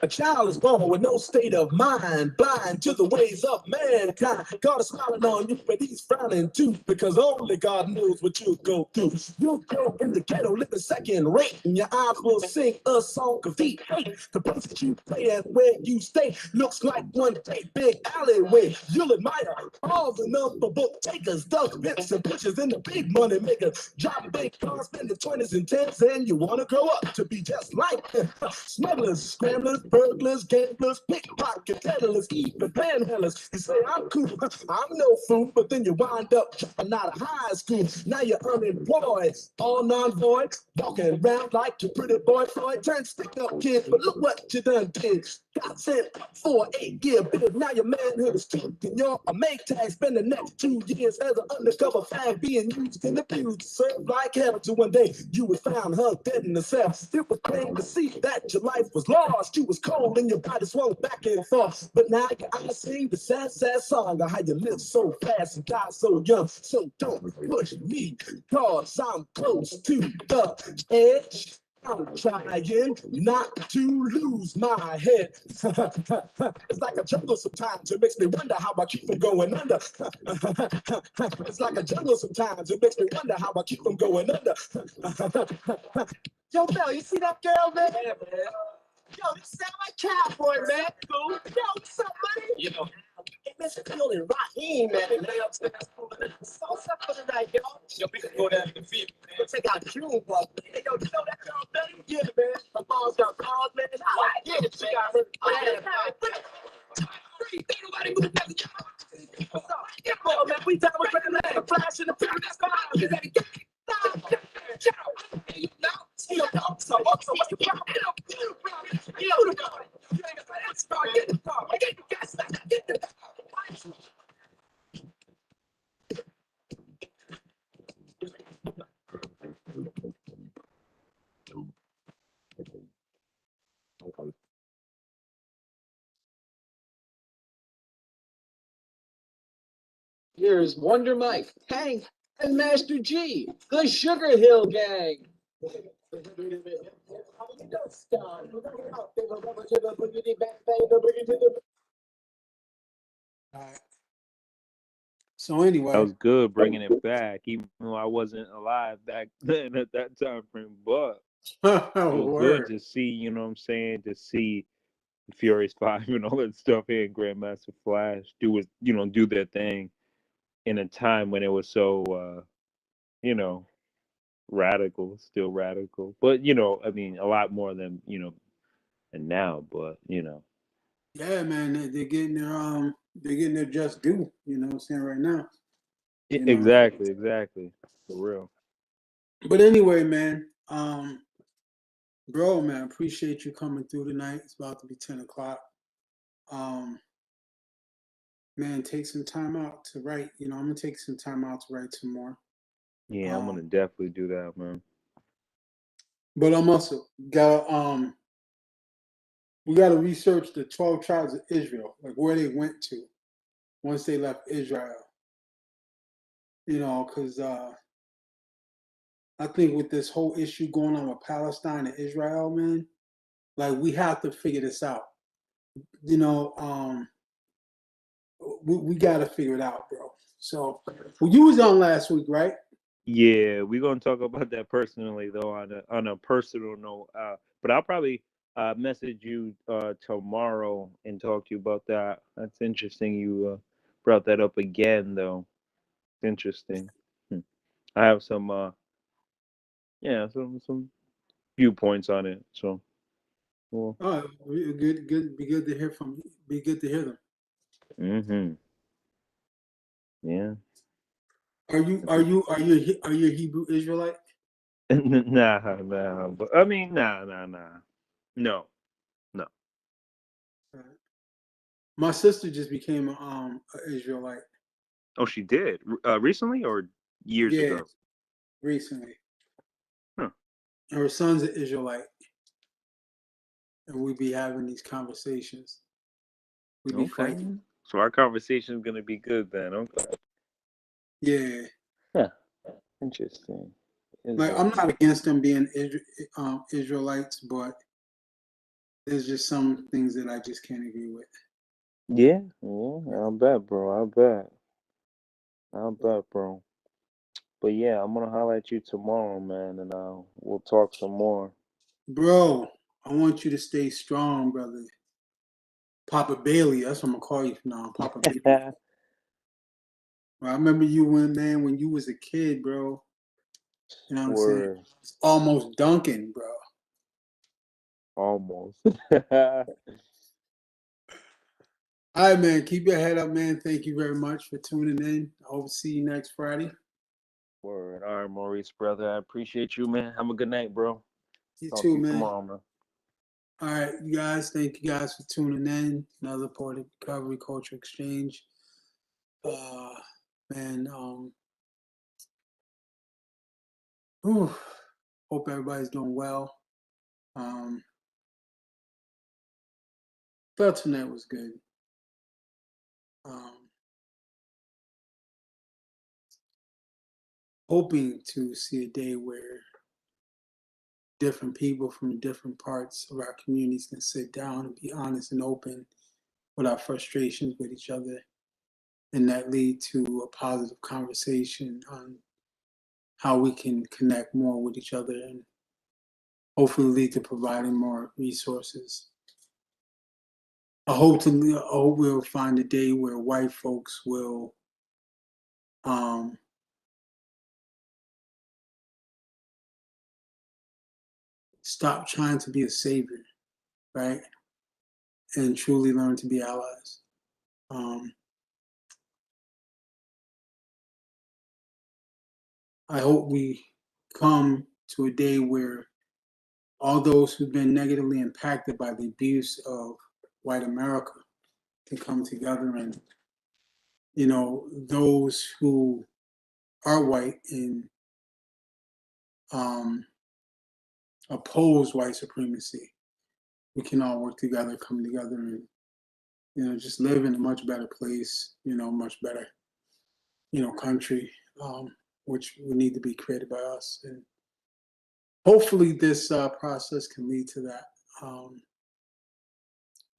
S2: A child is born with no state of mind, blind to the ways of mankind. God is smiling on you, but he's frowning too, because only God knows what you'll go through. You'll go in the ghetto, living second rate, and your eyes will sing a song of deep hate. The place that you play and where you stay looks like one great big alleyway. You'll admire all the number book takers, thugs, pimps, and pushers, and the big money makers. Driving big cars, spending 20s and 10s, and you want to grow up to be just like them. Smugglers, scramblers, burglars, gamblers, pickpocket peddlers, even panhandlers. You say, I'm cool, I'm no fool, but then you wind up dropping out of high school. Now you're unemployed, all non-void, walking around like your pretty boy Floyd. Turned stick-up kid, but look what you done did. Got sent for an 8-year bid. Now your manhood is stripped and you're a make tag. Spend the next 2 years as an undercover fag being used and abused. Served like hell till one day you was found hugged dead in the cell. It was plain to see that your life was lost. You was cold and your body swung back and forth. But now your eyes sing the sad, sad song of how you live so fast and die so young. So don't push me, cause I'm close to the edge. I'm trying not to lose my head. It's like a jungle sometimes. It makes me wonder how I keep from going under. It's like a jungle sometimes. It makes me wonder how I keep from going under. Yo, Mel, you see that girl, man? Yeah, man. Yo, this sound like cowboy, man. Cool. Yo, what's up, buddy? Yo. Hey, Mr. Phil and Raheem, man. They lay upstairs. So what's up for tonight, yo? Yo, we can go down to the field, man. check out Cuba. Hey, yo, you know that girl, Betty? Yeah, man. My mom's got calls, man. Yeah, she got her. Nobody move that. Come on, man. We down with the land. Flash in the film. Let's go out. Get that game. You know, so what's the problem? You ain't got to start getting the car. Get the gas. Get the
S8: Here's Wonder Mike, Hank, and Master G, the Sugar Hill Gang.
S3: All right. So
S7: That
S3: anyway,
S7: was good bringing it back, even though I wasn't alive back then at that time frame. But it was good
S3: word.
S7: to see, you know what I'm saying, to see the Furious Five and all that stuff here and Grandmaster Flash do their thing in a time when it was so, you know, radical, still radical. But, I mean, a lot more than, and now, but,
S3: Yeah, man, they're getting their just due. You know what I'm saying right now. You know.
S7: Exactly. For real.
S3: But anyway, man, bro, man, appreciate you coming through tonight. It's about to be 10 o'clock. Man, take some time out to write. You know, I'm gonna take some time out to write some more.
S7: Yeah, I'm gonna definitely do that, man.
S3: But I'm also got we got to research the 12 tribes of Israel, like where they went to once they left Israel. You know, because I think with this whole issue going on with Palestine and Israel, man, like we have to figure this out. You know, we got to figure it out, bro. So, well, you was on last week, right?
S7: Yeah, we're gonna talk about that personally though on a personal note. But I'll probably message you tomorrow and talk to you about that. That's interesting. You brought that up again though. It's interesting. Hmm. I have some some viewpoints on it. So well.
S3: Oh, good. Be good to hear from you. Be good to hear them.
S7: Mm-hmm. Yeah.
S3: Are you a Hebrew Israelite?
S7: Nah. But I mean, nah. No.
S3: My sister just became a Israelite.
S7: Oh, she did recently or years
S3: Yeah,
S7: ago?
S3: recently.
S7: Huh.
S3: Her son's an Israelite, and we be having these conversations. We be
S7: Okay.
S3: fighting.
S7: So our conversation is gonna be good then. Okay.
S3: Yeah,
S7: Huh. Interesting.
S3: like I'm
S7: Israel.
S3: not against them being Israelites, but there's just some things that I just can't agree with.
S7: Yeah. I'll bet, bro. I'll bet, bro. But yeah, I'm gonna holler at you tomorrow, man, and we'll talk some more.
S3: Bro, I want you to stay strong, brother. Papa Bailey, that's what I'm gonna call you from now, Papa Bailey. I remember you when you was a kid, bro. You know what I'm saying?
S7: Word.
S3: It's almost Duncan, bro.
S7: Almost.
S3: All right, man. Keep your head up, man. Thank you very much for tuning in. I hope to see you next Friday.
S7: Word. All right, Maurice, brother. I appreciate you, man. Have a good night, bro.
S3: You
S7: Talk to
S3: too,
S7: you
S3: man.
S7: tomorrow, man.
S3: All right, you guys. Thank you guys for tuning in. Another Poetic Recovery Culture Exchange. Man, whew, hope everybody's doing well. Felt tonight was good. Hoping to see a day where different people from different parts of our communities can sit down and be honest and open with our frustrations with each other, and that lead to a positive conversation on how we can connect more with each other and hopefully lead to providing more resources. I hope we'll find a day where white folks will stop trying to be a savior, right? And truly learn to be allies. I hope we come to a day where all those who've been negatively impacted by the abuse of white America can come together, and, you know, those who are white and oppose white supremacy, we can all work together, come together, and, you know, just live in a much better place, you know, much better, you know, country, which would need to be created by us. And hopefully this process can lead to that,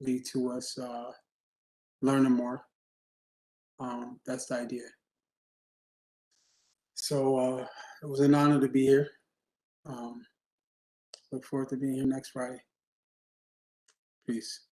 S3: lead to us learning more. That's the idea. So it was an honor to be here. Look forward to being here next Friday. Peace.